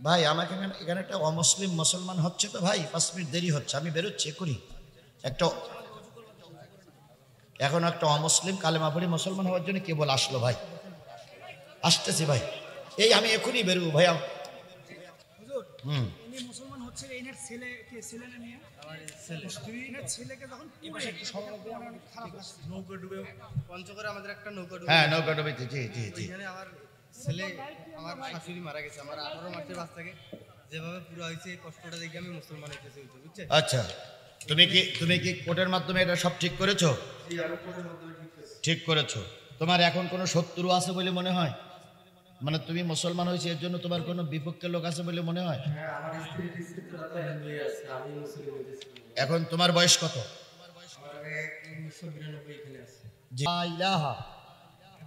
ভাই আমাকে এখানে একটা অমুসলিম মুসলমান হচ্ছে তো ভাই 5 মিনিট দেরি হচ্ছে, আমি বেরোচ্ছি এক্ষুনি। এখন একটা অমুসলিম কালেমা পড়ে মুসলমান হওয়ার জন্য কেবল আসলো ভাই, আসতেছি ভাই, এই আমি এক্ষুনি বেরোবো ভাই। মুসলমান হচ্ছে এনার ছেলে কে ছেলে না নিয়ে আমার ছেলেকে যখন খারাপ নৌকা ডুবে পঞ্চগড়ে আমাদের একটা নৌকা ডুবে, হ্যাঁ নৌকা ডুবেছে, জি জি জি। এখানে আমার ছেলে আমার শাশুড়ি মারা গেছে, আমার 18 মাসের বাচ্চাকে যেভাবে পুরো হয়েছে কষ্টটা দেখে আমি মুসলমান হইতেছি, বুঝছেন? আচ্ছা, তুমি কি কোর্টের মাধ্যমে এটা সব ঠিক করেছো? ঠিক করেছো। তোমার এখন কোনো শত্রু আছে বলে মনে হয়? মানে তুমি মুসলমান হয়েছে এর জন্য তোমার কোনো বিপক্ষের লোক আছে বলে মনে হয়? এখন তোমার বয়স কত?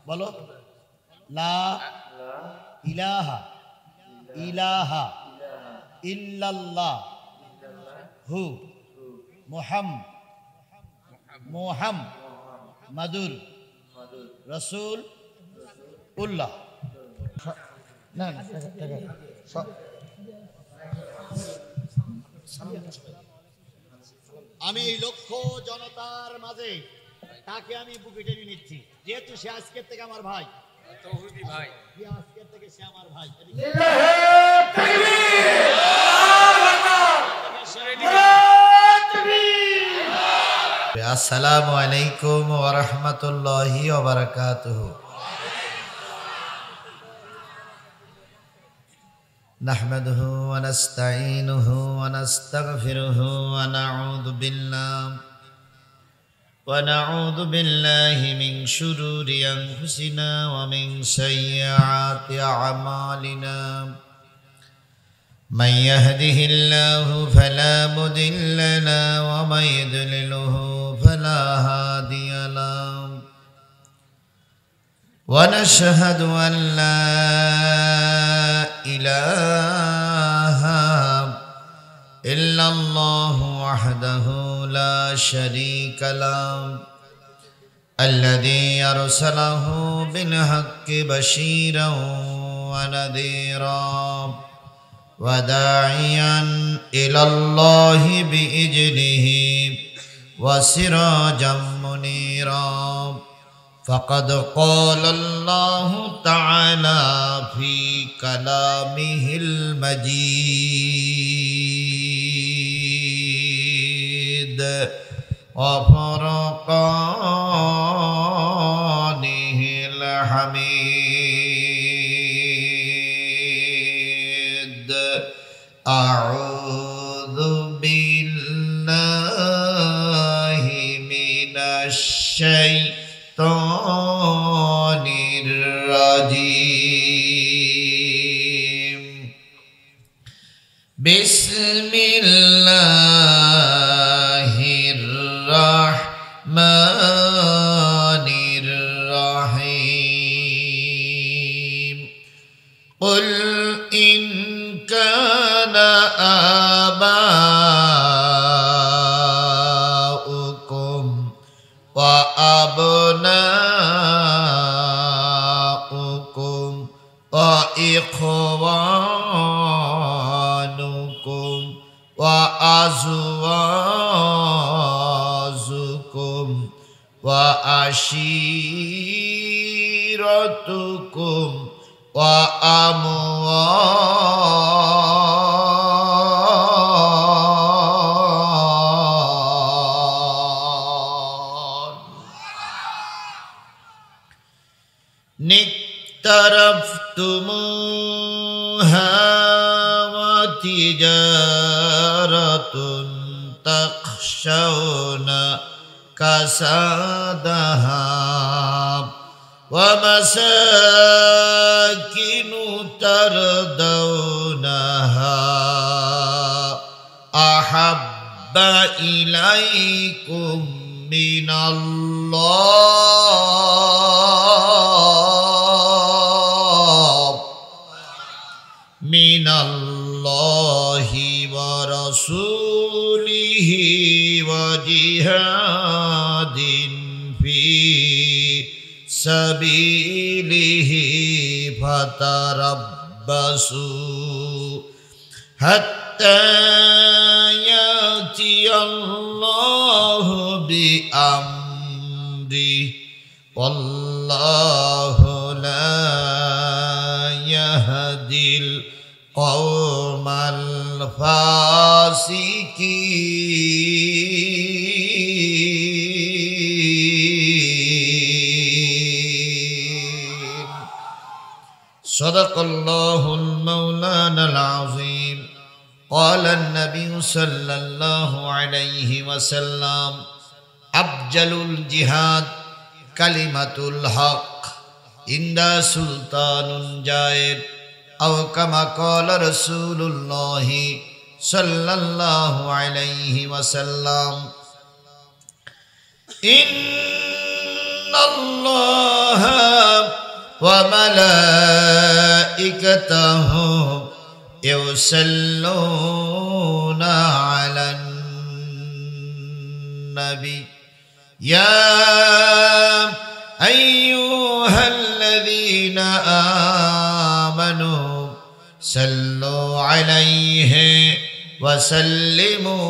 বলো, লা ইলাহা ইলাহা ইল্লাল্লাহ হু মুহাম্মাদুর রাসূল উল্লাহ। না আমি লক্ষ জনতার মাঝে তাকে আমি বুকে টেনে নিচ্ছি, যেহেতু সে আজকের থেকে আমার ভাই, আজকের থেকে সে আমার ভাই। আসসালামু আলাইকুম ওয়া রাহমাতুল্লাহি ওয়া বারাকাতুহু। নাহমাদুহু ওয়া নাস্তাঈনুহু ওয়া নাস্তাগফিরুহু ওয়া নাউযু বিল্লাহি মিন শুরুরি আনফুসিনা ওয়া মিন সাইয়্যাতি আ'মালিনা। من يهده الله فلا مضل له ومن يضلله فلا هادي له ونشهد أن لا إله إلا الله وحده لا شريك له الذي أرسله بالحق بشيرا ونذيرا وداعيا إلى الله بإذنه وسراجا منيرا فقد قال الله تعالى في كلامه المجيد وفرقانه الحميد. أعوذ بالله من الشيطان الرجيم. بسم الله الرحمن الرحيم. قل إن كان آباؤكم وأبناؤكم وإخوانكم وأزواجكم وعشيرتكم اقترفتموها وتجارة تخشون كسادها ومساكن ترضونها أحب إليكم من الله ورسوله وجهاد في سبيله فتربصوا হাত্তা ইয়াতি আল্লাহু বিআমরি ওয়াল্লাহু লা ইয়াহদিল কওমাল ফাসিকিন। সাদাকাল্লাহুল মাওলানাল আযীম। قال النبي صلى الله عليه وسلم أفضل الجهاد كلمة الحق عند سلطان جائر أو كما قال رسول الله صلى الله عليه وسلم إن الله وملائكته يصلون على النبي يا أيها الذين آمنوا صلوا عليه وسلموا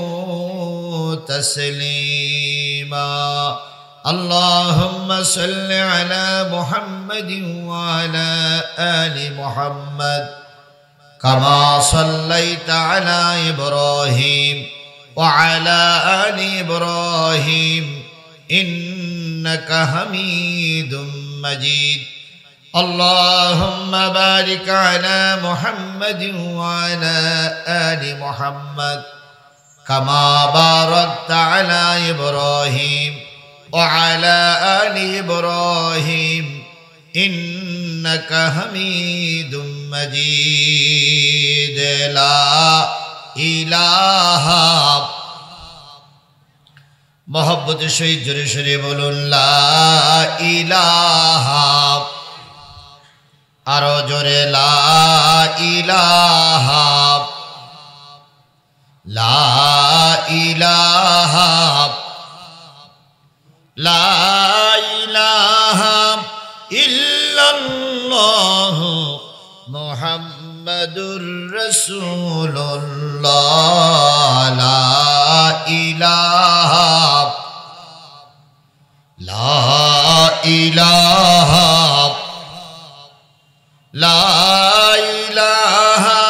تسليما اللهم صل على محمد وعلى آل محمد كما صليت على إبراهيم وعلى آل إبراهيم إنك حميد مجيد اللهم بارك على محمد وعلى آل محمد كما باركت على إبراهيم وعلى آل إبراهيم إنك حميد مجيد لا إله محبت شهيد جري شري بولون لا إله আরো জোরে লা ইলাহা লা ইলাহা লা ইলাহা ইল্লাল্লাহ মুহাম্মাদুর রাসূলুল্লাহ লা ইলাহা লা ইলাহা লা ইলাহা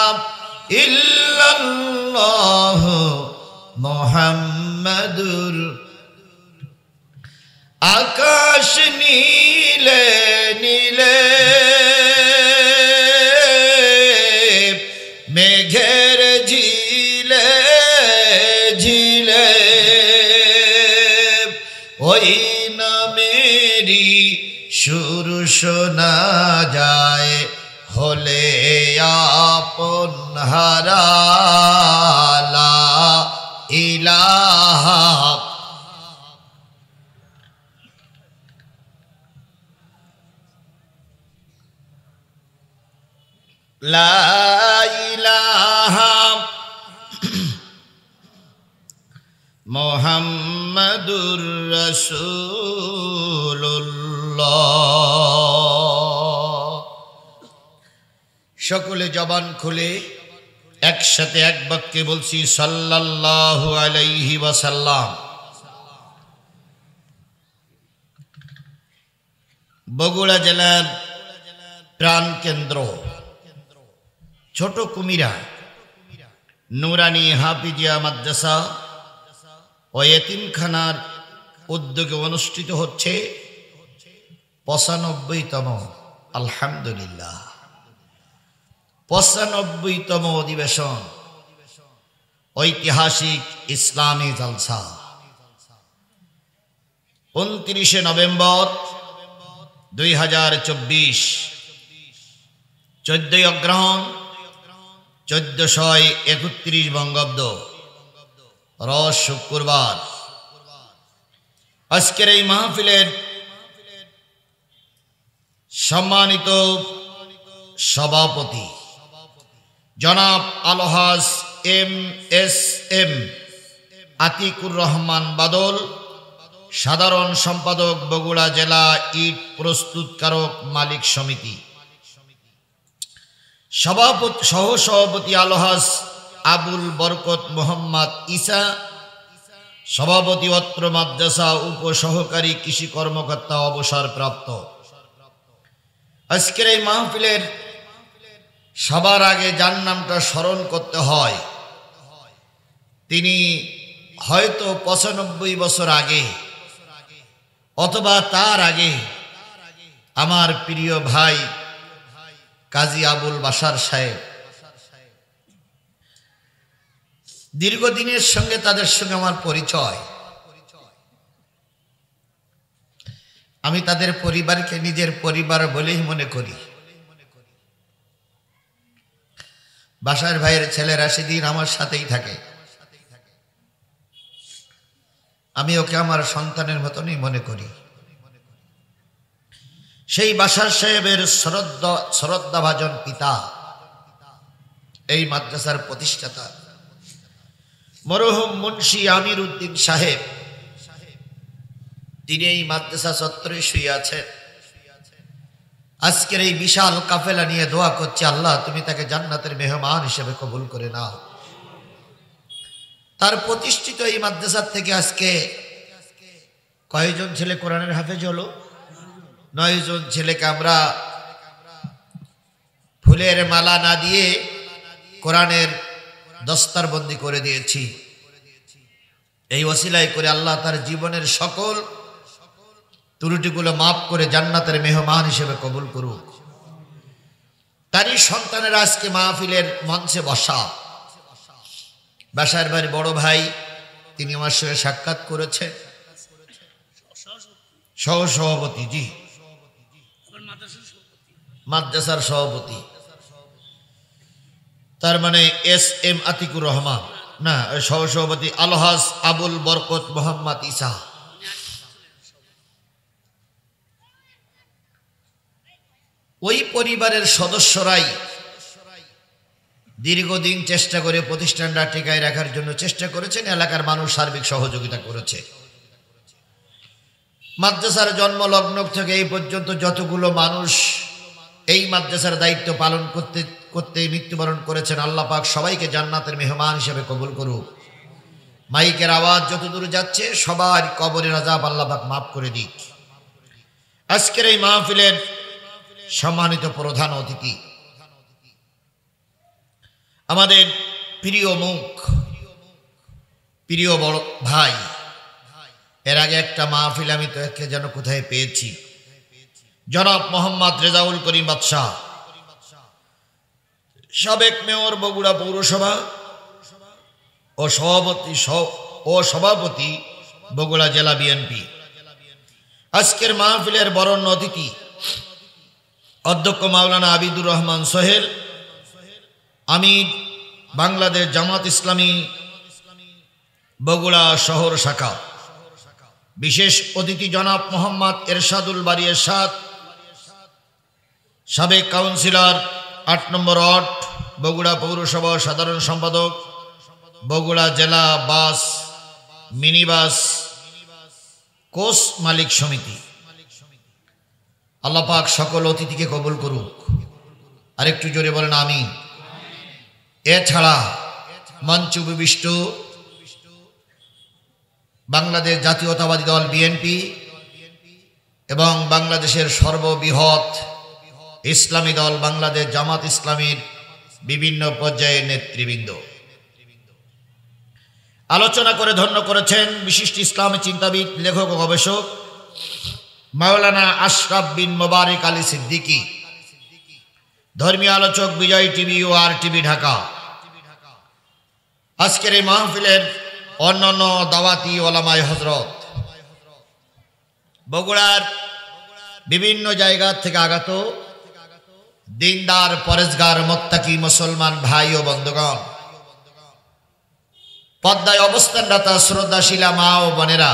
ইল্লাল্লাহ মুহাম্মাদুর আকাশ নীলে নীলে মেঘের ঝিলে ঝিলে ওই নামেরই সুর শোনা যায় হলে আপন হারা লা ইলাহা লা ইলাহা মুহাম্মাদুর রাসূলুল্লাহ। সকলে জবান খুলে একসাথে এক বাক্যে বলছি সাল্লাল্লাহু আলাইহি ওয়াসাল্লাম। বগুড়া জেলার প্রাণ কেন্দ্র ছোট কুমিরা নুরানি হাফিজিয়া মাদ্রাসা ও এতিমখানার উদ্যোগে অনুষ্ঠিত হচ্ছে ৯৫তম আলহামদুলিল্লাহ ৯৫তম অধিবেশন ঐতিহাসিক ইসলামী জলসা। ২৯শে নভেম্বর ২০২৪ ১৪ই অগ্রহায়ণ ১৪৩১ বঙ্গাব্দ রোজ শুক্রবার। আজকের এই মাহফিলের সম্মানিত সভাপতি জনাব আলহাজ এম আতিকুর রহমান বাদল, সাধারণ সম্পাদক বগুড়া জেলা ইট প্রস্তুতকারক মালিক সমিতি, সহসভাপতি আলহাজ আবুল বরকত মোহাম্মদ ঈসা, সভাপতি অত্র মাদ্রাসা উপসহকারী কৃষি কর্মকর্তা অবসরপ্রাপ্ত। আজকের এই মাহফিলের সবার আগে যার নামটা স্মরণ করতে হয়, তিনি হয়তো 95 বছর আগে অথবা তার আগে আমার প্রিয় ভাই কাজী আবুল বাশার সাহেব, দীর্ঘদিনের সঙ্গে তাদের সঙ্গে আমার পরিচয়। আমি তাদের পরিবারকে নিজের পরিবার বলেই মনে করি। বাশার ভাইয়ের ছেলে রাশিদিন আমার সাথেই থাকে, আমি ওকে আমার সন্তানের মতনই মনে করি। সেই বাশার সাহেবের শ্রদ্ধাভাজন পিতা, এই মাদ্রাসার প্রতিষ্ঠাতা মরহুম মুন্সি আমির উদ্দিন সাহেব, তিনি এই মাদ্রাসা চত্বরে শুয়ে আছেন। আজকের এই বিশাল কাফেলা নিয়ে দোয়া করছে, আল্লাহ তুমি তাকে জান্নাতের মেহমান হিসেবে কবুল করে নাও। তার প্রতিষ্ঠিত এই মাদ্রাসার থেকে আজকে কয়জন ছেলে কোরআনের হাফেজ হলো? 9 জন ছেলেকে আমরা ফুলের মালা না দিয়ে কোরআনের দস্তারবন্দি করে দিয়েছি। এই ওসিলায় করে আল্লাহ তার জীবনের সকল ত্রুটিগুলো মাফ করে জান্নাতের মেহমান হিসেবে কবুল করুক। তারই সন্তানেরা আজকে মাহফিলের মঞ্চে বসা। বাশার ভাইয়ের বড় ভাই, তিনি আমার সঙ্গে সাক্ষাৎ করেছেন, সহসভাপতি, জি মাদ্রাসার সভাপতি, তার মানে SM আতিকুর রহমান, না সহসভাপতি আলহাজ আবুল বরকত মোহাম্মদ ঈসা। ওই পরিবারের সদস্যরাই দীর্ঘদিন চেষ্টা করে প্রতিষ্ঠানটা টিকায় রাখার জন্য চেষ্টা করেছেন। এলাকার মানুষ সার্বিক সহযোগিতা করেছে। মাদ্রাসার জন্মলগ্ন থেকে এই পর্যন্ত যতগুলো মানুষ এই মাদ্রাসার দায়িত্ব পালন করতে করতে মৃত্যুবরণ করেছেন, আল্লাহ পাক সবাইকে জান্নাতের মেহমান হিসেবে কবুল করুক। মাইকের আওয়াজ যতদূর যাচ্ছে সবার কবরের আযাব আল্লাহ পাক মাফ করে দিক। আজকের এই মাহফিলের সম্মানিত প্রধান অতিথি, আমাদের প্রিয় মুখ, প্রিয় বড় ভাই। এর আগে একটা মাহফিল আমি তো একে যেন কোথায় পেয়েছি, জনাব মোহাম্মদ রেজাউল করিম বাদশাহ, সাবেক মেয়র বগুড়া পৌরসভা ও সভাপতি বগুড়া জেলা বিএনপি। আজকের মাহফিলের বরণ্য অতিথি অধ্যক্ষ মাওলানা আবিদুর রহমান সোহেল, আমির বাংলাদেশ জামাত ইসলামী বগুড়া শহর শাখা। বিশেষ অতিথি জনাব মোহাম্মদ এরশাদুল বারী এরশাদ, সাবেক কাউন্সিলর 8 নম্বর ওয়ার্ড বগুড়া পৌরসভা সাধারণ সম্পাদক, বগুড়া জেলা বাস মিনিবাস কোষ মালিক সমিতি। আল্লাহ পাক সকল অতিথিকে কবুল করুক। আরেকটু জোরে বলেন আমিন। এছাড়া মঞ্চ উপবিষ্ট বাংলাদেশ জাতীয়তাবাদী দল বিএনপি এবং বাংলাদেশের সর্ববৃহৎ ইসলামী দল বাংলাদেশ জামাত ইসলামীর বিভিন্ন পর্যায়ের নেতৃবৃন্দ আলোচনা করে ধন্য করেছেন বিশিষ্ট ইসলামী চিন্তাবিদ, লেখক ও গবেষক মাওলানা আশরাফ বিন মোবারক আলী সিদ্দিকী, ধর্মীয় আলোচক বিজয় টিভি ও RTV ঢাকা। আজকের এই মাহফিলের অন্যান্য দাওয়াতি ওলামায়ে হযরত, বগুড়ার বিভিন্ন জায়গা থেকে আগত দিনদার পরেজগার মুত্তাকি মুসলমান ভাই ও বন্ধুগণ, পদ্মায় অবস্থানরতা শ্রদ্ধাশীলা মা ও বোনেরা,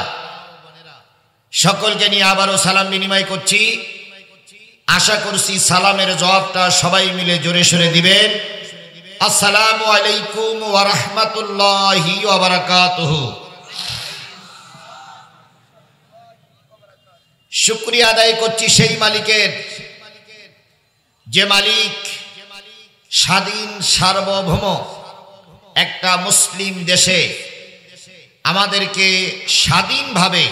সকলকে নিয়ে আবারও সালাম বিনিময় করছি। আশা করছি সালামের জবাবটা সবাই মিলে জোরে সোরে দিবেন। আসসালামু আলাইকুম ওয়া রাহমাতুল্লাহি ওয়া বারাকাতুহু। শুকরিয়া আদায় করছি সেই মালিকের, যে মালিক স্বাধীন সার্বভৌম একটা মুসলিম দেশে আমাদেরকে স্বাধীনভাবে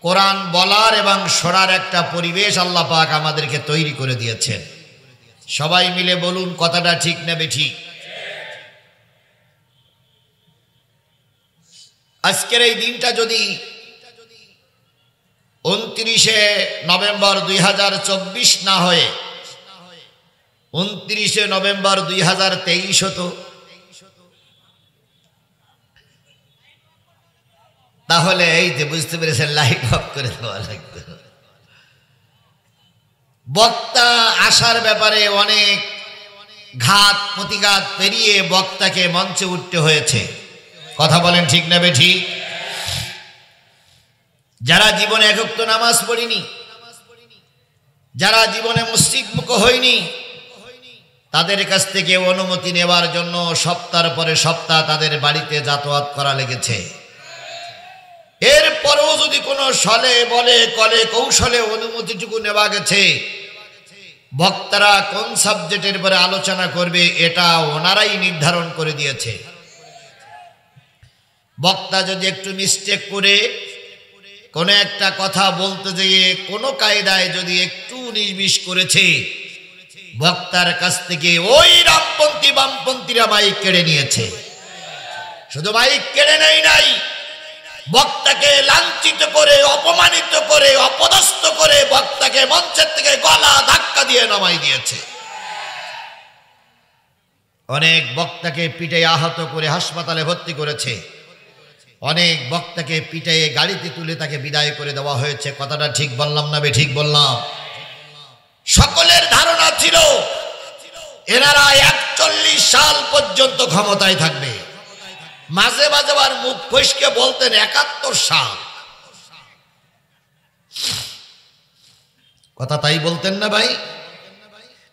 কোরআন বলার এবং শোনার একটা পরিবেশ আল্লাহ পাক আমাদেরকে তৈরি করে দিয়েছেন। সবাই মিলে বলুন কথাটা ঠিক না বেঠিক? আজকের এই দিনটা যদি 29শে নভেম্বর 2024 না হয়ে 29শে নভেম্বর 2023 হতো, তাহলে এই যে বুঝতে পেরেছেন লাইট অফ করে দেওয়া লাগতো। বক্তা আসার ব্যাপারে অনেক ঘাত প্রতিঘাত পেরিয়ে বক্তাকে মঞ্চে উঠতে হয়েছে। কথা বলেন ঠিক না বেঠিক? যারা জীবনে এক ওয়াক্ত নামাজ পড়িনি, যারা জীবনে মসজিদ মুখ হয়নি, তাদের কাছ থেকে অনুমতি নেওয়ার জন্য সপ্তাহের পরে সপ্তাহ তাদের বাড়িতে যাতায়াত করা লেগেছে। এরপরেও যদি কোনো ছলে বলে কলে কৌশলে অনুমতিটুকু নেওয়া গেছে, বক্তারা কোন সাবজেক্টের উপরে আলোচনা করবে এটা ওনারাই নির্ধারণ করে দিয়েছে। বক্তা যদি একটু মিস্টেক করে কোনো একটা কথা বলতে যেয়ে কোনো কায়দায় যদি একটু নির্বিষ করেছে, বক্তার কাছ থেকে ওই রামপন্থী বামপন্থীরা মাইক কেড়ে নিয়েছে। শুধু মাইক কেড়ে নেই নাই, বক্তাকে লাঞ্ছিত করে, অপমানিত করে, অপদস্থ করে বক্তাকে মঞ্চের থেকে গলা ধাক্কা দিয়ে নামাই দিয়েছে। অনেক বক্তাকে পিটে আহত করে হাসপাতালে ভর্তি করেছে, অনেক বক্তাকে পিটাইয়ে গাড়িতে তুলে তাকে বিদায় করে দেওয়া হয়েছে। কথাটা ঠিক বললাম না বেঠিক বললাম? সকলের ধারণা ছিল এনারা 41 সাল পর্যন্ত ক্ষমতায় থাকবে। মাঝে মাঝে আবার মুখ ফসকে বলতেন 71 সাল। কথা তাই বলতেন না ভাই?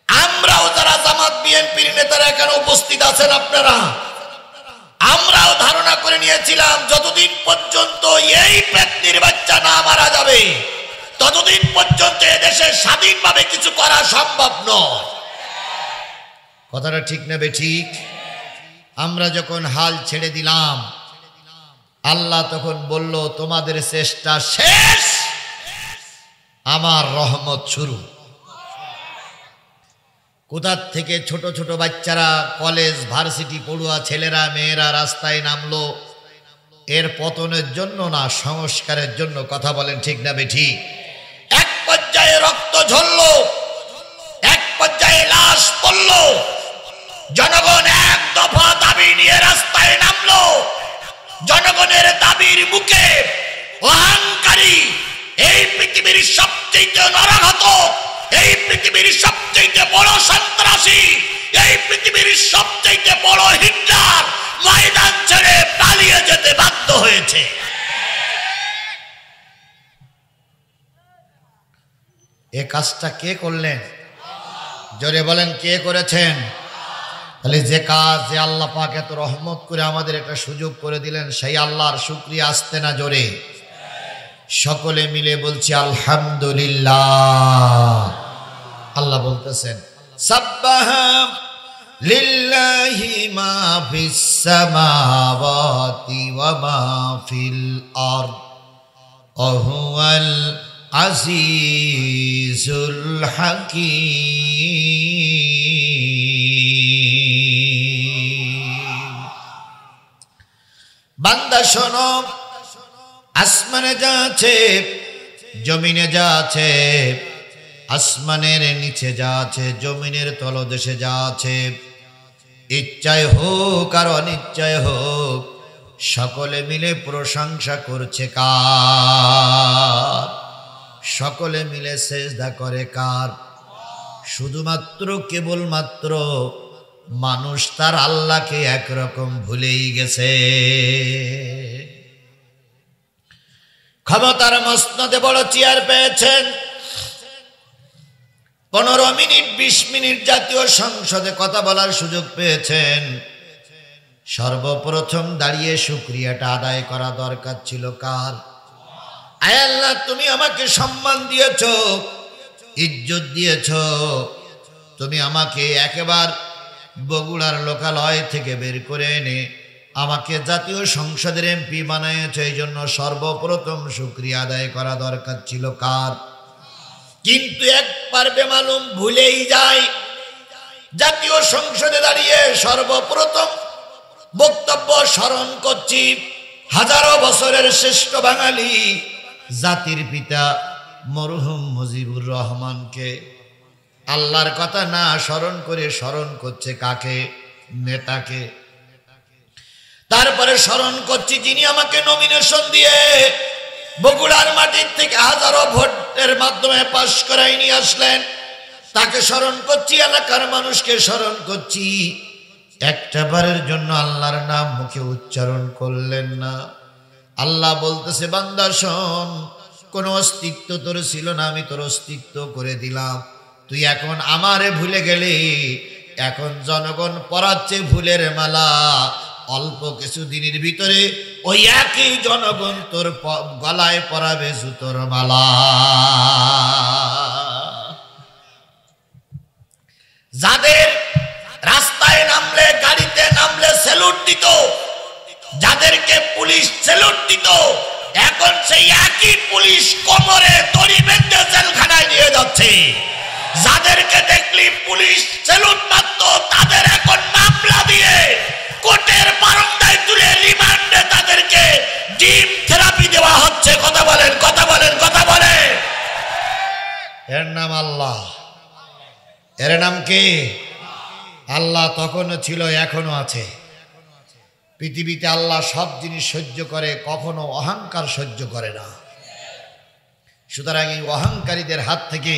আমরাও যারা জামাত বিএনপির নেতারা এখানে উপস্থিত আছেন আপনারা, আমরাও ধারণা করে নিয়েছিলাম যতদিন পর্যন্ত এই পেতনির বাচ্চা না মারা যাবে ততদিন পর্যন্ত এদেশে স্বাধীনভাবে কিছু করা সম্ভব নয়। কথাটা ঠিক না বেঠিক? আমরা যখন হাল ছেড়ে দিলাম, আল্লাহ তখন বলল তোমাদের চেষ্টা শেষ, আমার রহমত শুরু। কোথা থেকে ছোট ছোট বাচ্চারা, কলেজ ভার্সিটি পড়ুয়া ছেলেরা মেয়েরা রাস্তায় নামলো, এর পতনের জন্য না, সংস্কারের জন্য। কথা বলেন ঠিক না বেঠিক? এক পর্যায়ে রক্ত ঝরলো, এক পর্যায়ে লাশ পড়লো, জনগণ এক দফা দাবি নিয়ে রাস্তায় নামলো। জনগণের দাবির বুকে অহংকারী, এই পৃথিবীর সবচেয়ে নরহত, এই পৃথিবীর সবচেয়ে বড় সন্ত্রাসী, এই পৃথিবীর সবচেয়ে বড় হিটলার ময়দান ছেড়ে পালিয়ে যেতে বাধ্য হয়েছে। এ কাজটা কে করলেন? জোরে বলেন কে করেছেন? তাহলে যে কাজ, যে আল্লাহ পাক এত রহমত করে আমাদের একটা সুযোগ করে দিলেন, সেই আল্লাহর শুকরিয়া আসতে না জোরে? সকলে মিলে বলছি আলহামদুলিল্লাহ। আল্লাহ বলতেছেন সাব্বাহা লিল্লাহি মা ফিস সামাওয়াতি ওয়া মা ফিল আরদ ওয়া হুয়াল আজিজুল হাকীম। বান্দা শোনো, আসমানে যা আছে, জমিনে যা আছে, আসমানের নিচে যা আছে, জমিনের তলদেশে যা আছে, ইচ্ছায় হোক আর অনিচ্ছায় হোক, সকলে মিলে প্রশংসা করছে কার? সকলে মিলে সেজদা করে কার? শুধুমাত্র কেবলমাত্র মানুষ তার আল্লাহকে একরকম ভুলেই গেছে। ক্ষমতার মসনদে বড় চেয়ার পেয়েছেন, 15 মিনিট 20 মিনিট জাতীয় সংসদে কথা বলার সুযোগ পেয়েছেন। সর্বপ্রথম দাঁড়িয়ে শুকরিয়াটা আদায় করা দরকার ছিল কার? আয় আল্লাহ, তুমি আমাকে সম্মান দিয়েছো, ইজ্জত দিয়েছো, তুমি আমাকে একেবারে বগুড়ার লোকালয় থেকে বের করে এনে আমাকে জাতীয় সংসদের এমপি বানিয়েছে। এই জন্য সর্বপ্রথম শুকরিয়া আদায় করা দরকার ছিল কার? কিন্তু একবার বেমালুম ভুলেই যায়। জাতীয় সংসদে দাঁড়িয়ে সর্বপ্রথম বক্তব্য স্মরণ করছি হাজারো বছরের শ্রেষ্ঠ বাঙালি জাতির পিতা মরহুম মুজিবুর রহমানকে। আল্লাহর কথা না স্মরণ করে স্মরণ করছে কাকে? নেতাকে। তারপরে স্মরণ করছি যিনি আমাকে নমিনেশন দিয়ে বগুড়ার মাটির থেকে হাজারো ভোটের মাধ্যমে পাশ করাই নিয়ে আসলেন, তাকে স্মরণ করছি, এলাকার মানুষকে স্মরণ করছি। একটা বারের জন্য আল্লাহর নাম মুখে উচ্চারণ করলেন না। আল্লাহ বলতেছে, বান্দা শোন, কোন অস্তিত্ব তোর ছিল না, আমি তোর অস্তিত্ব করে দিলাম। তুই এখন আমারে ভুলে গেলি, এখন জনগণ পরাচ্ছে ফুলের মালা। অল্প কিছু দিনের ভিতরে ওই একই জনগণ তোর গলায় পরাবে জুতোর মালা। যাদের রাস্তায় নামলে, গাড়িতে নামলে স্যালুট দিত, যাদেরকে পুলিশ স্যালুট দিত, এখন সেই একই পুলিশ কোমরে দড়ি বেঁধে জেলখানায় নিয়ে যাচ্ছে। যাদেরকে দেখলি পুলিশ স্যালুট মারত, তাদের এখন মামলা দিয়ে কোর্টের বারান্দায় তুলে রিমান্ডে তাদেরকে ডিম থেরাপি দেওয়া হচ্ছে। কথা বলেন, কথা বলেন, কথা বলেন। এর নাম আল্লাহ। এর নাম কি? আল্লাহ তখনও ছিল, এখনো আছে। পৃথিবীতে আল্লাহ সব জিনিস সহ্য করে, কখনো অহংকার সহ্য করে না। সুতরাং এই অহংকারীদের হাত থেকে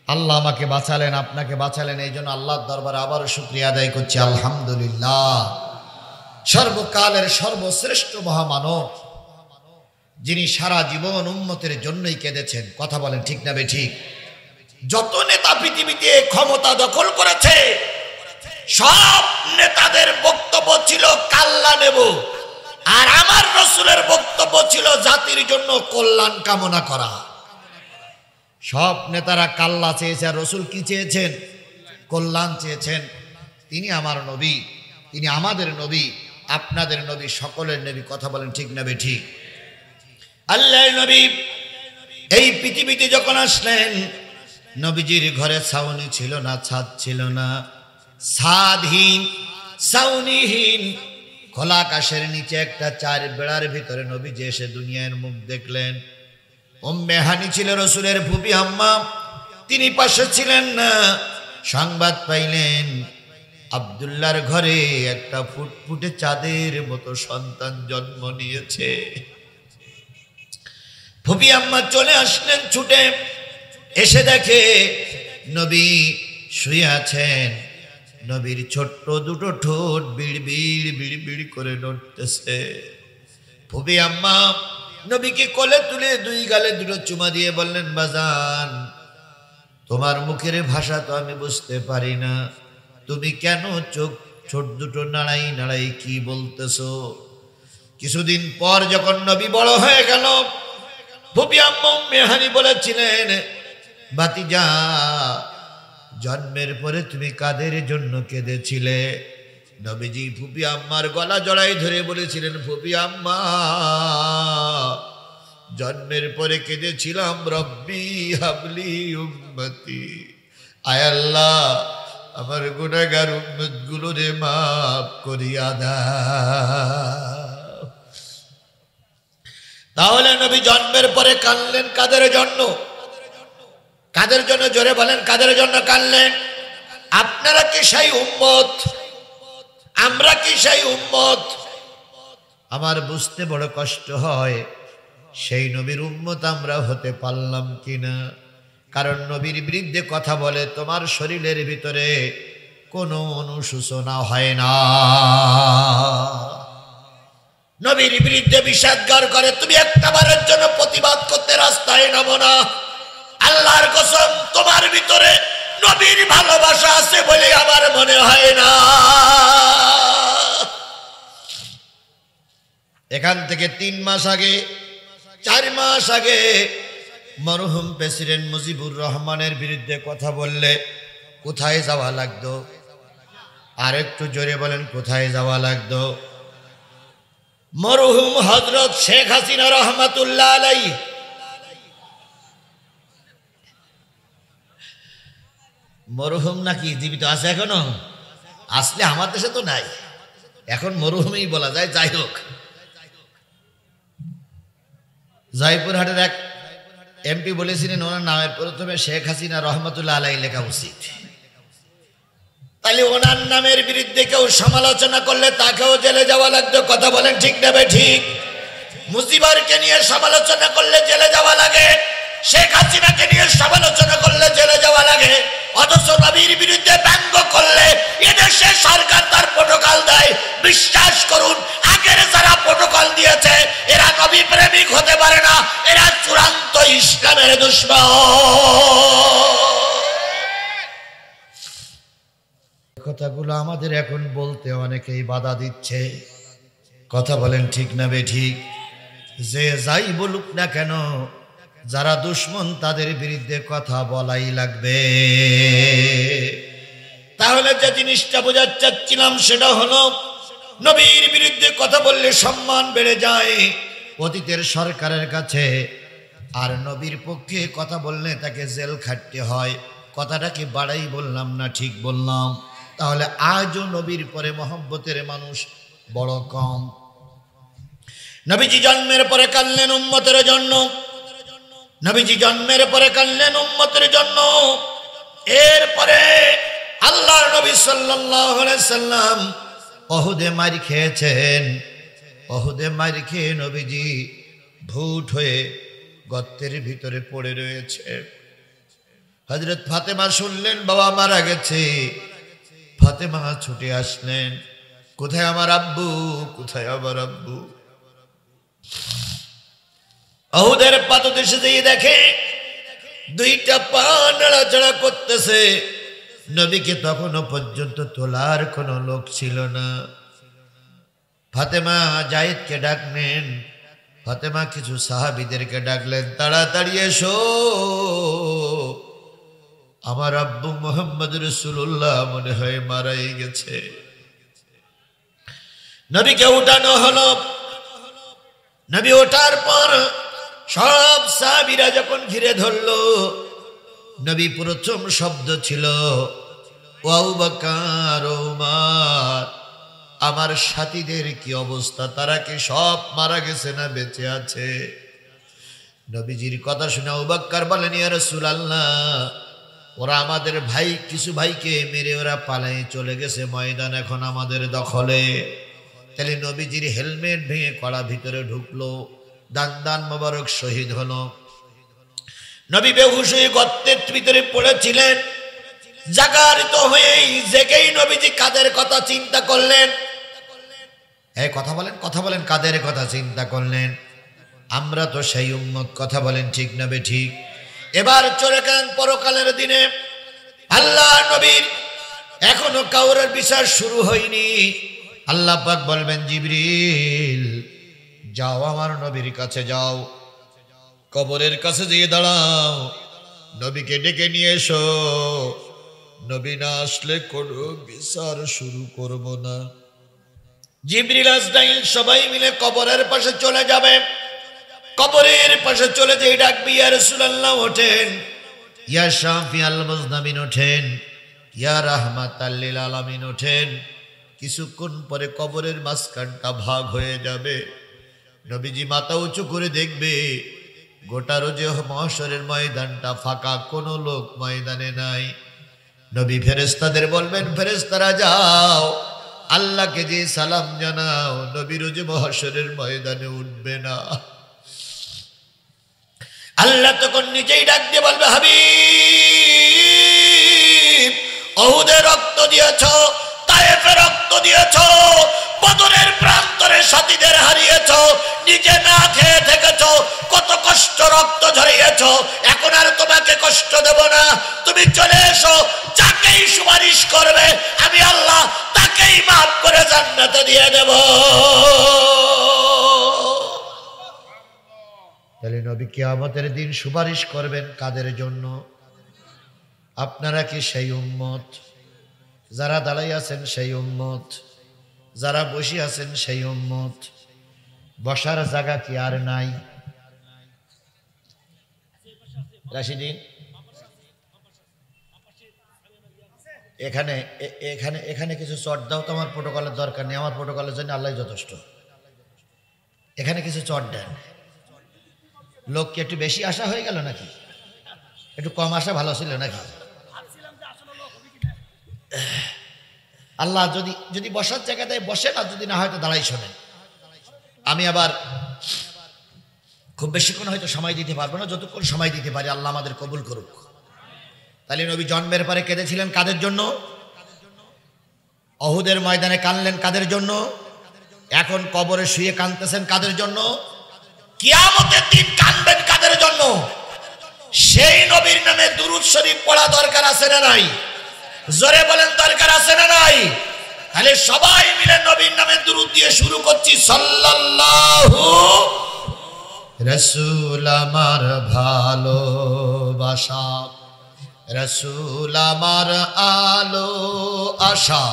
আল্লাহ আমাকে বাঁচালেন, আপনাকে বাঁচালেন। এই জন্য আল্লাহর দরবারে আবারও শুকরিয়া আদায় করছি, আলহামদুলিল্লাহ। সর্বকালের সর্বশ্রেষ্ঠ মহামানব, যিনি সারা জীবন উম্মতের জন্যই কেঁদেছেন। কথা বলেন ঠিক না বেঠিক? যত নেতা পৃথিবীতে ক্ষমতা দখল করেছে, সব নেতাদের বক্তব্য ছিল কাল্লা নেব, আর আমার রাসূলের বক্তব্য ছিল জাতির জন্য কল্যাণ কামনা করা। সব নেতারা কাল্লা চেয়েছে, আর রাসূল কি চেয়েছেন? কল্যাণ চেয়েছেন। তিনি আমার নবী, তিনি আমাদের নবী, আপনাদের নবী, সকলের নবী। কথা বলেন ঠিক না বেঠিক? আল্লাহর নবী এই পৃথিবীতে যখন আসলেন, নবীজির ঘরে ছাউনি ছিল না, ছাদ ছিল না, ছাদহীন, ছাউনিহীন, খোলা আকাশের নিচে একটা চার বেড়ার ভিতরে নবীজি এসে দুনিয়ার মুখ দেখলেন। উম্মে হানি ছিল রাসূলের ফুপি আম্মা, তিনি পাশে ছিলেন না। সংবাদ পাইলেন আব্দুল্লাহর ঘরে একটা ফুটফুটে চাঁদের মতো সন্তান জন্ম নিয়েছে। ফুপি আম্মা চলে আসলেন ছুটে, এসে দেখে নবী শুয়ে আছেন। নবীর ছোট্ট দুটো ঠোঁট বিড়বিড় বিড়বিড় করে নড়তেছে। ফুপি আম্মা নবীকে কোলে তুলে দুই গালে দুটো চুমা দিয়ে বললেন, বাজান, তোমার মুখের ভাষা তো আমি বুঝতে পারি না, তুমি কেন ছোট দুটো নাড়াই নাড়াই কি বলতেছো? কিছুদিন পর যখন নবী বড় হয়ে গেল, ফুপি আম্মা উম্মে হানি বলেছিলেন, ভাতিজা, জন্মের পরে তুমি কাদের জন্য কেঁদেছিলে? নবীজি ফুপি আম্মার গলা জড়াই ধরে বলেছিলেন, ফুপি আম্মা, জন্মের পরে কেঁদেছিলাম, রব্বি হাবলি উম্মতি, আয় আল্লাহ, আমার গুনাহগার উম্মত গুলোরে মাফ করিয়া দাও। তাহলে নবী জন্মের পরে কাঁদলেন কাদের জন্য? কাদের জন্য? জোরে বলেন, কাদের জন্য কাঁদলেন? আপনারা কি সেই উম্মত? আমরা কি সেই উম্মত? আমার বুঝতে বড় কষ্ট হয়, সেই নবীর উম্মত আমরা হতে পারলাম কিনা। কারণ নবীর বিরুদ্ধে কথা বলে তোমার শরীরের ভিতরে কোনো অনুশোচনা হয় না। নবীর বিরুদ্ধে বিষাদগার করে তুমি একটা বারের জন্য প্রতিবাদ করতে রাস্তায় নামো না। আল্লাহর কসম, তোমার ভিতরে নবীর ভালোবাসা আছে বলে আমার মনে হয় না। এখান থেকে 3 মাস আগে, 4 মাস আগে মরহুম প্রেসিডেন্ট মুজিবুর রহমানের বিরুদ্ধে কথা বললে কোথায় যাওয়া লাগতো? আর একটু জোরে বলেন কোথায় যাওয়া লাগতো? মরহুম হযরত শেখ হাসিনা রহমাতুল্লাহ আলাইহি মরহুম নাকি জীবিত আছে এখনো? আসলে আমার দেশে তো নাই, এখন মরহুমই বলা যায়। যাই হোক, জয়পুরহাটের এক এমপি বলেছিলেন ওনার নামের প্রথমে শেখ হাসিনা রহমাতুল্লাহ আলাইহি লেখা উচিত। তাহলে ওনার নামের বিরুদ্ধে কেউ সমালোচনা করলে তাকেও জেলে যাওয়া লাগতো। কথা বলেন ঠিক না ঠিক? মুজিবরকে নিয়ে সমালোচনা করলে জেলে যাওয়া লাগে, শেখ হাসিনাকে নিয়ে সমালোচনা করলে জেলে যাওয়া লাগে। অথচ নবীর বিরুদ্ধে ব্যঙ্গ করলে এদেশে সরকার তার প্রোটোকল দেয়। বিশ্বাস করুন, আগের যারা প্রোটোকল দিয়েছে এরা নবী প্রেমিক হতে পারে না, এরা চূড়ান্ত ইসলামের দুশমন। কথাগুলো আমাদের এখন বলতে অনেকেই বাধা দিচ্ছে। কথা বলেন ঠিক না ঠিক? যে যাই বলুক না কেন, যারা দুশমন তাদের বিরুদ্ধে কথা বলাই লাগবে। তাহলে যে জিনিসটা বোঝাতে চাচ্ছিলাম সেটা হলো, নবীর বিরুদ্ধে কথা বললে সম্মান বেড়ে যায় অতীতের সরকারের কাছে, আর নবীর পক্ষে কথা বললে তাকে জেল খাটতে হয়। কথাটা কি বাড়াই বললাম না ঠিক বললাম? তাহলে আজও নবীর পরে মহব্বতের মানুষ বড় কম। নবীজি জন্মের পরে কাঁদলেন উম্মতের জন্য, নবীজি জন্মের পরে কাঁদলেন উম্মতের জন্য। এরপরে আল্লাহর নবী সাল্লাল্লাহু আলাইহি সাল্লাম উহুদে মার খেয়েছেন। উহুদে মার খেয়ে নবীজি ভূত হয়ে গর্তের ভিতরে পড়ে রয়েছে। হযরত ফাতেমা শুনলেন বাবা মারা গেছে। ফাতেমা ছুটে আসলেন, কোথায় আমার আব্বু, কোথায় আমার আব্বু? উহুদের পাদদেশে যেয়ে দেখে দুইটা পা নাড়াচাড়া করতেছে। নবীকে তখনও পর্যন্ত তোলার কোনো লোক ছিল না। ফাতেমা জায়েদকে ডাকলেন, ফাতেমা কিছু সাহাবীদেরকে ডাকলেন, তাড়াতাড়ি এসো, আমার আব্বু মুহাম্মদ রাসূলুল্লাহ মনে হয় মারাই গেছে। নবীকে উঠানো হলো। নবী ওঠার পর সব সাহাবীরা যখন ঘিরে ধরলো, নবী প্রথম শব্দ ছিল ও আবু বকর, ওমর, আমার সাথীদের কি অবস্থা? তারা কি সব মারা গেছে না বেঁচে আছে? নবীজির কথা শুনে আবু বকর বলেন, ইয়া রাসূলুল্লাহ, ওরা আমাদের ভাই, কিছু ভাইকে মেরে ওরা পালায়ে চলে গেছে, ময়দান এখন আমাদের দখলে। তাহলে নবীজির হেলমেট ভেঙে কড়া ভিতরে ঢুকলো, দান দান মোবারক শহীদ হলো। নবী বেহুশ হয়ে গর্তের ভিতরে পড়েছিলেন। জাগারিত হয়েই জেগেই নবীজি কাদের কথা চিন্তা করলেন? এই কথা বলেন কাদের কথা চিন্তা করলেন? আমরা তো সেই উম্মত। কথা বলেন ঠিক না ঠিক? এবার চলে গেলেন পরকালের দিনে। আল্লাহ নবীর এখনো কাউরের বিচার শুরু হয়নি। আল্লাহ পাক বলবেন, জিবরিল যাও আমার নবীর কাছে যাও, কবরের কাছে গিয়ে দাঁড়াও, নবীকে ডেকে নিয়ে এসো। নবী না আসলে কোনো বিচার শুরু করব না। জিবরিল আজরাইল সবাই মিলে কবরের পাশে চলে যাবে। কবরের পাশে চলে যেই ডাকবি, ইয়া রাসূলুল্লাহ ওঠেন, ইয়া শাফিআল মুজনাবিন ওঠেন, ইয়া রাহমাতাল লিল আলামিন ওঠেন। কিছুক্ষণ পরে কবরের মাঝখানটা ভাগ হয়ে যাবে। নবীজি মাথা উঁচু করে দেখবে গোটা রোজে মহশরের ময়দানটা ফাঁকা, কোনো লোক ময়দানে নাই। নবী ফেরেশতাদের বলবেন, ফেরেশতারা যাও আল্লাহকে যে সালাম জানাও, নবী রোজে মহশরের ময়দানে উঠবে না। আল্লাহ তখন নিজেই ডাক দিয়ে বলবে, হাবিব, উহুদে রক্ত দিয়েছ, তায়েফে রক্ত দিয়েছ, বদরের প্রান্তরে সাথীদের হারিয়েছ, নিজে না খেয়ে থেকেছ, কত কষ্ট রক্ত ঝরিয়েছ, এখন আর তোমাকে কষ্ট দেব না, তুমি চলে এসো। যাকেই সুপারিশ করবে আমি আল্লাহ তাকেই মাফ করে জান্নাতে দিয়ে দেব। তাহলে নবী কিয়ামতের দিন সুপারিশ করবেন কাদের জন্য? আপনারা কি সেই উম্মত? যারা দাঁড়াই আছেন সেই উম্মত, যারা বসে আছেন সেই উম্মত। বসার জায়গা কি আর নাই? রাশিদিন এখানে এখানে এখানে কিছু চট দাও তো, আমার প্রোটোকলের দরকার নেই, আমার প্রোটোকলের জন্য আল্লাহ যথেষ্ট। এখানে কিছু চট দেন। লোক কি একটু বেশি আশা হয়ে গেল নাকি? একটু কম আশা ভালো ছিল নাকি? আল্লাহ যদি যদি বসার জায়গাটায় বসে না, যদি না হয়তো দাঁড়াই শোনেন। আমি আবার খুব বেশিক্ষণ হয়তো সময় দিতে পারবো না, যতক্ষণ সময় দিতে পারি আল্লাহ আমাদের কবুল করুক। তাহলে নবী জন্মের পরে কেঁদেছিলেন কাদের জন্য? অহুদের ময়দানে কাঁদলেন কাদের জন্য? এখন কবরে শুয়ে কাঁদতেছেন কাদের জন্য? কিয়ামতের দিন কাঁদবেন কাদের জন্য? সেই নবীর নামে দুরূদ শরীফ পড়া দরকার আছে না নাই? জোরে বলেন দরকার আছে না নাই? তাহলে সবাই মিলে নবীর নামে দুরূদ দিয়ে শুরু করছি। সাল্লাল্লাহু রাসূল আমার ভালোবাসা, রাসূল আমার আলো আশা,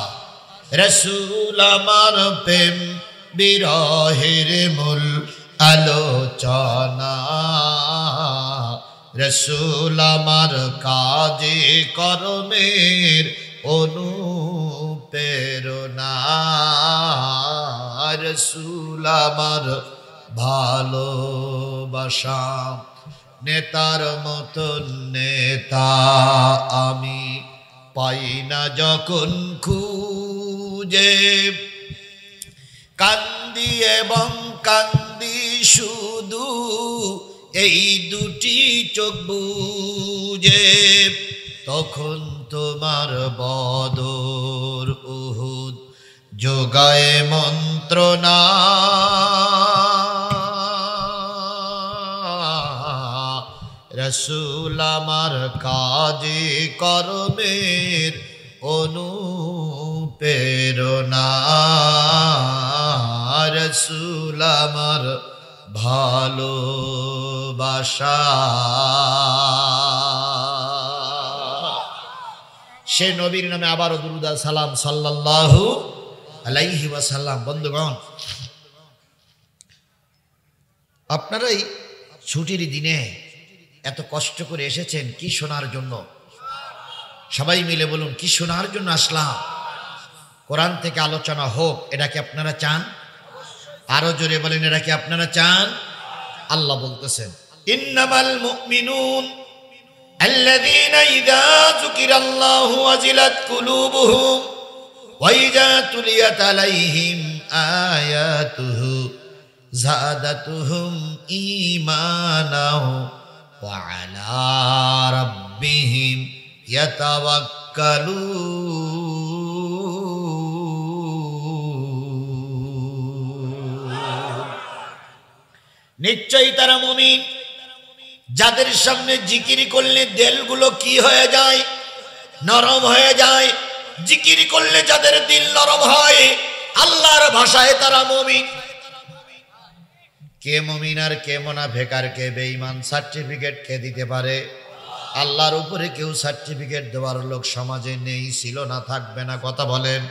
রাসূল আমার প্রেম বিরহের মূল আলোচনা, রাসূল আমার কাজে কর্মের অনুপ্রেরণা, রাসূল আমার ভালোবাসা। নেতার মতন নেতা আমি পাই না যখন খুঁজে, কান্দি এবং কান্দি শুধু এই দুটি চোখ বুজে, তখন তোমার বদর উহুদ যোগায় মন্ত্রণা, রাসূল আমার কাজে কর্মের অনুপ্রেরণা, রাসূল আমার ভালোবাসা। সে নবীর নামে আবারও দুরূদ আর সালাম সাল্লাল্লাহু আলাইহি ওয়াসাল্লাম। বন্ধুগণ, আপনারাই ছুটির দিনে এত কষ্ট করে এসেছেন কি শোনার জন্য? সবাই মিলে বলুন, কি শোনার জন্য আসলাম? কোরআন থেকে আলোচনা হোক, এটা কি আপনারা চান? আরো জোরে বলেন, এটা কি আপনারা চান? আল্লাহ বলতেছেন, ইন্নামাল মুমিনুন আল্লাযীনা ইযা যুকিরাল্লাহু ওয়াজিলাত কুলুবুহুম ওয়া ইযা তুলিয়াত আলাইহিম আয়াতুহু যাদাতুহুম ঈমানাও ওয়া আলা রাব্বিহিম ইয়াতাওয়াক্কালুন। নিশ্চয়ই তারা মুমিন যাদের সামনে জিকির করলে দিলগুলো কি হয়ে যায়? নরম হয়ে যায়। জিকির করলে যাদের দিল নরম হয়, আল্লাহর ভাষায় তারা মুমিন। কে মুমিন আর কে মুনাফিক আর কে বেঈমান সার্টিফিকেট কে দিতে পারে? আল্লাহর উপরে কেউ সার্টিফিকেট দেওয়ার লোক সমাজে নেই, ছিল না, থাকবে না। কথা বলেন।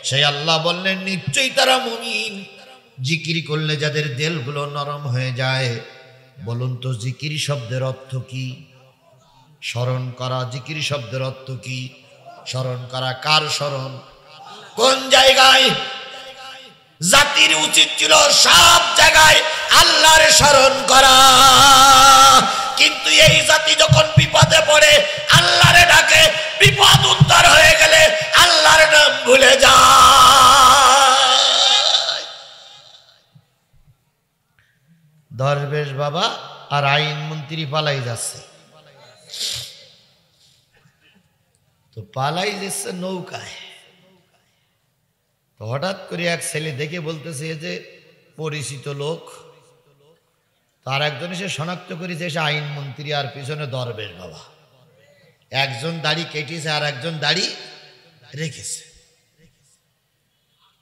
সেই আল্লাহ বললেন, নিশ্চয়ই তারা মুমিন জিকির করলে যাদের দিলগুলো নরম হয়ে যায়। বলুন তো, জিকির শব্দের অর্থ কি? স্মরণ করা। জিকির শব্দের অর্থ কি? স্মরণ করা। কার স্মরণ? কোন জায়গায়? জাতির উচিত ছিল সব জায়গায় আল্লাহর স্মরণ করা, কিন্তু এই জাতি যখন বিপদে পড়ে আল্লাহরে ডাকে, বিপদ উদ্ধার হয়ে গেলে আল্লাহর নাম ভুলে যায়। দরবেশ বাবা আর আইন মন্ত্রী পালাই যাচ্ছে, তো পালাই যাচ্ছে নৌকায়। তো হঠাৎ করে এক ছেলে দেখে বলতেছে, যে পরিচিত লোক। তার একজন এসে শনাক্ত করেছে সে আইন মন্ত্রী আর পিছনে দরবেশ বাবা। একজন দাড়ি কেটেছে আর একজন দাড়ি রেখেছে।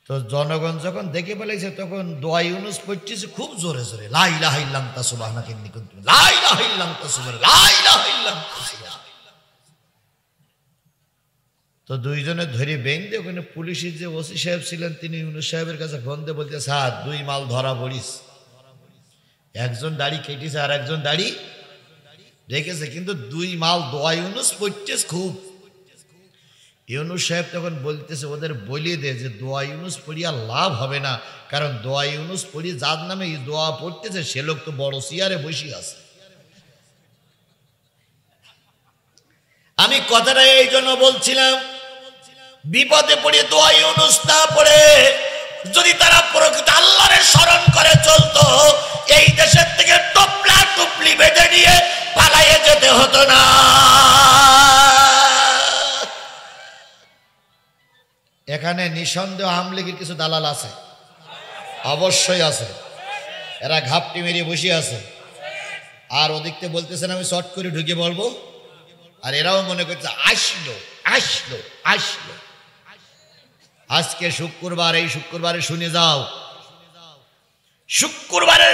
তো জনগণ যখন দেখে ফেলেছে তখন দোয়া ইউনুস পড়তেছে খুব জোরে জোরে, লা ইলাহা ইল্লা আনতা সুবহানাকা ইন্নী কুনতু মিনাল লা ইলাহা ইল্লা আনতা সুবহানাকা লা ইলাহা ইল্লা আনতা সুবহানাকা। তো দুইজনে ধরে বেঁধে ওখানে পুলিশের যে ওসি সাহেব ছিলেন তিনি ইউনুস সাহেবের কাছে ফোন দিয়ে বলতে, স্যার 2 মাল ধরা পড়িস, একজন দাড়ি কেটেছে আর একজন দাড়ি রেখেছে, কিন্তু 2 মাল দোয়া ইউনুস পড়তেছে খুব। ইউনুস সাহেব তখন বলতেছে, ওদের বলিয়ে দে যে দোয়া ইউনুস পড়িয়া লাভ হবে না, কারণ দোয়া ইউনুস পড়ি যার নামে এই দোয়া পড়তেছে সে লোক তো বড় চেয়ারে বসে আছে। আমি কথাটা এই জন্য বলছিলাম, বিপদে পড়ে দোয়া ইউনুস না পড়ে যদি তারা প্রকৃত আল্লাহরে স্মরণ করে চলতো, এই দেশের থেকে টপলা টুপলি বেঁধে নিয়ে পালাইয়ে যেতে হতো না। এখানে নিঃসন্দেহ আওয়ামী লীগের কিছু দালাল আছে, অবশ্যই আছে, এরা ঘাপটি মেরিয়ে বসে আছে। আর ওদিকতে বলতেছেন আমি শর্ট করে ঢুকে বলবো, আর এরাও মনে করছে আসলো আসলো আসলো। আজকে শুক্রবার, এই শুক্রবারে শুনে যাও, শুক্রবারে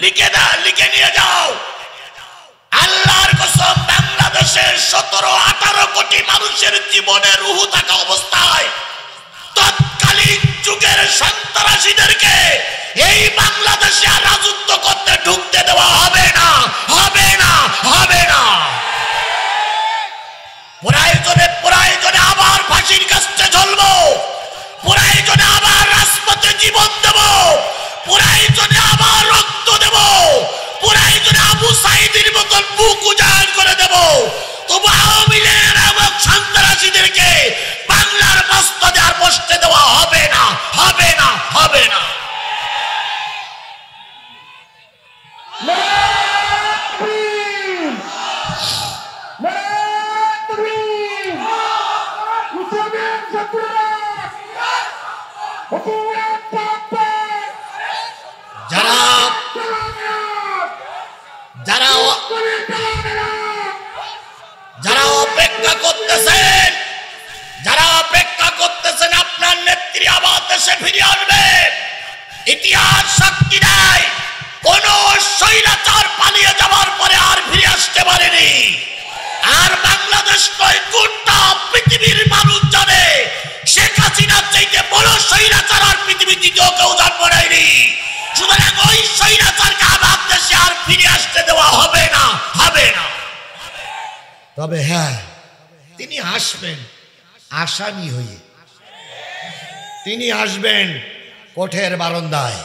লিখে নিয়ে যাও, আল্লাহর কসম বাংলাদেশের 17-18 কোটি মানুষের জীবনে রুহু থাকা অবস্থায় তৎকালীন যুগের সন্ত্রাসীদেরকে এই বাংলাদেশে আর রাজত্ব করতে ঢুকতে দেওয়া হবে না, হবে না, হবে না। প্রয়োজনে আবার ফাঁসির কাছে ঝুলবো, প্রয়োজনে আবার রাজপথে জীবন দেব, প্রয়োজনে আবার রক্ত দেব, প্রয়োজনে আবু সাঈদের মতন বুক উজাড় করে দেব, তবু আওয়ামী লীগের এবং সন্ত্রাসীদেরকে বাংলার মস্তদে আর বসতে দেওয়া হবে না, হবে না, হবে না। যারা অপেক্ষা করতেছেন, আপনার নেত্রী আবার দেশে ফিরে আসবে, ইতিহাস সাক্ষী দেয় কোন স্বৈরাচার পালিয়ে যাওয়ার পরে আর ফিরে আসতে পারেনি। আর বাংলাদেশ নয়, গোটা পৃথিবীর মানুষ জানে শেখ হাসিনার চাইতে বড় স্বৈরাচার আর পৃথিবী দ্বিতীয় কেউ জন্ম নেয়নি। সুতরাং ওই স্বৈরাচারকে আবার দেশে আর ফিরে আসতে দেওয়া হবে না, হবে না। তবে হ্যাঁ, তিনি আসবেন আসামি হয়ে, তিনি আসবেন কোর্টের বারান্দায়,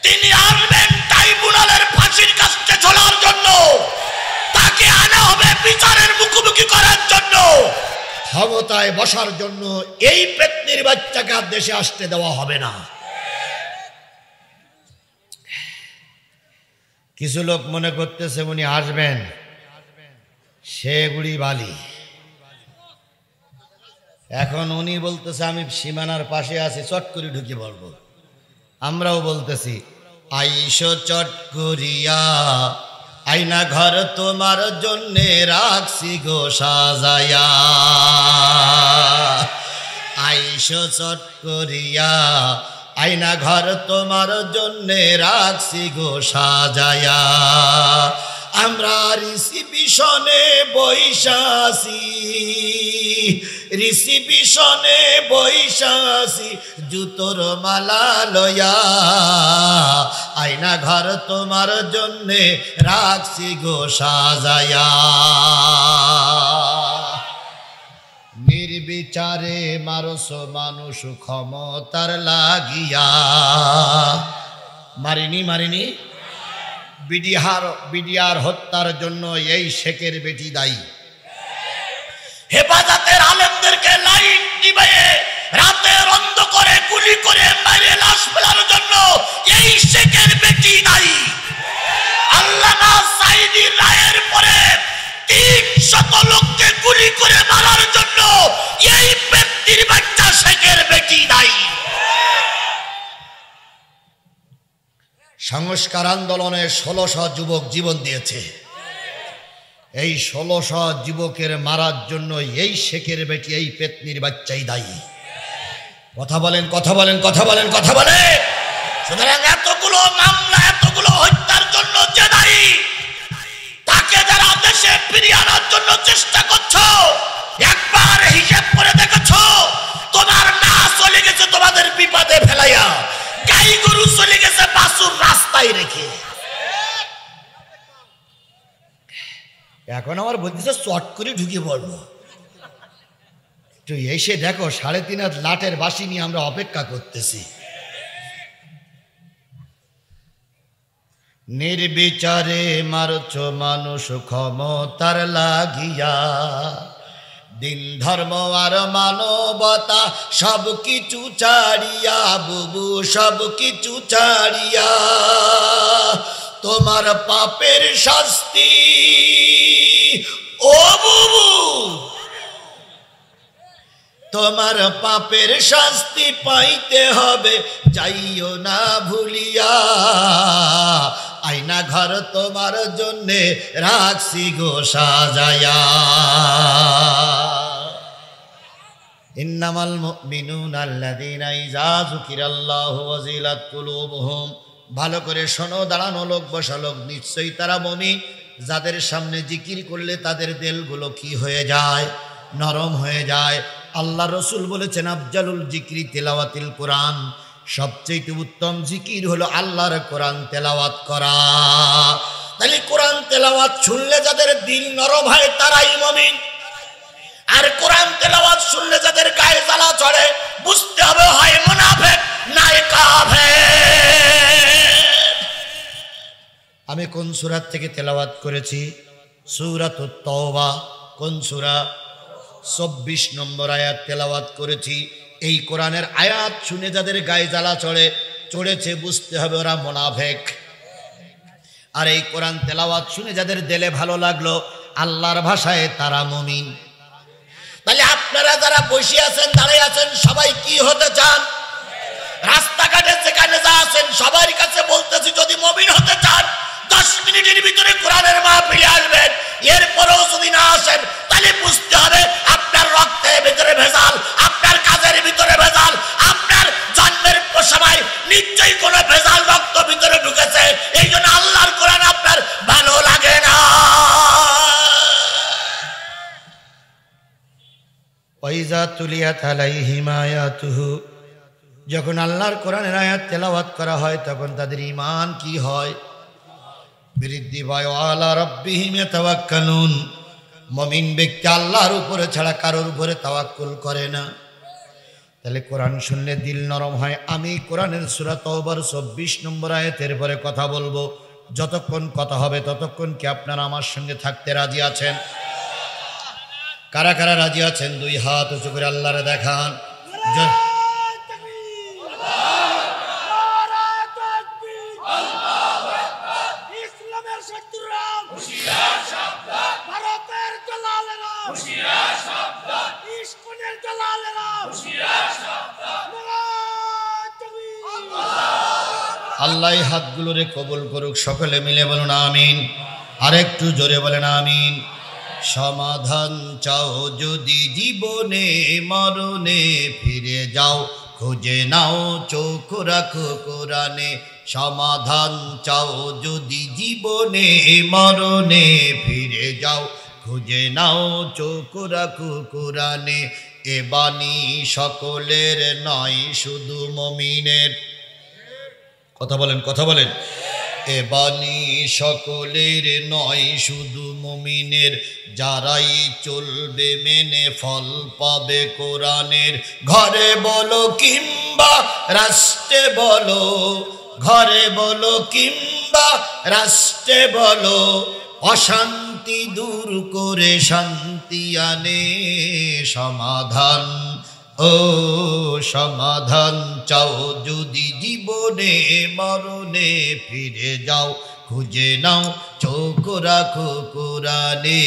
তিনি আসবেন ট্রাইব্যুনালের ফাঁসির কাছে ঝোলার জন্য, তাকে আনা হবে বিচারের মুখোমুখি করার জন্য, ক্ষমতায় বসার জন্য। এই পেতনির বাচ্চাকে আর দেশে আসতে দেওয়া হবে না। কিছু লোক মনে করতেছে উনি আসবেন সেগুড়ি বালি, এখন উনি বলতেছে আমি সীমানার পাশে আছি, চট করে ঢুকে বলবো। আমরাও বলতেছি আইসো চট করিয়া, আইনা ঘর তোমার জন্যে রাখছি গো সাজায়া, আইসো চট করিয়া, আইনা ঘর তোমার জন্যে রাখছি গো সাজায়া। আমরা রিসিপিশনে বৈশাসি, রিসিপিশনে বৈশাসি, জুতোর মালা লয়া, আয়না ঘর তোমার জন্যে রাখছি গো সাজায়া। নির্বিচারে মারস মানুষ ক্ষমতার লাগিয়া, মারিনি মারিনি, বিডিআর হত্যার জন্য এই শেখের বেটি দায়ী। হেফাজতের আলেমদেরকে লাইন দিবে, রাতের অন্ধকারে গুলি করে মারে লাশ ফেলার জন্য এই শেখের বেটি দায়ী। আল্লামা সাঈদীর রায়ের পরে 300 লোককে গুলি করে মারার জন্য এই ব্যক্তির বাচ্চা শেখের বেটি দায়ী। সংস্কার আন্দোলনে 1600 যুবক জীবন দিয়েছে, এই 1600 যুবকের মারার জন্য এই শেখের বেটি, এই পেতনির বাচ্চাই দায়ী। কথা বলেন, কথা বলেন, কথা বলেন, কথা বলেন। সুতরাং এতগুলো মামলা, এতগুলো হত্যার জন্য যে দায়ী, তাকে যারা দেশে ফিরিয়ে আনার জন্য চেষ্টা করছো, একবার হিসাব করে বিপদে ফেলাইয়া গাই গরু চলে গেছে বাছুর রাস্তায় রেখে। এখন আমার বলতেছে চট করে ঢুকে পড়বো, একটু এসে দেখো 3.5 হাত লাটের বাঁশি নিয়ে আমরা অপেক্ষা করতেছি। নির্বিচারে মারছ মানুষ ক্ষমতার লাগিয়া, দিন ধর্ম আর মানবতা সব কিছু ছাড়িয়া, বুবু সব কিছু ছাড়িয়া, তোমার পাপের শাস্তি ও বুবু, তোমার পাপের শাস্তি পাইতে হবে, যাইও না ভুলিয়া, আয়না ঘর তোমার জন্যে রাখছি গো সাজায়া। ইন্নামাল মুমিনুনা আল্লাযীনা ইযা যুকিরাল্লাহু ওয়াজিলাত কুলুবুহুম। ভালো করে শোনো, দাঁড়ানো লোক বসা লোক, নিশ্চয়ই তারা মুমিন যাদের সামনে জিকির করলে তাদের দিলগুলো কি হয়ে যায়? নরম হয়ে যায়। আল্লাহ রসুল বলেছেন আফজালুল জিকিরি তিলাওয়াতিল কোরআন, সবচেয়ে উত্তম জিকির হলো আল্লাহর কোরআন তেলাওয়াত করা। তাহলে কোরআন তেলাওয়াত শুনলে যাদের দিল নরম হয় তারাই মুমিন, আর কোরআন তেলাওয়াত শুনলে যাদের গায়ে জ্বালা চড়ে বুঝতে হবে হয় মুনাফিক নাই কাফের। আমি কোন সূরা থেকে তেলাওয়াত করেছি? সূরাতুত তাওবা। কোন সূরা? 24 নম্বর আয়াত তেলাওয়াত করেছি। এই কোরআনের আয়াত শুনে যাদের গায়ে জ্বালা চড়েছে বুঝতে হবে ওরা মুনাফিক। আর এই কোরআন তেলাওয়াত শুনে যাদের দিলে ভালো লাগলো আল্লাহর ভাষায় তারা মুমিন। তাহলে আপনারা যারা বসে আছেন দাঁড়িয়ে আছেন সবাই কি হতে চান? রাস্তাঘাটে যেখানে যা আছেন সবার কাছে বলতেছি, যদি মুমিন হতে চান 10 মিনিটের ভিতরে কোরআনের মাহফিলে আসবেন। এরপরেও যদি না আসেন তাহলে বুঝতে হবে আপনার রক্তের ভিতরে ভেজাল, আপনার কাজের ভিতরে ভেজাল, আপনার জন্মের সময় নিশ্চয়ই কোনো ভেজাল রক্ত ভিতরে ঢুকেছে, এই জন্য আল্লাহর কোরআন আপনার ভালো লাগে না। ওয়াইজা তুলিয়াত আলাইহিম আয়াতুহু, যখন আল্লাহর কোরআনের আয়াত তেলাওয়াত করা হয় তখন তাদের ঈমান কি হয়? বৃদ্ধি পায়। আলা রাব্বিহিম ইয়াতাওয়াক্কালুন, মুমিন ব্যক্তি আল্লাহর উপরে ছাড়া কারোর উপরে তাওয়াক্কুল করে না। তাহলে কোরআন শুনলে দিল নরম হয়। আমি কোরআনের সূরা তাওবার 24 নম্বর আয়াতের পরে কথা বলবো, যতক্ষণ কথা হবে ততক্ষণ কি আপনারা আমার সঙ্গে থাকতে রাজি আছেন? কারা কারা রাজি আছেন? 2 হাত উঁচু করে আল্লাহরে দেখান। আল্লাহ হাতগুলোরে কবুল করুক, সকলে মিলে বলুন আমিন। আরেকটু জোরে বলেন আমিন। সমাধান চাও যদি জীবনে মরণে, ফিরে যাও খুঁজে নাও চোখ রাখো কোরআনে। সমাধান চাও যদি জীবনে মরণে, ফিরে যাও খুঁজে নাও চোখ রাখো কোরআনে। এ বাণী সকলের নয় শুধু মুমিনের। কথা বলেন, কথা বলেন। এ বাণী সকলের নয় শুধু মুমিনের, যারাই চলবে মেনে ফল পাবে কোরআনের। ঘরে বলো কিংবা রাষ্ট্রে বলো, ঘরে বলো কিংবা রাষ্ট্রে বলো, অশান্তি দূর করে শান্তি আনে। সমাধান ও সমাধান চাও যদি জীবনে মরণে, ফিরে যাও খুঁজে নাও চোখ রাখো কোরআনে।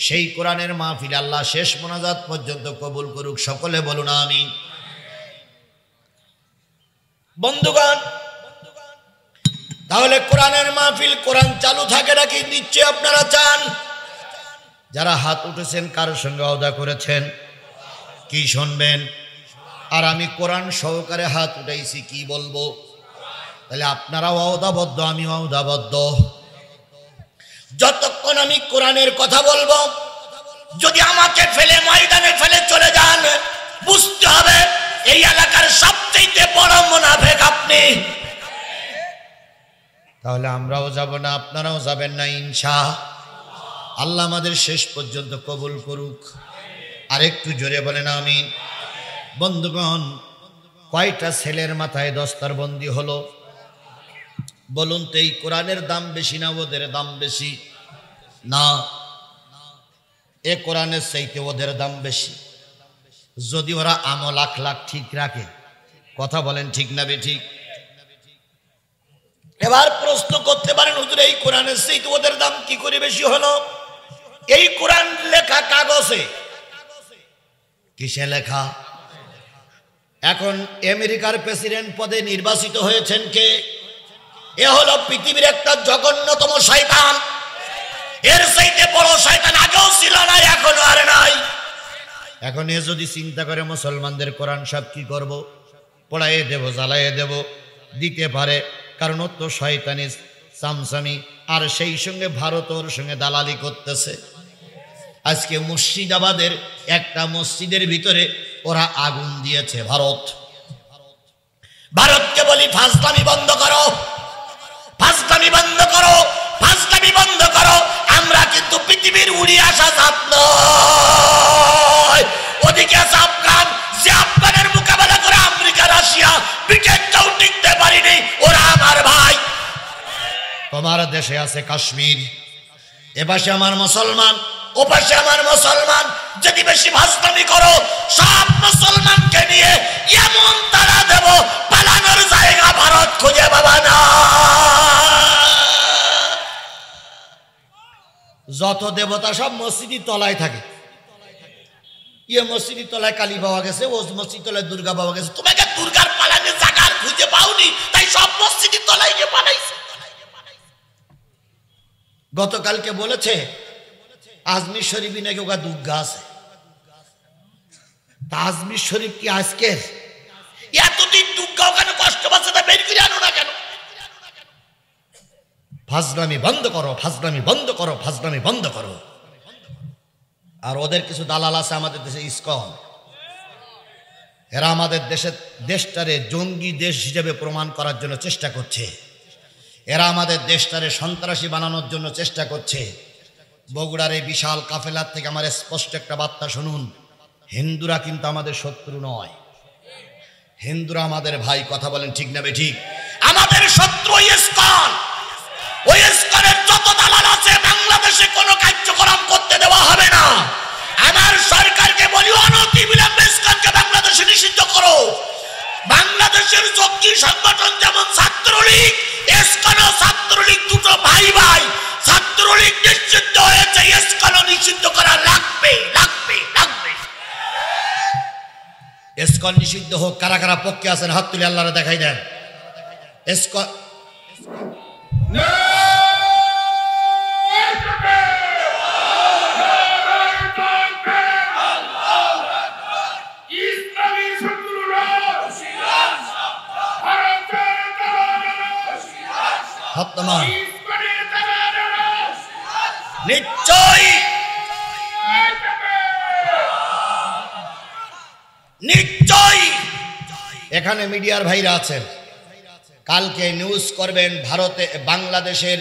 সেই কোরআনের মাহফিল আল্লাহ শেষ মোনাজাত পর্যন্ত কবুল করুক, সকলে বলুন আমিন। বন্ধুগণ, তাহলে কোরআনের মাহফিল কোরআন চালু থাকে নাকি? নিশ্চয় আপনারা চান। যারা হাত উঠেছেন কারোর সঙ্গে ওয়াদা করেছেন কি শুনবেন? আর আমি কোরআন সহকারে হাত উঠাইছি, কি বলবো? তাহলে আপনারা ওয়াদাবদ্ধ, আমি ওয়াদাবদ্ধ। যতক্ষণ আমি কোরআনের কথা বলবো যদি আমাকে ফেলে ময়দানে ফেলে চলে যান, বুঝতে হবে এই এলাকার সবচেয়ে বড় মুনাফিক আপনি। তাহলে আমরাও যাব না, আপনারাও যাবেন না ইনশাআল্লাহ। আল্লাহ আমাদের শেষ পর্যন্ত কবুল করুক। আর একটু জোরে বলেন আমিন। বন্ধুগণ, কয়টা ছেলের মাথায় দস্তারবন্দি হলো? বলুন তো, এই কোরআনের দাম বেশি না ওদের দাম বেশি? না, এ কোরআনের চাইতে ওদের দাম বেশি। যদি ওরা আমল আখলাক ঠিক রাখে, কথা বলেন ঠিক না বেঠিক? এবার প্রশ্ন করতে পারেন, হুজুর এই কোরআনের চাইতে ওদের দাম কি করে বেশি হলো? এই কোরআন লেখা কাগজে, কিসে লেখা? এখন আমেরিকার প্রেসিডেন্ট পদে নির্বাচিত হয়েছেন কে? এ হলো পৃথিবীর একটা জঘন্যতম শয়তান। এর চাইতে বড় শয়তান আগেও ছিল না, এখনো আর নাই। এখন এ যদি চিন্তা করে মুসলমানদের কোরআন সব কি করব, পড়াইয়ে দেব, জ্বালাইয়ে দেব, দিতে পারে, কারণ ও তো শয়তানি চামচামি, আর সেই সঙ্গে ভারত ওর সঙ্গে দালালি করতেছে। আজকে মুর্শিদাবাদের একটা মসজিদের ভিতরে ওরা আগুন দিয়েছে। ভারতকে বলি ফাজলামি বন্ধ করো, ফাজলামি বন্ধ করো, ফাজলামি বন্ধ করো। আমরা কিন্তু পৃথিবীর উড়ে আসা জাত নয়। ওদিকে আছে আফগান, যে আফগানের মোকাবেলা করে আমেরিকা, রাশিয়া, ব্রিটেনটাও টিকতে পারিনি। ওরা আমার ভাই। তোমার দেশে আছে কাশ্মীর, এপাশে আমার মুসলমান, ওপাশে আমার মুসলমান। যদি বেশি ভাজলামি করো, সব মুসলমানকে নিয়ে এমন তারা দেব, পালানোর জায়গা ভারত খুঁজে পাবা না। যত দেবতা সব মসজিদের তলায় থাকে। ইয়ে মসজিদের তলায় কালী পাওয়া গেছে, ও মসজিদ তলায় দুর্গা পাওয়া গেছে। তোমাকে দুর্গার পালানোর জায়গা খুঁজে পাওনি, তাই সব মসজিদের তলায় গিয়ে পালাইছে। গতকালকে বলেছে আজমির শরীফ নাকি ওখানে দুর্গা আছে। তা আজমির শরীফ কি আজকের? এতদিন দুর্গা ওখানে কষ্ট পাচ্ছে, তা বের করে আনো না কেন? ফাজলামি বন্ধ করো, ফাজলামি বন্ধ করো, ফাজলামি বন্ধ করো। আর ওদের কিছু দালাল আছে আমাদের দেশে, ইসকন। এরা আমাদের দেশটারে জঙ্গি দেশ হিসেবে প্রমাণ করার জন্য চেষ্টা করছে। এরা আমাদের দেশটারে সন্ত্রাসী বানানোর জন্য চেষ্টা করছে। বগুড়ার এই বিশাল কাফেলার থেকে আমার স্পষ্ট একটা বার্তা শুনুন, হিন্দুরা কিন্তু আমাদের শত্রু নয়, হিন্দুরা আমাদের ভাই। কথা বলেন ঠিক না বেঠিক? আমাদের শত্রু ইসকন। ওই ইসকনের যত দালাল আছে বাংলাদেশে কোনো কার্যক্রম করতে দেওয়া হবে না। আমার সরকারকে বলি অনতিবিলম্বে ইসকনকে বাংলাদেশে নিষিদ্ধ করো। বাংলাদেশের জঙ্গি সংগঠন যেমন ছাত্রলীগ, ইসকন ও ছাত্রলীগ দুটো ভাই ভাই। ছাত্রলীগ নিষিদ্ধ হয়েছে, ইসকন নিষিদ্ধ করা লাগবে, লাগবে, লাগবে। ইসকন নিষিদ্ধ হোক। কারা কারা পক্ষে আছেন হাত তুলে আল্লাহরে দেখাই দেন। ইসকন নিশ্চয় নিশ্চয় এখানে মিডিয়ার ভাইরা আছেন, কালকে নিউজ করবেন ভারতে বাংলাদেশের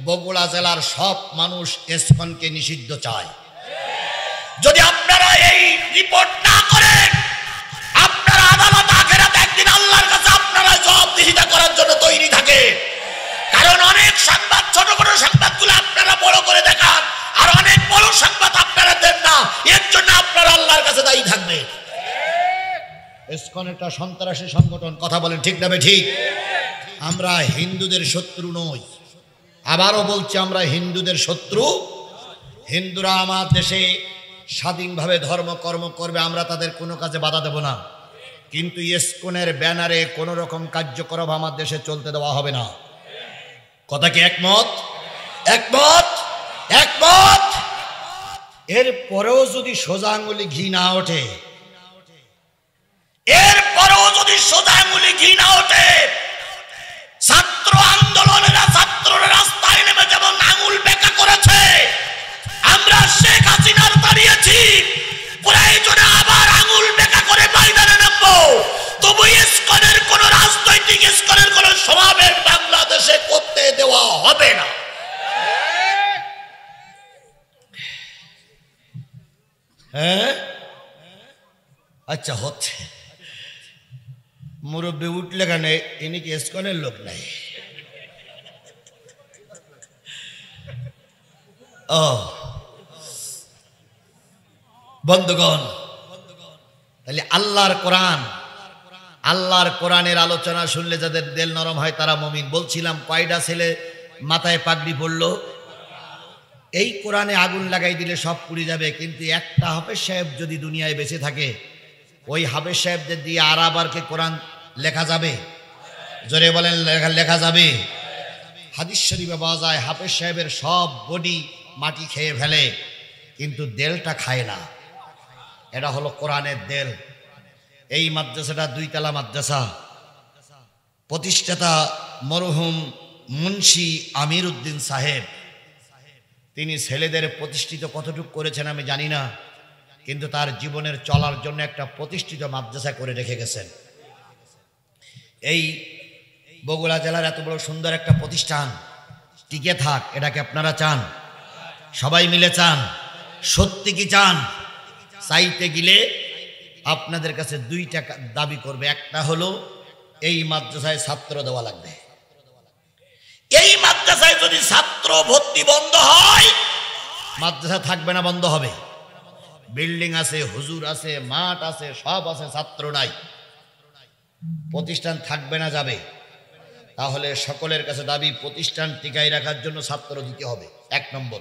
বগুড়া জেলার সব মানুষ ইসকনকে নিষিদ্ধ চায়। যদি আপনারা এই রিপোর্ট না করেন, আপনারা আদালত আখেরাতে একদিন আল্লাহর কাছে আপনারা জবাবদিহিতা করার জন্য তৈরি থাকে। কারণ অনেক সংবাদ, ছোট ছোট সংবাদগুলো আপনারা বড় করে দেখান, আর অনেক বড় সংবাদ আপনারা দেন না। এর জন্য আপনারা আল্লাহর কাছে দায়ী থাকবে। ইসকন একটা সন্ত্রাসী সংগঠন। কথা বলেন ঠিক না ঠিক? আমরা হিন্দুদের শত্রু নই। আবারও বলছি, আমরা হিন্দুদের শত্রু। হিন্দুরা আমার দেশে স্বাধীনভাবে ধর্মকর্ম করবে, আমরা তাদের কোনো কাজে বাধা দেব না। কিন্তু ইসকনের ব্যানারে কোনো রকম কার্যক্রম আমার দেশে চলতে দেওয়া হবে না। কথা কি একমত? একমত, একমত। এর পরেও যদি সোজা আঙ্গুলি ঘি না ওঠে, এরপরেও যদি সোজা আঙ্গুলি ঘি না ওঠে, ছাত্র আন্দোলনেরা ছাত্ররা রাস্তায় নেমে যেমন আঙুল বেঁকা করেছে, আমরা শেখ হাসিনার দাঁড়িয়েছি হবে না। হ্যাঁ আচ্ছা হচ্ছে, মুরব্বী উঠলে কেন, ইনি কি এসকনের লোক নাই? ও বন্ধুগণ, তাহলে আল্লাহর কোরআনের আলোচনা শুনলে যাদের দিল নরম হয় তারা মুমিন। বলছিলাম কয়টা ছেলে মাথায় পাগড়ি পড়লো? এই কোরআনে আগুন লাগাই দিলে সব পুড়ে যাবে, কিন্তু একটা হাফেজ সাহেব যদি দুনিয়ায় বেঁচে থাকে, ওই হাফেজ সাহেবদের দিয়ে আর আবারকে কোরআন লেখা যাবে? জোরে বলেন, লেখা যাবে? হাদিস শরীফে পাওয়া যায় হাফেজ সাহেবের সব বডি মাটি খেয়ে ফেলে, কিন্তু দেলটা খায় না। এটা হলো কোরআনের দেল। এই মাদ্রাসাটা 2 তলা মাদ্রাসা, প্রতিষ্ঠাতা মরহুম মুন্সি আমির উদ্দিন সাহেব। তিনি ছেলেদের প্রতিষ্ঠিত কতটুকু করেছেন আমি জানি না, কিন্তু তার জীবনের চলার জন্য একটা প্রতিষ্ঠিত মাদ্রাসা করে রেখে গেছেন। এই বগুড়া জেলার এত বড় সুন্দর একটা প্রতিষ্ঠান টিকে থাক, এটাকে আপনারা চান? সবাই মিলে চান? সত্যি কি চান? চাইতে গেলে আপনাদের কাছে 2টা দাবি করবে। একটা হলো এই মাদ্রাসায় ছাত্র দেওয়া লাগবে। এই মাদ্রাসায় যদি ছাত্র ভর্তি বন্ধ হয়, মাদ্রাসা থাকবে না, বন্ধ হবে। বিল্ডিং আছে, হুজুর আছে, মাঠ আছে, সব আছে, ছাত্র নাই, প্রতিষ্ঠান থাকবে না, যাবে। তাহলে সকলের কাছে দাবি প্রতিষ্ঠান টিকাই রাখার জন্য ছাত্র দিতে হবে, 1 নম্বর।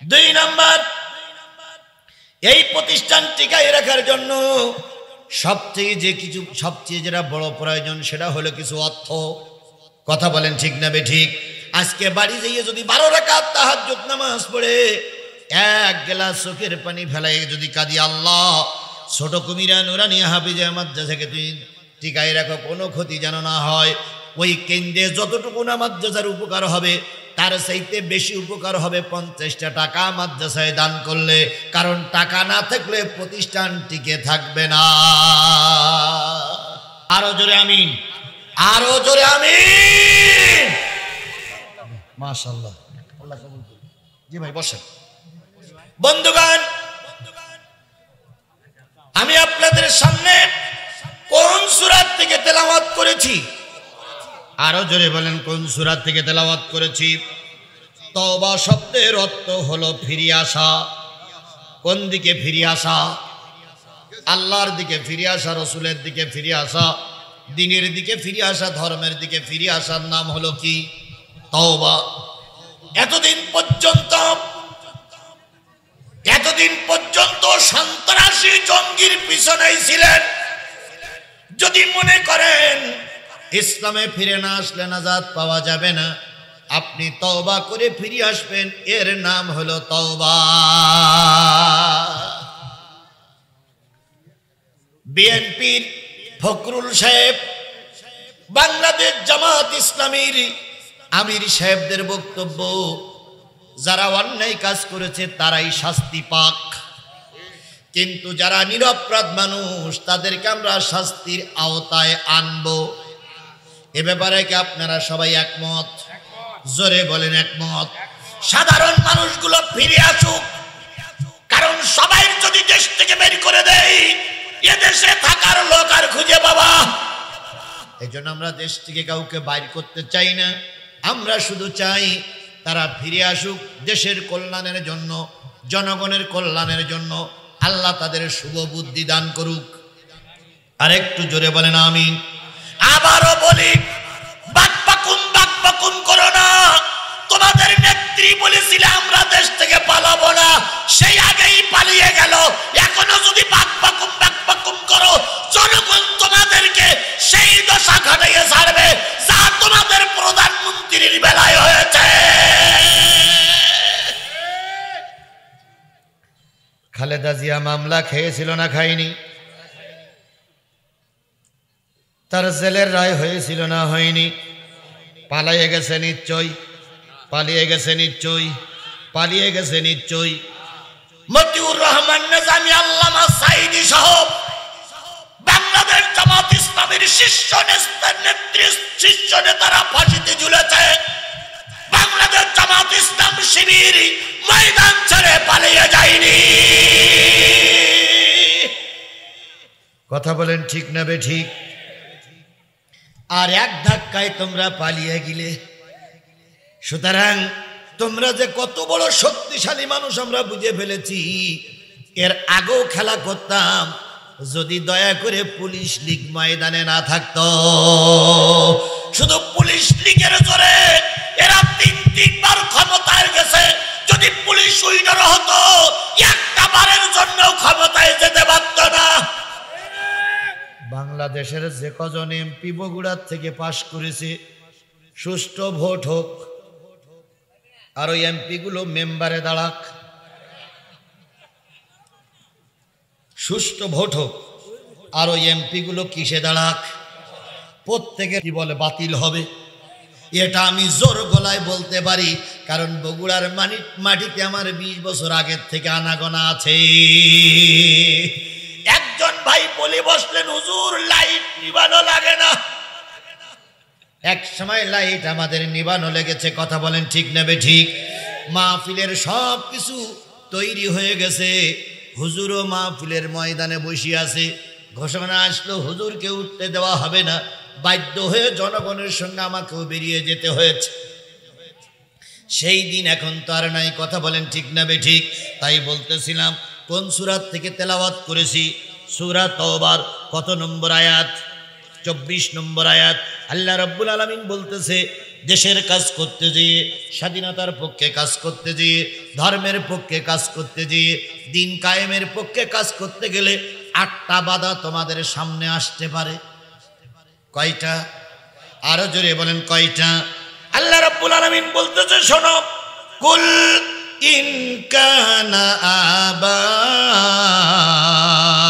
2 নম্বর, এই প্রতিষ্ঠান টিকাই রাখার জন্য সবচেয়ে যেটা বড় প্রয়োজন সেটা হলো কিছু অর্থ। কথা বলেন ঠিক না বেঠিক? আজকে বাড়ি যেয়ে যদি 12 রাকাত তাহাজ্জুদ নামাজ পড়ে 1 গ্লাস চোখের পানি ফেলাই যদি কাঁদি, আল্লাহ ছোট কুমিরা নুরানি হাফিজে মাদ্রাসাকে তুই টিকাই রাখো, কোনো ক্ষতি যেন না হয়। ওই কেন্দ্রে যতটুকু না মাদ্রাসার উপকার হবে তার চাইতে বেশি উপকার হবে 50টা টাকা মাদ্রাসায় দান করলে, কারণ টাকা না থাকলে প্রতিষ্ঠান টিকে থাকবে না। আরো জোরে আমিন, আরো জোরে আমিন। মাশাআল্লাহ, আল্লাহ কবুল করুন। জি ভাই বসেন। বন্ধুগণ, আমি আপনাদের সামনে কোন সূরা থেকে তেলাওয়াত করেছি? আরো জোরে বলেন, কোন সূরা থেকে তেলাওয়াত করেছি? তওবা শব্দের অর্থ হলো ফিরে আসা। কোন দিকে ফিরে আসা? আল্লাহর দিকে ফিরে আসা, রসুলের দিকে ফিরে আসা, দ্বীনের দিকে ফিরে আসা, ধর্মের দিকে ফিরে আসার নাম হলো কি? তওবা। এতদিন পর্যন্ত সন্ত্রাসী জঙ্গির পিছনেই ছিলেন। যদি মনে করেন ইসলামে ফিরে না আসলে নাজাত পাওয়া যাবে না, আপনি তওবা করে ফিরে আসবেন, এর নাম হলো তওবা। বিএনপির ফখরুল সাহেব, বাংলাদেশ জামাত ইসলামীর আমির সাহেবদের বক্তব্য, যারা অন্যায় কাজ করেছে তারাই শাস্তি পাক, কিন্তু যারা নিরপরাধ মানুষ তাদেরকে আমরা শাস্তির আওতায় আনবো। এ ব্যাপারে কি আপনারা সবাই একমত? জোরে বলেন একমত। সাধারণ মানুষগুলো ফিরে আসুক, কারণ সবাই যদি দেশ থেকে বের করে দেয় এ দেশে থাকার লোক আর খুঁজে পাবা। এই জন্য আমরা দেশ থেকে কাউকে বাইর করতে চাই না, আমরা শুধু চাই তারা ফিরে আসুক দেশের কল্যাণের জন্য, জনগণের কল্যাণের জন্য। আল্লাহ তাদের শুভ বুদ্ধি দান করুক। আরেকটু জোরে বলেন আমিন। আবারও বলি, বাকবাকুম করো না। তোমাদের নেত্রী বলেছিল আমরা দেশ থেকে পালাবো না, সেই আগেই পালিয়ে গেল। এখনো যদি বাকবাকুম করো, জনগণ তোমাদেরকে সেই দশা ঘটাইয়ে ছাড়বে যা তোমাদের প্রধানমন্ত্রীর বেলায় হয়েছে। খালেদা জিয়া মামলা খেয়েছিল না খায়নি? তার জেলের রায় হয়েছিল না হয়নি? পালিয়ে গেছে নিশ্চয়ই, পালিয়ে গেছে নিশ্চয়ই, পালিয়ে গেছে নিশ্চয়ই। মতিউর রহমান নিজামী, আল্লামা সাঈদী সহ বাংলাদেশ জামাত ইসলামীর শীর্ষ নেতারা ফাঁসিতে ঝুলেছে। বাংলা জামাত ইসলাম শিবির ময়দান ছেড়ে পালিয়ে যায়নি। কথা বলেন ঠিক না বে ঠিক? আর এক ধাক্কায় তোমরা পালিয়ে গেলে। সুতরাং তোমরা যে কত বড় শক্তিশালী মানুষ আমরা বুঝে ফেলেছি। এর আগেও খেলা করতাম যদি দয়া করে পুলিশ লীগ ময়দানে না থাকতো। শুধু পুলিশ লীগের জোরে এরা তিনবার ক্ষমতায় গেছে। যদি পুলিশ উইনার হতো একটা বারের জন্য ক্ষমতায় যেতে পারত না। বাংলাদেশের যে কজন এমপি বগুড়ার থেকে পাশ করেছে, সুষ্ঠু ভোট হোক, আর ওই এমপি গুলো মেম্বারে দাঁড়াক, সুষ্ঠু ভোট হোক, আর ওই এমপি গুলো কিসে দাঁড়াক, প্রত্যেকে কি বলে বাতিল হবে। এটা আমি জোর গলায় বলতে পারি, কারণ বগুড়ার মাটিতে আমার 20 বছর আগের থেকে আনাগোনা আছে। একজন ভাই বলে বসলেন, হুজুর লাইট নিবানো লাগে না। এক সময় লাইট আমাদের নিবানো লেগেছে। কথা বলেন ঠিক নেবে ঠিক? মাহফিলের সব কিছু তৈরি হয়ে গেছে, হুজুরও মাহফিলের ময়দানে বসে আছে। ঘোষণা আসলো হুজুরকে উঠতে দেওয়া হবে না। বাধ্য হয়ে জনগণের সঙ্গে আমাকেও বেরিয়ে যেতে হয়েছে। সেই দিন এখন তো আর নাই। কথা বলেন ঠিক না বে ঠিক? তাই বলতেছিলাম কোন সূরা থেকে তেলাওয়াত করেছি? সূরা তওবার কত নম্বর আয়াত? 24 নম্বর আয়াত। আল্লাহ রাব্বুল আলামিন বলতেছে, দেশের কাজ করতে যেয়ে, স্বাধীনতার পক্ষে কাজ করতে যেয়ে, ধর্মের পক্ষে কাজ করতে যেয়ে, দিন কায়েমের পক্ষে কাজ করতে গেলে 8টা বাধা তোমাদের সামনে আসতে পারে। কয়টা? আরো জোরে বলেন কয়টা? আল্লাহ রাব্বুল আলামিন বলতেছে, শোনো, কুল ইন কানা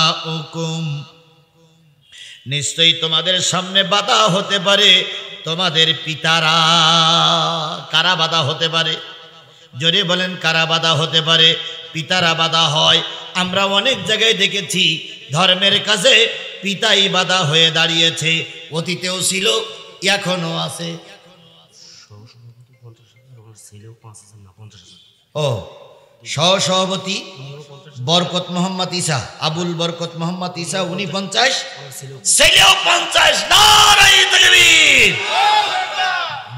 আবাউকুম, নিশ্চয়ই তোমাদের সামনে বাধা হতে পারে তোমাদের পিতারা। কারা বাধা হতে পারে? জোরে বলেন কারা বাধা হতে পারে? পিতারা বাধা হয়। আমরা অনেক জায়গায় দেখেছি ধর্মের কাছে পিতাই বাধা হয়ে দাঁড়িয়েছে। অতীতেও ছিল, এখনো আছে। ও সহসভাপতি বরকত মোহাম্মদ ঈসা, আবুল বরকত মোহাম্মদ ঈসা, উনি 50, ছেলেও 50। নারায়ে তাকবীর।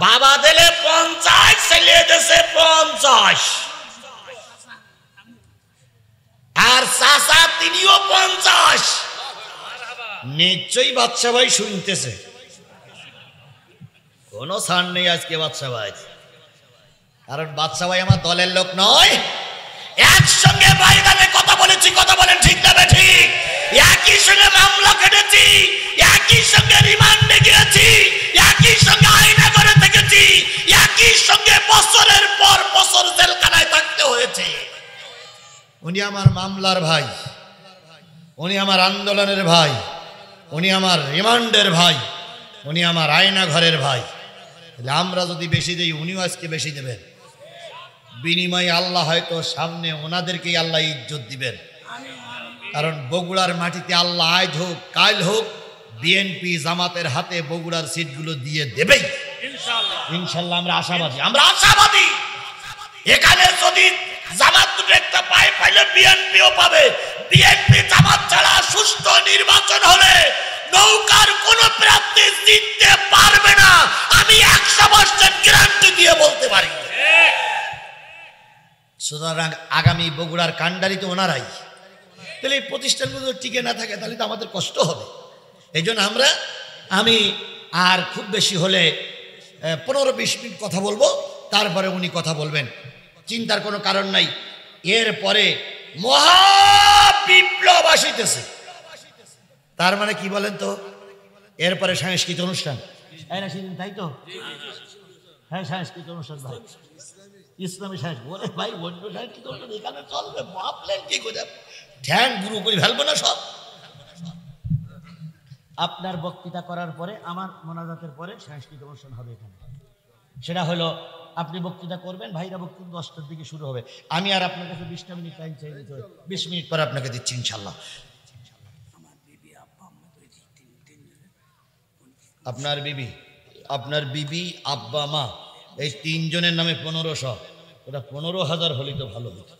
বাবা দিলে 50, ছেলে দেশে 50, আর চাচা তিনিও 50। নিশ্চয়ই বাদশা ভাই শুনতেছে, কোনো ছাড় নেই আজকে বাদশা ভাই। কারণ বাদশা ভাই আমার দলের লোক নয়। একসঙ্গে ময়দানে কথা বলেছি। কথা বলেন ঠিক না ঠিক? একই সঙ্গে মামলা কেটেছি, একই সঙ্গে রিমান্ডে গিয়েছি, একই সঙ্গে আইনা করে থেকেছি, একই সঙ্গে বছরের পর বছর জেলখানায় থাকতে হয়েছে। উনি আমার মামলার ভাই, উনি আমার আন্দোলনের ভাই, উনি আমার রিমান্ডের ভাই, উনি আমার আয়না ঘরের ভাই। আমরা যদি বেশি দিই, উনিও আজকে বেশি দেবেন। বিনিময়ে আল্লাহ হয়তো সামনে ওনাদেরকেই আল্লাহ ইজ্জত দিবেন। কারণ বগুড়ার মাটিতে আল্লাহ আজ হোক কাল হোক বিএনপি জামাতের হাতে বগুড়ার সিটগুলো দিয়ে দেবেই ইনশাল্লাহ। আমরা আশাবাদী, আমরা আশাবাদী। এখানে যদি জামাত দুটো একটা পায়, পাইলে বিএনপিও পাবে। বিএনপি জামাত ছাড়া সুষ্ঠু নির্বাচন হলে নৌকার কোন প্রার্থী জিততে পারবে না, আমি 100% গ্যারান্টি দিয়ে বলতে পারি। সুতরাং আগামী বগুড়ার কান্ডারি তো ওনারাই। তাহলে এই প্রতিষ্ঠানগুলো টিকে না থাকে তাহলে তো আমাদের কষ্ট হবে। এই জন্য আমি আর খুব বেশি হলে 15-20 মিনিট কথা বলবো, তারপরে উনি কথা বলবেন। চিন্তার কোনো কারণ নাই। এরপরে মহাবিপ্লব আসিতেছে। তার মানে কি বলেন তো? এরপরে সাংস্কৃতিক অনুষ্ঠান, তাই তো? হ্যাঁ, সাংস্কৃতিক অনুষ্ঠান ভাই, ইসলামী সাংস্কৃতিক। ওরে ভাই, অন্য সাংস্কৃতিক অনুষ্ঠান এখানে চলবে? ভাবলেন কি করে? ঠ্যাং গুরু করে ফেলবো না সব? আপনার বক্তৃতা করার পরে, আমার মোনাজাতের পরে সাংস্কৃতিক অনুষ্ঠান হবে এখানে। সেটা হলো আপনি বক্তৃতা করবেন, ভাইরা বক্তৃতা 10টার দিকে শুরু হবে। আমি আর আপনার কাছে 20টা মিনিট টাইম চাই দিতে হবে। 20 মিনিট পরে আপনাকে দিচ্ছি ইনশাল্লাহ। আপনার বিবি, আপনার বিবি, আব্বা, মা এই 3 জনের নামে 1500, ওটা 15,000 হলেই তো ভালো হতো।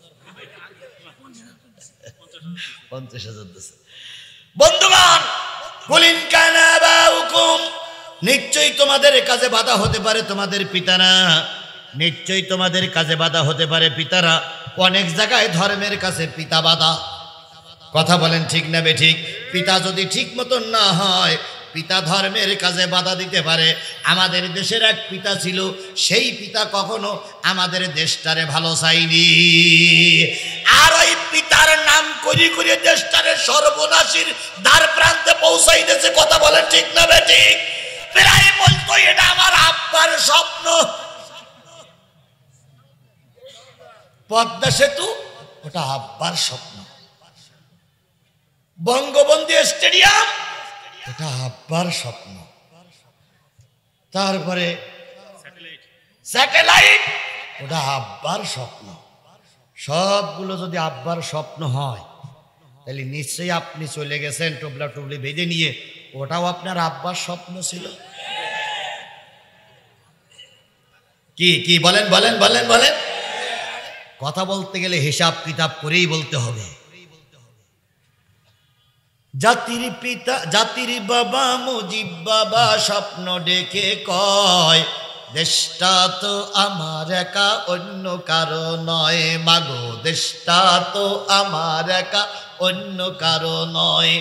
50,000 দিছে। বন্ধুগণ, কুলিন কানা বাউকুম, নিশ্চয়ই তোমাদের কাজে বাধা হতে পারে তোমাদের পিতারা, নিশ্চয়ই তোমাদের কাজে বাধা হতে পারে পিতারা। অনেক জায়গায় ধর্মের কাছে পিতা বাধা। কথা বলেন ঠিক না বেঠিক? পিতা যদি ঠিক মতন না হয়, পিতা ধর্মের কাজে বাধা দিতে পারে। আমাদের দেশের এক পিতা ছিল, সেই পিতা কখনো আমাদের দেশটারে ভালো চাইনি, আর ওই পিতার নাম করি করে দেশটারে সর্বনাশীর দ্বার প্রান্তে পৌঁছাই দিয়েছে। কথা বলেন ঠিক না বেঠিক? প্রায় বলতো এটা আমার আব্বার স্বপ্ন। পদ্মা সেতু, ওটা আব্বার স্বপ্ন। বঙ্গবন্ধু স্টেডিয়াম, এটা আব্বার স্বপ্ন। তারপরে স্যাটেলাইট, ওটা আব্বার স্বপ্ন। সবগুলো যদি আব্বার স্বপ্ন হয়, তাহলে নিশ্চয়ই আপনি চলে গেছেন টুবলা টুবলি বেঁধে নিয়ে, ওটাও আপনার আব্বার স্বপ্ন ছিল। কি কি বলেন বলেন বলেন বলেন? কথা বলতে গেলে হিসাব কিতাব করেই বলতে হবে। জাতির পিতা, জাতির বাবা মুজিব বাবা স্বপ্ন ডেকে কয়, দেশটা তো আমার একা অন্য কারো নয়, মাগো দেশটা তো আমার একা অন্য কারো নয়।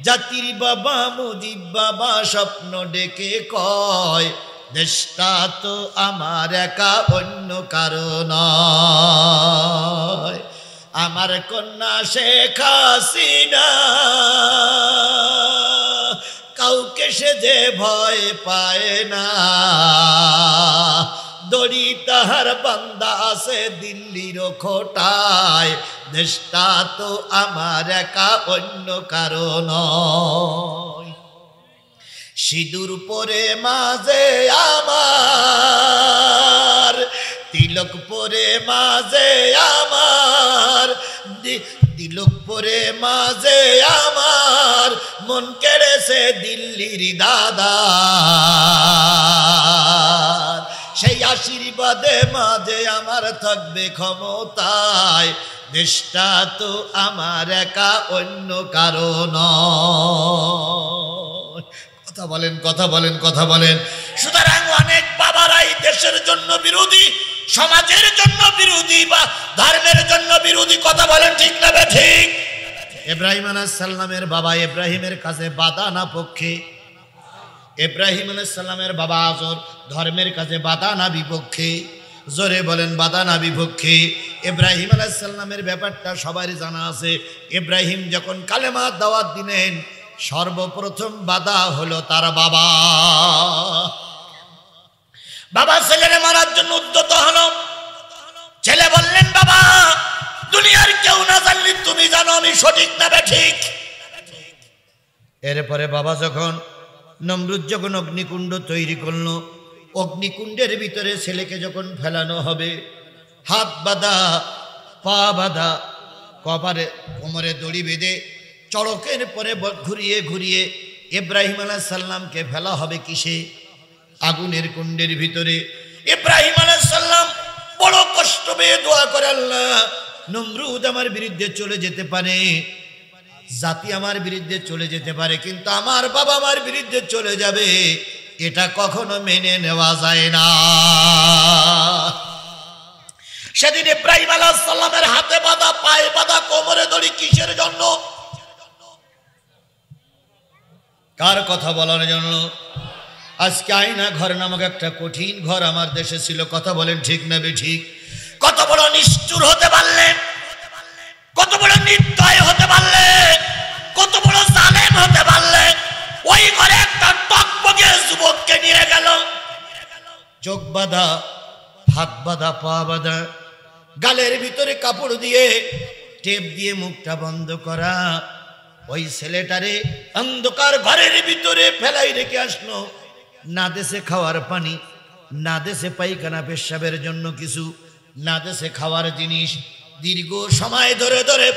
জাতির বাবা মুজিব বাবা স্বপ্ন ডেকে কয়, দেশটা তো আমার একা অন্য কারো নয়। আমার কন্যা শেখ হাসিনা কাউকে সে যে ভয় পায় না, দড়ি তাহার বান্দা আছে দিল্লির খোটায়, দেশটা তো আমার একা অন্য কারো নয়। সিঁদুর পরে মাঝে আমার, তিলক পরে মাঝে আমার, তিলক পরে মাঝে আমার, মন কেড়েছে দিল্লির দাদা। সেই আশীর্বাদে মাঝে আমার থাকবে ক্ষমতায়, দেশটা তো আমার একা অন্য কারো নয়। কথা বলেন কথা বলেন কথা বলেন। সুতরাং অনেক বাবারাই দেশের জন্য বিরোধী, সমাজের জন্য বিরোধী, বা ধর্মের জন্য বিরোধী। কথা বলেন ঠিক না ঠিক? ইব্রাহিম আলাইহিস সালামের বাবা ইব্রাহিমের কাছে বাধা না পক্ষে? ইব্রাহিম আলাইহিস সালামের বাবা আজর ধর্মের কাছে বাধা না বিপক্ষে? জোরে বলেন বাধা না বিপক্ষে? ইব্রাহিম আলাইহিস সালামের ব্যাপারটা সবারই জানা আছে। ইব্রাহিম যখন কালেমা দাওয়াত দিলেন, সর্বপ্রথম বাধা হলো তার বাবা। বাবা ছেলেরে মারার জন্য উদ্যত হলো। ছেলে বললেন, বাবা দুনিয়ার কেউ না জানলে তুমি জানো আমি সঠিক না ঠিক। এরপরে বাবা যখন নমরুদ যখন অগ্নিকুণ্ড তৈরি করলো, অগ্নিকুণ্ডের ভিতরে ছেলেকে যখন ফেলানো হবে, হাত বাঁধা পা বাঁধা, কপারে কোমরে দড়ি বেঁধে চড়কের পরে ঘুরিয়ে ঘুরিয়ে ইব্রাহিম আলাইহিস সালামকে ফেলা হবে কিসে? আগুনের কুণ্ডের ভিতরে। ইব্রাহিম আলাইহিস সালাম বড় কষ্ট পেয়ে দোয়া করে, আল্লাহ নমরুদ আমার বিরুদ্ধে চলে যেতে পারে, জাতি আমার বিরুদ্ধে চলে যেতে পারে, কিন্তু আমার বাবা আমার বিরুদ্ধে চলে যাবে, এটা কখনো মেনে নেওয়া যায় না। সেদিন ইব্রাহিম আলাইহিস সালামের হাতে বাঁধা, পায়ে বাঁধা, কোমরে দড়ি কিসের জন্য? কার কথা বলার জন্য? আজকে আয়না ঘর নামক একটা কঠিন ঘর আমার দেশে ছিল। কথা বলেন ঠিক না ঠিক? কত বড় নিষ্ঠুর হতে পারলেন, কত বড় নির্দয় হতে পারলেন, কত বড় জালেম হতে পারলেন। ওই ঘরে একটা টকবগে যুবককে নিয়ে গেল, চোখ বাঁধা, হাত বাঁধা, পা বাঁধা, গালের ভিতরে কাপড় দিয়ে টেপ দিয়ে মুখটা বন্ধ করা। ওই ছেলেটারে অন্ধকার ঘরের ভিতরে ফেলাই রেখে আসলো। না দেশে খাওয়ার পানি, না দেশে পায়খানা পেশাবের জন্য কিছু, না দেশে খাওয়ার জিনিস। দীর্ঘ সময় ধরে ধরে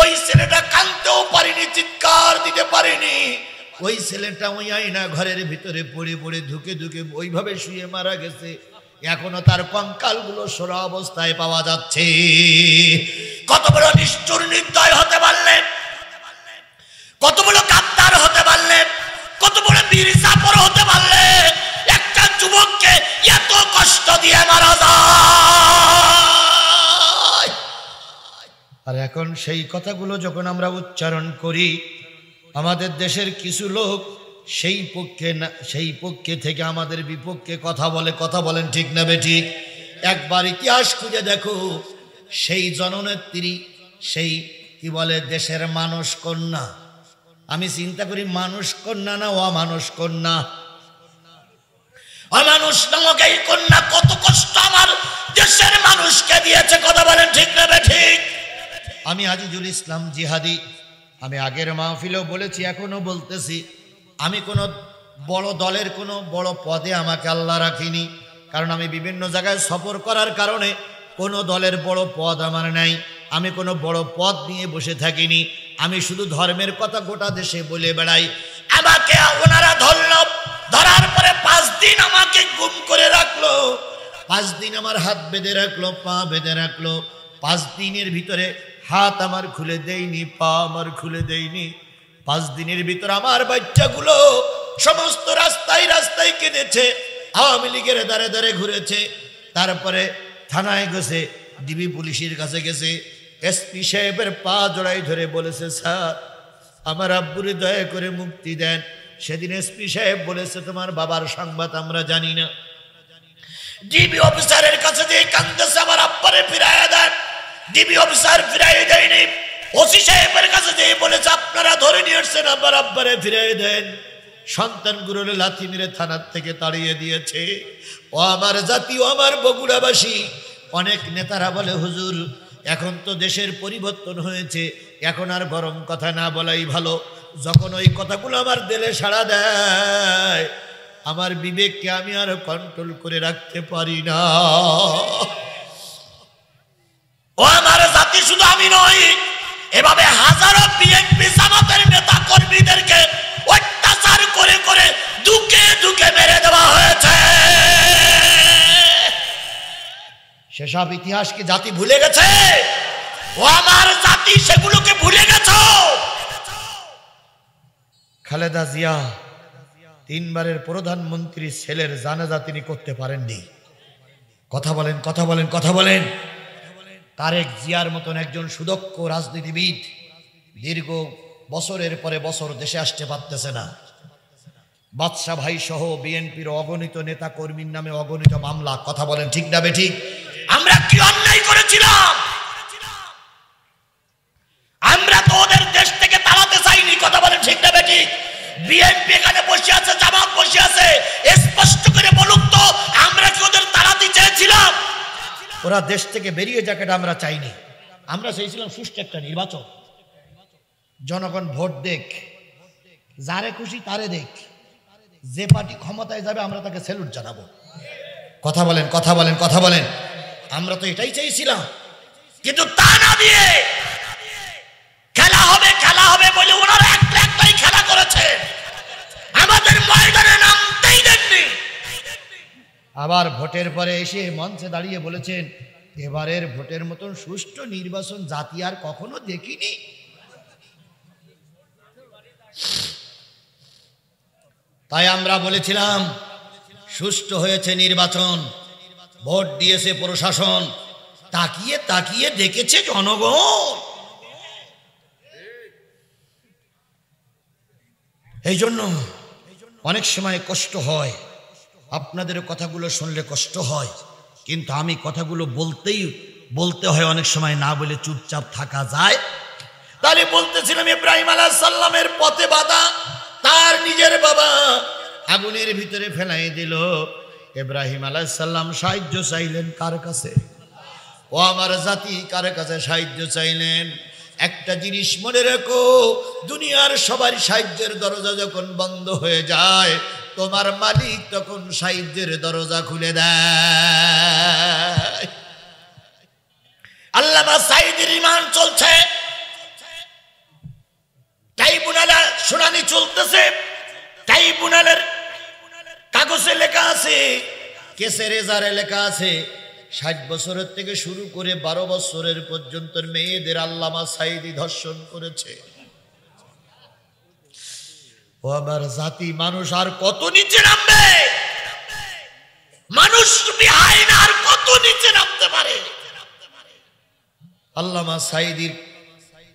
ওই ছেলেটা কাঁদতেও পারেনি, চিৎকার দিতে পারেনি। ওই ছেলেটা ওই আয়না ঘরের ভিতরে পড়ে পড়ে ধুকে ধুকে ওইভাবে শুয়ে মারা গেছে। এখনো তার কঙ্কালগুলো সোরা অবস্থায় পাওয়া যাচ্ছে। কত বড় নিষ্ঠুর নির্দয় হতে পারলেন, কত বড় গাদ্দার হতে পারলেন, কত বড় মির্জাফর হতে পারলেন, একটা যুবককে এত কষ্ট দিয়ে মারা যায়। আর এখন সেই কথাগুলো যখন আমরা উচ্চারণ করি, আমাদের দেশের কিছু লোক সেই পক্ষে থেকে আমাদের বিপক্ষে কথা বলেন, ঠিক না বেঠিক? একবার ইতিহাস খুঁজে দেখো, সেই জননেত্রী, সেই কি বলে দেশের মানুষ কন্যা, আমি চিন্তা করি মানুষ কন্যা না অমানুষ কন্যা, অমানুষ নামক এই কন্যা কত কষ্ট আমার দেশের মানুষকে দিয়েছে, কথা বলেন ঠিক না বেঠিক? আমি আজিজুল ইসলাম জিহাদি, আমি আগের মাহফিলেও বলেছি, এখনো বলতেছি, আমি কোনো বড় দলের কোনো বড় পদে আমাকে আল্লাহ রাখিনি, কারণ আমি বিভিন্ন জায়গায় সফর করার কারণে কোনো দলের বড় পদ আমার নাই, আমি কোনো বড় পদ নিয়ে বসে থাকিনি, আমি শুধু ধর্মের কথা গোটা দেশে বলে বেড়াই। আমাকে ওনারা ধরার পরে 5 দিন আমাকে গুম করে রাখলো, 5 দিন আমার হাত বেঁধে রাখলো, পা বেঁধে রাখলো, 5 দিনের ভিতরে হাত আমার খুলে দেয়নি, পা আমার খুলে দেয়নি। 5 দিনের ভিতর আমার বাচ্চাগুলো সমস্ত রাস্তায় রাস্তায় কেঁদেছে, আওয়ামী লীগের দ্বারে দ্বারে ঘুরেছে, তারপরে থানায় গেছে, ডিবি পুলিশের কাছে গেছে, এসপি সাহেবের পা জড়াই ধরে বলেছে, স্যার আমার আব্বুরে দয়া করে মুক্তি দেন। সেদিন এসপি সাহেব বলেছে, তোমার বাবার সংবাদ আমরা জানি না। ডিবি অফিসারের কাছে যে কান্দেছে, আমার আব্বারে ফিরাইয়া দেন। ডিবি অফিসার ফিরাই দেয়নি। ওসি সাহেবের কাছে যে বলেছে, আপনারা ধরে নিয়ে আসছেন, আমার আব্বারে ফিরাই দেন। সন্তানগুলোর লাথি মেরে থানার থেকে তাড়িয়ে দিয়েছে। ও আমার জাতি, ও আমার বগুড়াবাসী, অনেক নেতারা বলে, হুজুর এখন তো দেশের পরিবর্তন হয়েছে, এখন আর গরম কথা না বলাই ভালো। যখন ওই কথাগুলো আমার দিলে সাড়া দেয়, আমার বিবেককে আমি আর কন্ট্রোল করে রাখতে পারি না। ও আমার জাতি, শুধু আমি নই, এভাবে হাজারো বিএনপি জামাতের নেতা কর্মীদেরকে অত্যাচার করে করে দুকে দুকে মেরে দেওয়া হয়েছে। সেসব ইতিহাস কি জাতি ভুলে গেছে? ও আমার জাতি, সেগুলোকে ভুলে গেছ। খালেদা জিয়া 3 বারের প্রধানমন্ত্রীর ছেলের জানাজা তিনি করতে পারেননি। কথা বলেন, কথা বলেন, কথা বলেন। তারেক জিয়ার মতন একজন সুদক্ষ রাজনীতিবিদ দীর্ঘ বছরের পরে বছর দেশে আসতে পারতেছে না। বাদশা ভাই সহ বিএনপির অগণিত নেতা কর্মীর নামে অগণিত মামলা, কথা বলেন ঠিক না বেঠিক? আমরা কি অন্যায় করেছিলাম? আমরা তো ওদের দেশ থেকে তাড়াতে চাইনি, কথা বলেন ঠিক না বেঠিক? বিএনপি এখানে বসে আছে, জামাত বসে আছে, স্পষ্ট করে বলুক তো, আমরা কি ওদের তাড়াতে চেয়েছিলাম? ওরা দেশ থেকে বেরিয়ে যাক, এটা আমরা চাইনি। আমরা চাইছিলাম সুষ্ঠু একটা নির্বাচন, জনগণ ভোট দেখ, যারে খুশি তারে দেখ, যে পার্টি ক্ষমতায় যাবে আমরা তাকে স্যালুট জানাবো। কথা বলেন, কথা বলেন, কথা বলেন। আমরা তো এটাই চাইছিলাম, কিন্তু তা না দিয়ে খেলা হবে খেলা হবে বলে ওনারা একলাই খেলা করেছে, আমাদের ময়দানে নামতেই দেননি। আবার ভোটের পরে এসে মঞ্চে দাঁড়িয়ে বলেছেন, এবারের ভোটের মতন সুষ্ঠু নির্বাচন জাতি আর কখনো দেখিনি। তাই আমরা বলেছিলাম, সুষ্ঠু হয়েছে নির্বাচন, ভোট দিয়েছে প্রশাসন, তাকিয়ে তাকিয়ে দেখেছে জনগণ। এই জন্য অনেক সময় কষ্ট হয়, আপনাদের কথাগুলো শুনলে কষ্ট হয়, কিন্তু আমি কথাগুলো বলতে হয়, অনেক সময় না বলে চুপচাপ থাকা যায়। তাহলে বলতেছিলাম, ইব্রাহিম আলাইহিস সালামের পথে বাধা, তার নিজের বাবা আগুনের ভিতরে ফেলাই দিল। ইব্রাহিম আলাইহিস সালাম সাহায্য চাইলেন কার কাছে? ও আমার জাতি, কার কাছে সাহায্য চাইলেন? একটা জিনিস মনে রেখো, দুনিয়ার সবার সাহায্যের দরজা যখন বন্ধ হয়ে যায়, তোমার মালিক তখন সাহায্যের দরজা খুলে দেয়। আল্লামা সাঈদীর রিমান্ড চলছে, ট্রাইব্যুনালে শুনানি চলতেছে। ট্রাইব্যুনালের কাগজে লেখা আছে, কেসের রেজারে লেখা আছে 60 বছরের থেকে শুরু করে 12 বছরের পর্যন্ত মেয়েদের আল্লামা সাঈদী ধর্ষণ করেছে। ও আমার জাতি, মানুষ আর কত নিচে নামবে? মানুষ বিহাইন আর কত নিচে নামতে পারে? আল্লামা সাঈদীর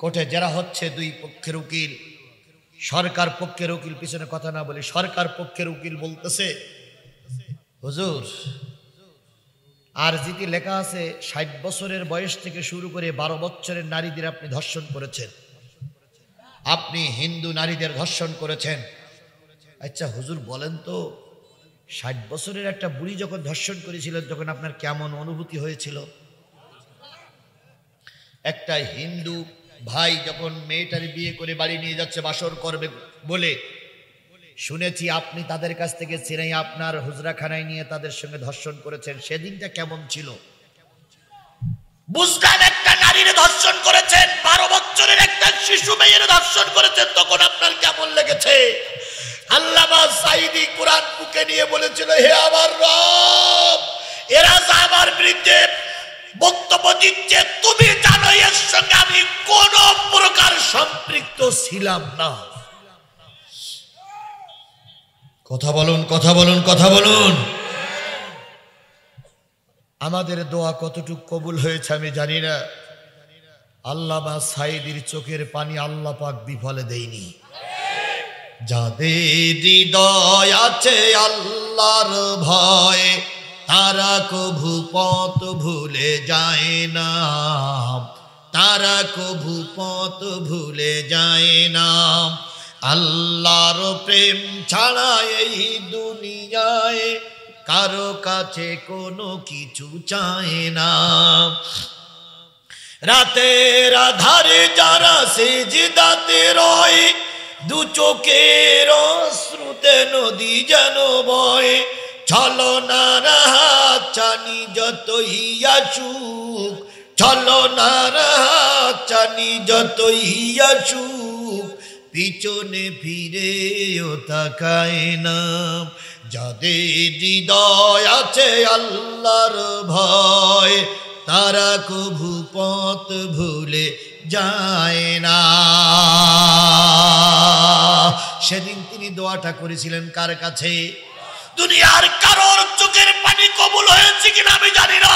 কোর্টে যারা হচ্ছে দুই পক্ষের উকিল, সরকার পক্ষের উকিল, পিছনে কথা না বলি, সরকার পক্ষের উকিল বলতেছে, হুজুর আর যেটি লেখা আছে 60 বছরের বয়স থেকে শুরু করে 12 বছরের নারীদের আপনি ধর্ষণ করেছেন, আপনি হিন্দু নারীদের ধর্ষণ করেছেন। আচ্ছা হুজুর বলেন তো, 60 বছরের একটা বুড়ি যখন ধর্ষণ করেছিলেন তখন আপনার কেমন অনুভূতি হয়েছিল? একটা হিন্দু ভাই যখন মেয়েটার বিয়ে করে বাড়ি নিয়ে যাচ্ছে বাসর করবে বলে শুনেছি, আপনি তাদের কাছ থেকে ছিনাই আপনার হুজরাখানায় নিয়ে তাদের সঙ্গে ধর্ষণ করেছেন, সেদিনটা কেমন ছিল? বুঝলেন, একটা নারীর ধর্ষণ করেছেন, 12 বছরের একটা শিশু মেয়ের ধর্ষণ করেছেন, তখন আপনার কেমন লেগেছে? আল্লামা সাঈদী কুরআন বুকে নিয়ে বলেছিল, হে আমার রব, এরা যা আমার বিরুদ্ধে বক্তব্য দিচ্ছে, তুমি জানো এর সঙ্গে আমি কোন প্রকার সম্পৃক্ত ছিলাম না। কথা বলুন, কথা বলুন, কথা বলুন। আমাদের দোয়া কতটুকু কবুল হয়েছে আমি জানি না। আল্লামা সাঈদীর চোখের পানি আল্লাহ পাক বিফলে দেয়নি। যাদের হৃদয় আছে আল্লাহর ভয়, তারা কভু পথ ভুলে যায় না, তারা কভু পথ ভুলে যায় না। আল্লাহর প্রেম ছাড়া এই দুনিয়ায় কারো কাছে কোনো কিছু চায় না। রাতের আধারে যারা সিজদাতে রয়, দু চোখের অশ্রুতে নদী যেন বয়, ছলনার হাত চানি যতই আসুক, ছলনার হাত চানি যতই আসুক, পিছনে ফিরেও তাকায় না। যাদের হৃদয় আছে আল্লাহর ভয়, তারা কভু পথ ভুলে যায় না। সেদিন তিনি দোয়াটা করেছিলেন কার কাছে? দুনিয়ার কারোর চোখের পানি কবুল হয়েছে কিনা আমি জানি না।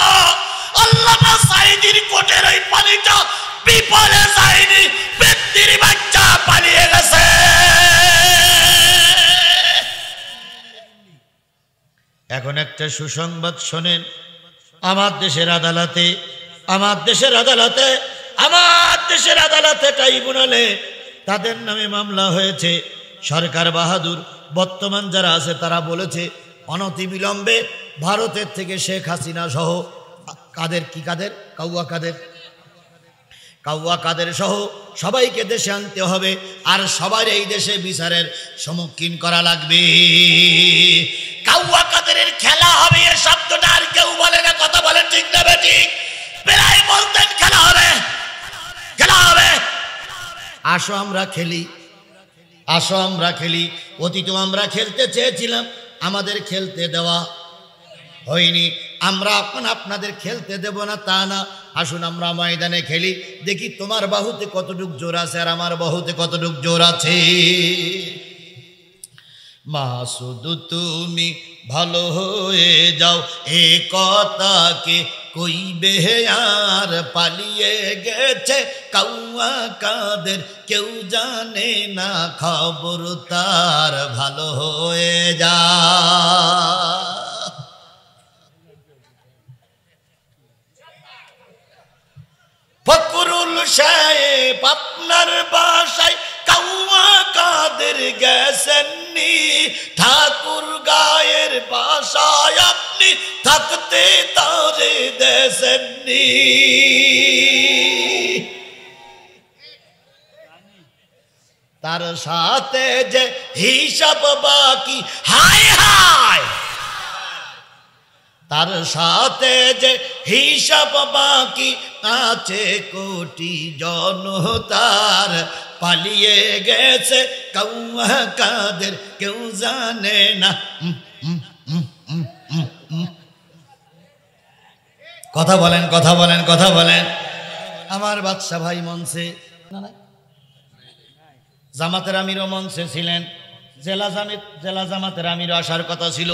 আল্লামা সাঈদীর কোটের ওই পানিটা বিফলে যায়নি, ব্যক্তির বাচ্চা পালিয়ে গেছে। এখন একটা সুসংবাদ শোনেন, আমার দেশের আদালতে, আমার দেশের আদালতে, আমার দেশের আদালতে ট্রাইব্যুনালে তাদের নামে মামলা হয়েছে। সরকার বাহাদুর বর্তমান যারা আছে তারা বলেছে অনতিবিলম্বে ভারতের থেকে শেখ হাসিনা সহ কাদের, কি কাদের, কাউয়া কাদের, কাউয়া কাদের সহ সবাইকে দেশে আনতে হবে, আর সবার এই দেশে বিচারের সম্মুখীন করা লাগবে। কাউয়া কাদেরের খেলা হবে, এ শব্দটা আর কেউ বলে না। কথা বলেন ঠিক না বেঠিক? প্রায় বলতেন খেলা হবে, খেলা হবে। আসো আমরা খেলি, আসো আমরা খেলি। অতীতেও আমরা খেলতে চেয়েছিলাম, আমাদের খেলতে দেওয়া হয়নি। আমরা এখন আপনাদের খেলতে দেব না তা না, আসুন আমরা ময়দানে খেলি, দেখি তোমার বাহুতে কতটুক জোর আছে আর আমার বাহুতে কতটুক জোর আছে। মাসুদ তুমি ভালো হয়ে যাও, এ কথাকে কইবে আর পালিয়ে গেছে কাউয়া কাদের, কেউ জানে না খবর তার, ভালো হয়ে যা। ফকরুল সাহেব আপনার বাসায় কাউয়া কাদের গেছেননি, ঠাকুর গায়ের বাসায় আপনি থাকতে তারে দেশেননি। তার সাথে যে হিসাব বাকি, হায় হায়, তার সাথে যে হিসাব বাকি আছে কোটি জনতার, পালিয়ে গেছে কাউয়া কাদের, কেউ জানে না। কথা বলেন, কথা বলেন, কথা বলেন। আমার বাদশা ভাই মঞ্চে, জামাতের আমিরও মঞ্চে ছিলেন, জেলা জামাতের আমিরও আসার কথা ছিল।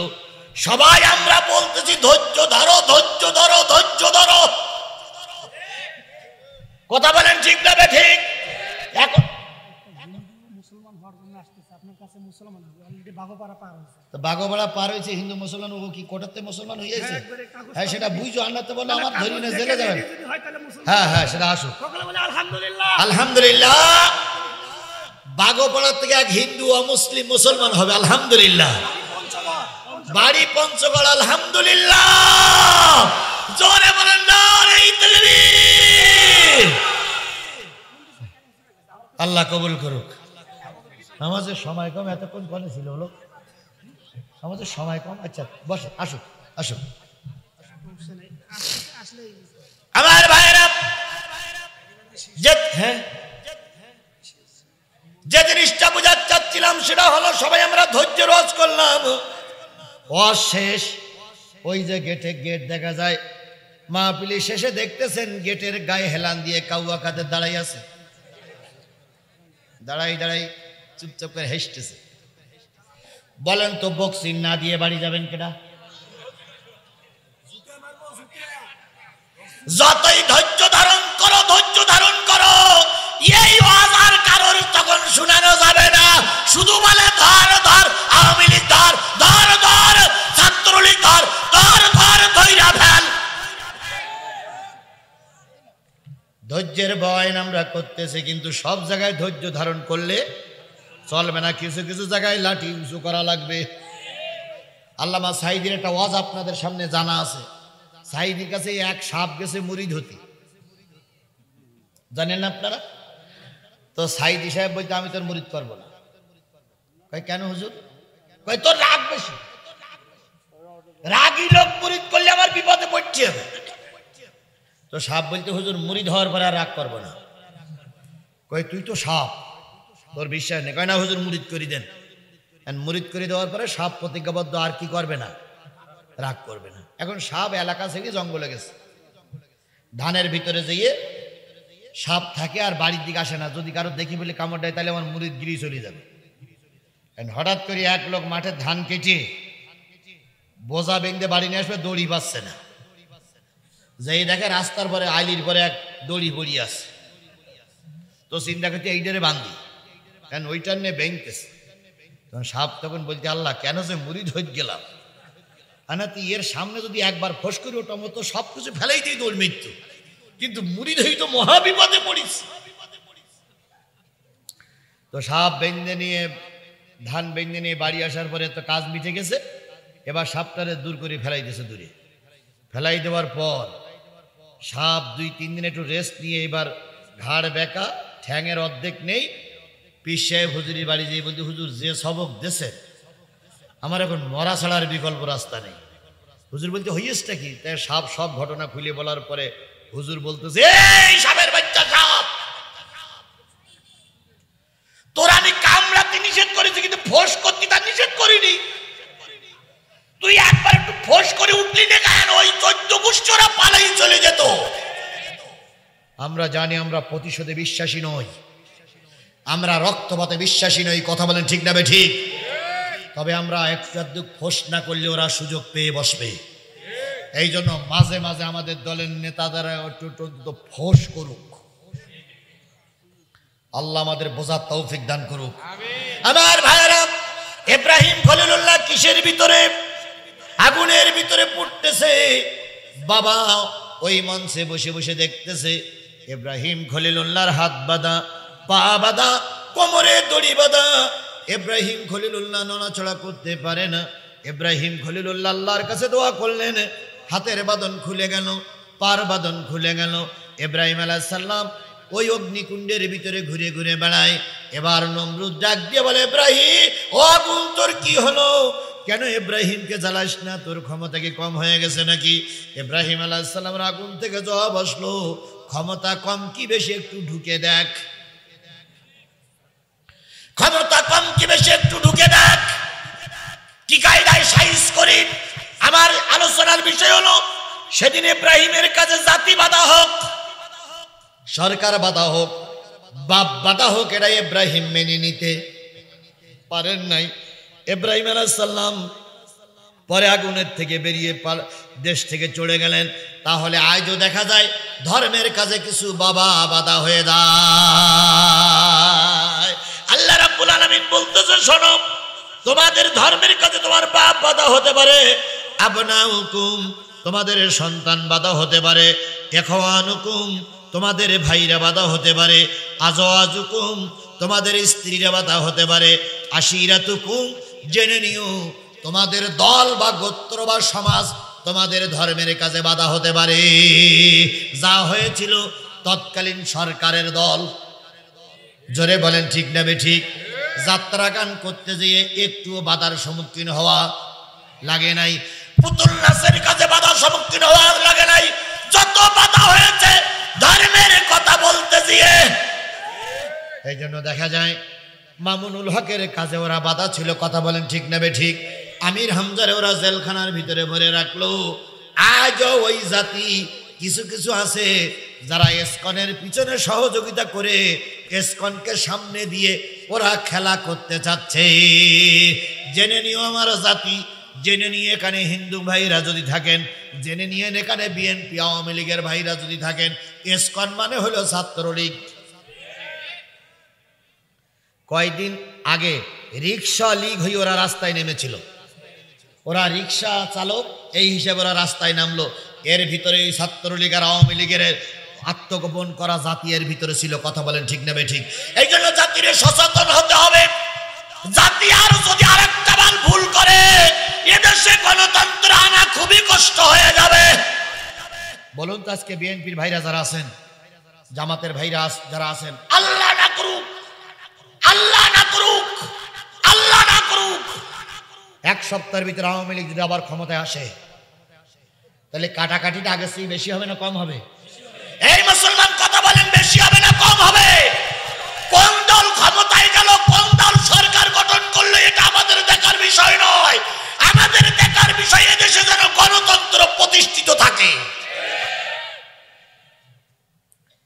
সবাই আমরা বলতেছি ধৈর্য ধরো, ধৈর্য ধরো, ধৈর্য ধরো। কথা বলেন ঠিক না ঠিক? এখন মুসলমান হওয়ার জন্য আসতেছে আপনার কাছে, মুসলমান অলরেডি বাঘোপাড়া পার হয়েছে। তো বাঘোপাড়া পার হয়েছে, হিন্দু মুসলমান ও কি কোটাতে মুসলমান হয়েছে? হ্যাঁ সেটা বুঝো, আন্নাতে বলো আমার ধরি না জেলে যাবেন। হ্যাঁ হ্যাঁ সেটা আসুক। আলহামদুলিল্লাহ, আলহামদুলিল্লাহ। বাঘোপাড়া থেকে এক হিন্দু অমুসলিম মুসলমান হবে, আলহামদুলিল্লাহ। বাড়ি পঞ্চগড়, আলহামদুলিল্লাহ। জোরে বলেন নারে তাকবীর। আল্লাহ কবুল করুক। আমাদের সময় কম, এতক্ষণ কনে ছিল হলো আমাদের সময় কম। আচ্ছা বসে, আসুক আসুক। আমার ভাইরা, হ্যাঁ যে জিনিসটা বোঝাতে চাচ্ছিলাম সেটা হলো, সবাই আমরা ধৈর্য রোজ করলাম, অশেষ। ওই যে গেট দেখা যায়, মাহফিলি শেষে দেখতেছেন গেটের গায়ে হেলান দিয়ে কাউয়া কাদের দাঁড়াই আছে, দাঁড়াই চুপচাপ করে হেসতেছে। বলেন তো বক্সিং না দিয়ে বাড়ি যাবেন কেনা? যতই ধৈর্য ধারণ করো, ধৈর্য ধারণ করো, এই ওয়াজ আর কারোর তখন শোনানো যাবে না। শুধু বলে ধর ধর, আওয়ামী লীগ ধর, ধর ধর, ছাত্রলীগ ধর, ধর ধর, ধইরা ফেল। ধৈর্যের বয়ান আমরা করতেছি, কিন্তু সব জায়গায় ধৈর্য ধারণ করলে চলবে না। কিছু কিছু জায়গায় লাঠি উঁচু করা লাগবে। আল্লামা সাঈদীর একটা ওয়াজ আপনাদের সামনে জানা আছে। সাঈদীর কাছে এক সাপ গেছে মুরিদ হতে, জানেন আপনারা? তো সাঈদী সাহেব বলতে আমি তোর মুরিদ করবো না। কয় কেন হুজুর? কয় তোর রাগ বেশি, রাগী লোক মুরিদ করলে আমার বিপদে পড়তে হবে। তো সাপ বলতে হুজুর মুরিদ হওয়ার পরে আর রাগ করবো না। কয় তুই তো সাপ, তোর বিশ্বাস নেই। কয় না হুজুর মুরিদ করে দেন। মুরিদ করে দেওয়ার পরে সাপ প্রতিজ্ঞাবদ্ধ, আর কি করবে না, রাগ করবে না। এখন সাপ এলাকা থেকে জঙ্গলে গেছে, ধানের ভিতরে যেয়ে সাপ থাকে আর বাড়ির দিকে আসে না। যদি কারো দেখি বলে কামড় দেয় তাহলে আমার মুরিদ গিরি চলে যাবে। হঠাৎ করে এক লোক মাঠে ধান কেটে বোঝা বেঁধে বাড়ি নিয়ে আসবে, দড়ি পাচ্ছে না। যেই দেখে রাস্তার পরে আইলির পরে এক দড়ি পড়িয়ে আসে। তো চিন্তা করতে এইটারে বান্ধি, কারণ ওইটার নিয়ে বেঁধতেছে। তখন সাপ তখন বলতে আল্লাহ কেন যে মুরিদ হয়ে গেলাম, তুই এর সামনে যদি একবার ফোস করে ওটা মতো সব কিছু ফেলাই দিই তোর মৃত্যু, কিন্তু মুরিদ হই তো মহা বিপদে পড়িস। তো সাপ বেঁধে নিয়ে, ধান বেঁধে নিয়ে বাড়ি আসার পরে তো কাজ মিটে গেছে। এবার সাপটারে দূর করে ফেলাই দিয়েছে, দূরে ফেলাই দেওয়ার পর সাপ 2-3 দিন একটু রেস্ট নিয়ে এবার ঘাড় বেঁকা, ঠ্যাঙের অর্ধেক নেই। পীর সাহেব হুজুরের বাড়ি যেয়ে বলতে হুজুর যে সবক দেশের, আমার এখন মরা ছাড়ার বিকল্প রাস্তা নেই। হুজুর বলতে হইয়েছটা কি? তাই সাপ সব ঘটনা খুলে বলার পরে হুজুর বলতেছে, এই সাপের বাচ্চা সাপ, তোর আমি কামড়াতে নিষেধ করেছি, কিন্তু ফোঁস করতে তার নিষেধ করিনি। তুই একবার একটু ফোঁস করে উঠলি না কেন? ওই 14 গোষ্ঠীরা পালাই চলে যেত। আমরা জানি আমরা প্রতিশোধে বিশ্বাসী নই, আমরা রক্তপাতে বিশ্বাসী নই। কথা বলেন ঠিক না ঠিক? তবে আমরা একটু ফোঁস না করলে ওরা সুযোগ পেয়ে বসবে। এই জন্য মাঝে মাঝে আমাদের দলের নেতাদের একটু ফোঁস করুক। আল্লাহ আমাদের বোঝার তৌফিক দান করুক। আমার ভাইয়েরা, ইব্রাহিম খলিলুল্লাহ কিসের ভিতরে? আগুনের ভিতরে পড়তেছে। বাবা ওই মঞ্চে বসে বসে দেখতেছে ইব্রাহিম খলিলুল্লাহর হাত বাঁধা, পা বাঁধা, কোমরে দড়ি বাঁধা। ইব্রাহিম খলিলুল্লাহ নড়াচড়া করতে পারে না। ইব্রাহিম খলিলুল্লাহ আল্লাহর কাছে দোয়া করলেন, হাতের বাঁধন খুলে গেল, পার বাঁধন খুলে গেল। ইব্রাহিম আলাইহিস সালাম ওই অগ্নিকুণ্ডের ভিতরে ঘুরে ঘুরে বেড়ায়। এবার নমরুদ ডাক দিয়ে বলে, ইব্রাহিম ও আগুন তোর কি হলো? কেন ইব্রাহিমকে জ্বালাস না? তোর ক্ষমতা কি কম হয়ে গেছে নাকি? ইব্রাহিম আলাইহিস সালামের আগুন থেকে জবাব আসলো, ক্ষমতা কম কি বেশি একটু ঢুকে দেখ। ক্ষমতা কম কি বেশি একটু ঢুকে দেখ। কি কায়দায় সাইজ করি? আমার আলোচনার বিষয় হলো সেদিন ইব্রাহিমের কাছে জাতি বাধা হোক, সরকার বাধা হোক, বাপ বাধা হোক, এটা ইব্রাহিম মেনে নিতে পারেন নাই। ইব্রাহিম আলাইহিস সালাম পরে আগুনের থেকে বেরিয়ে দেশ থেকে চলে গেলেন। তাহলে আজও দেখা যায় ধর্মের কাজে কিছু বাবা বাধা হয়ে যায়। আল্লাহ রাব্বুল আলামিন বলতেছে, শোনো, তোমাদের ধর্মের কাজে তোমার বাপ বাধা হতে পারে, আবনাউকুম তোমাদের সন্তান বাধা হতে পারে, ইখওয়ানুকুম তোমাদের ভাইরা বাধা হতে পারে, আজওয়াজুকুম তোমাদের স্ত্রীরা বাধা হতে পারে, আশিরাতুকুম জেনে নিও তোমাদের দল বা গোত্র বা সমাজ তোমাদের ধর্মের কাজে বাধা হতে পারে। যা হয়েছিল তৎকালীন সরকারের দল, জোরে বলেন ঠিক না বেঠিক, যাত্রা গান করতে যেয়ে একটুও বাধার সম্মুখীন হওয়া লাগে নাই, পুতুল নাচের কাজে বাধার সম্মুখীন হওয়া লাগে নাই। যত বাধা হয়েছে ধর্মের কথা বলতে গিয়ে। এই জন্য দেখা যায় মামুনুল হকের কাজে ওরা বাধা ছিল, কথা বলেন ঠিক না বেঠিক। আমির হামজারে ওরা জেলখানার ভিতরে ভরে রাখলো। আজও ওই জাতি কিছু কিছু আছে যারা ইসকনের পিছনে সহযোগিতা করে ইসকনকে সামনে দিয়ে ওরা খেলা করতে চাচ্ছে। জেনে নিও আমার জাতি, জেনে নিয়ে এখানে হিন্দু ভাইরা যদি থাকেন, জেনে নিয়েন এখানে বিএনপি আওয়ামী লীগের ভাইরা যদি থাকেন, ইসকন মানে হলো ছাত্রলীগ। কয়েকদিন আগে রিক্সা লীগ হয়ে ওরা রাস্তায় নেমেছিল, ওরা রিক্সা চালক এই হিসেবে ওরা রাস্তায় নামলো। এর ভিতরে এই ছাত্রলীগ আর আওয়ামী লীগের আত্মগোপন করা জাতি এর ভিতরে ছিল, কথা বলেন ঠিক না বেঠিক। এই জন্য জাতির সচেতন হতে হবে। জাতি আর যদি আরেকটা বার ভুল করে এদেশে গণতন্ত্র আনা খুবই কষ্ট হয়ে যাবে। বলুন তো আজকে বিএনপির ভাইরা যারা আছেন, জামাতের ভাইরা যারা আছেন, আল্লাহ না করুক, আল্লাহ না করুক, আল্লাহ না করুক, এক সপ্তাহের ভিতরে আওয়ামী লীগ যদি আবার ক্ষমতায় আসে, তাহলে কাটাকাটিটা আগের চেয়ে বেশি হবে না কম হবে? এই মুসলমান কথা বলেন, বেশি হবে না কম হবে? কোন দল ক্ষমতায় গেল, কোন দল সরকার গঠন করলো, এটা আমাদের দেখার বিষয় নয়। আমাদের দেখার বিষয় এদেশে যেন গণতন্ত্র প্রতিষ্ঠিত থাকে।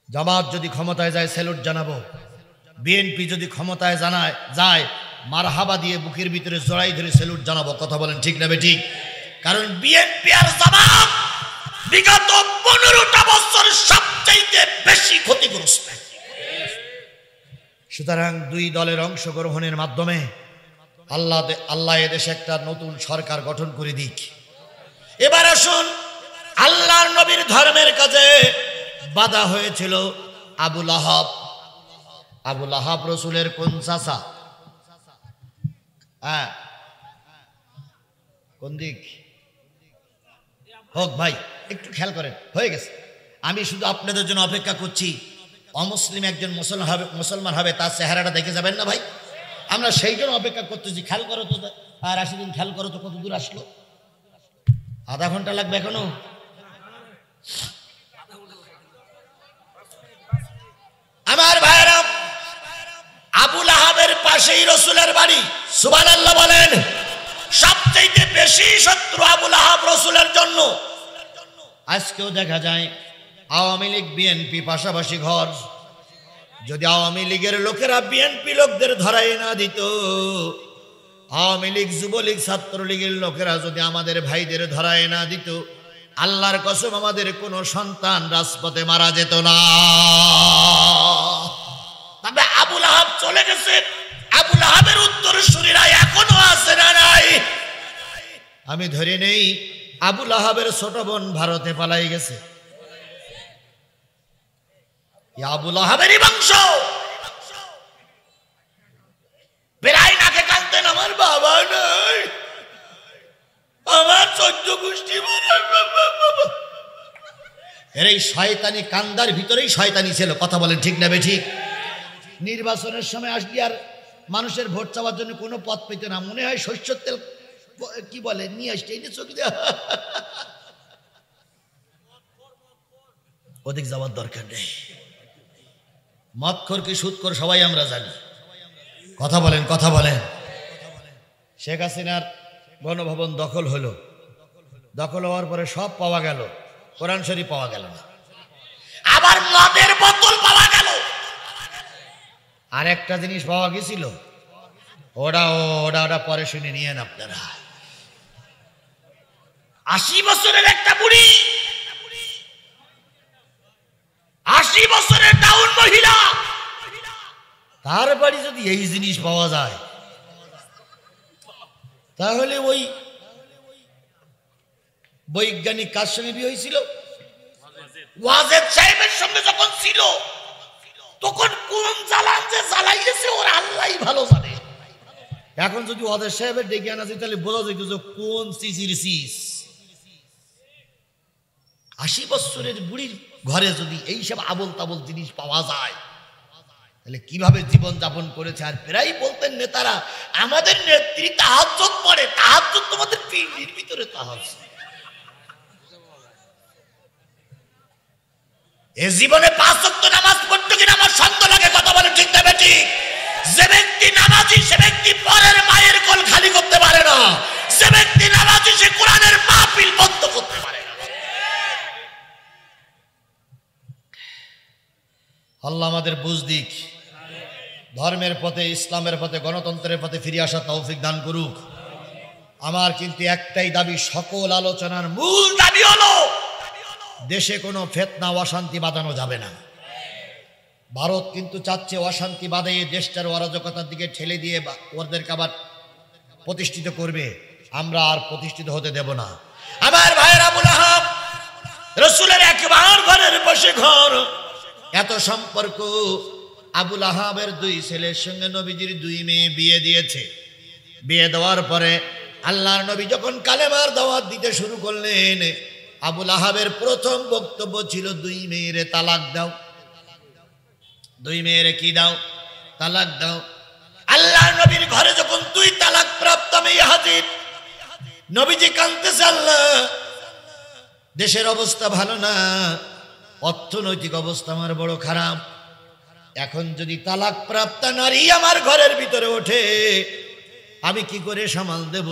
জামাত যদি ক্ষমতায় যায় স্যালুট জানাবো, বিএনপি যদি ক্ষমতায় যায় মারহাবা দিয়ে বুকের ভিতরে জড়াই ধরে স্যালুট জানাবো, কথা বলেন ঠিক না বেঠিক। কারণ বিএনপি আর জামাত বিগত 15টা বছর সবচাইতে বেশি ক্ষতিগ্রস্ত। সুতরাং দুই দলের অংশগ্রহণের মাধ্যমে আল্লাহ এদেশে একটা নতুন সরকার গঠন করে দিক। এবার আসুন, আল্লাহর নবীর ধর্মের কাজে বাধা হয়েছিল আবু লাহাব। আবু লাহাব রসুলের কোন চাচা? হ্যাঁ, কোন দিক হোক ভাই, একটু খেয়াল করেন, হয়ে গেছে। আমি শুধু আপনাদের জন্য অপেক্ষা করছি, অমুসলিম একজন মুসলমান হবে, তার চেহারাটা দেখে যাবেন না ভাই। আমরা সেই জন্য অপেক্ষা করতেছি। খেয়াল করো তো, আর 80 দিন খেয়াল করো তো কত দূর আসলো। আধা ঘন্টা লাগবে এখনো। আমার ভাইরা, আবু লাহাবের পাশেই রসুলের বাড়ি, সুবহানাল্লাহ বলেন। সবচেয়ে বেশি শত্রু আবু লাহাব রসুলের জন্য। আজকেও দেখা যায় আওয়ামী লীগ বিএনপি পাশাপাশি ঘর। যদি আওয়ামী লীগের লোকেরা বিএনপি লোকদের ধরাই না দিত, আওয়ামী লীগ যুবলীগ ছাত্রলীগের লোকেরা যদি আমাদের ভাইদের ধরাই না দিত, আল্লাহর কসম আমাদের কোনো সন্তান রাজপথে মারা যেত না। তবে আবু লাহাব চলে গেছে, আবু লাহাবের উত্তরসূরিরা এখনো আছে না নাই? আমি ধরে নেই আবু লাহাবের ছোট বোন ভারতে পালাই গেছে। আবু লাহাবেরই বংশ। বেড়াই নাকে কানতেন, আমার বাবা নাই, আমার 14 গোষ্ঠী। এর এই শয়তানি কান্দার ভিতরেই শয়তানি ছিল, কথা বলেন ঠিক না বেঠিক। নির্বাচনের সময় আসলি আর মানুষের ভোট চাওয়ার জন্য কোনো পথ পেত না, মনে হয় শস্যের তেল কি বলে নিয়ে আসছে, চোখে দেওয়া, ওদিক যাওয়ার দরকার নেই। মদখোর কি সুদখোর সবাই আমরা জানি, কথা বলেন, কথা বলেন। শেখ হাসিনার গণভবন দখল হলো, দখল হওয়ার পরে সব পাওয়া গেল, কোরআন শরীফ পাওয়া গেল না। আবার মদের বোতল পাওয়া গেল। আর একটা জিনিস পাওয়া গেছিল, ওটা পরে শুনে নিয়েন আপনারা। 80 বছরের একটা বুড়ি, 80 বছরের ডাউন মহিলা, তার বাড়ি যদি এই জিনিস পাওয়া যায়, তাহলে ওই বৈজ্ঞানিক কার সঙ্গে বিয়ে হয়েছিল? ওয়াজেদ সাহেবের সঙ্গে যখন ছিল, তখন কোন জ্বালান যে জ্বালাইয়েছে ওর আল্লাহই ভালো জানে। এখন যদি ওয়াজেদ সাহেবের ডেকে আনা যায়, তাহলে বোঝা যেত যে কোন সিজির সিস। 80 বছরের বুড়ির ঘরে যদি এইসব আবল তাবল জিনিস পাওয়া যায়, তাহলে কিভাবে জীবন যাপন করেছে। আর প্রায় বলতেন নেতারা, আমাদের নেত্রী তাহাজ্জুদ পড়ে। তাহাজ্জুদ তোমাদের পিন্ডির ভিতরে তাহাজ্জুদ। এ জীবনে 5 ওয়াক্ত নামাজ পড়তে কিনা আমার সন্দেহ লাগে। কথা বলে ঠিক না বেটি? যে ব্যক্তি নামাজি, সে ব্যক্তি পরের মায়ের কোল খালি করতে পারে না। যে ব্যক্তি নামাজি, সে কোরআনের মাহফিল বন্ধ করতে পারে না। আল্লাহ আমাদের বুঝ দিক, ধর্মের পথে, ইসলামের পথে, গণতন্ত্রের পথে ফিরে আসার তৌফিক দান করুক। আমার কিন্তু একটাই দাবি, সকল আলোচনার মূল দাবি হলো দেশে কোনো ফিতনা অশান্তি বাঁধানো যাবে না। ভারত কিন্তু চাচ্ছে অশান্তি বাঁধিয়ে দেশটার অরাজকতার দিকে ঠেলে দিয়ে ওদেরকে আবার প্রতিষ্ঠিত করবে। আমরা আর প্রতিষ্ঠিত হতে দেব না। আমার ভাইয়ের আবুল আহাব রাসূলের একবার ঘরের বসে ঘর, এত সম্পর্ক। আবুল আহাবের 2 ছেলের সঙ্গে নবীজির 2 মেয়ে বিয়ে দিয়েছে। বিয়ে দেওয়ার পরে আল্লাহর নবী যখন কালেমার দাওয়াত দিতে শুরু করলেন, আবুল আহাবের প্রথম বক্তব্য ছিল 2 মেয়েরে তালাক দাও। 2 মেয়েরে কি দাও? তালাক দাও। আল্লাহর নবীর ঘরে যখন 2 তালাক প্রাপ্ত মেয়ে হাজির, নবীজি কাঁদতেছে, আল্লাহ দেশের অবস্থা ভালো না, অর্থনৈতিক অবস্থা আমার বড় খারাপ। এখন যদি তালাক প্রাপ্ত নারী আমার ঘরের ভিতরে ওঠে, আমি কি করে সামাল দেব?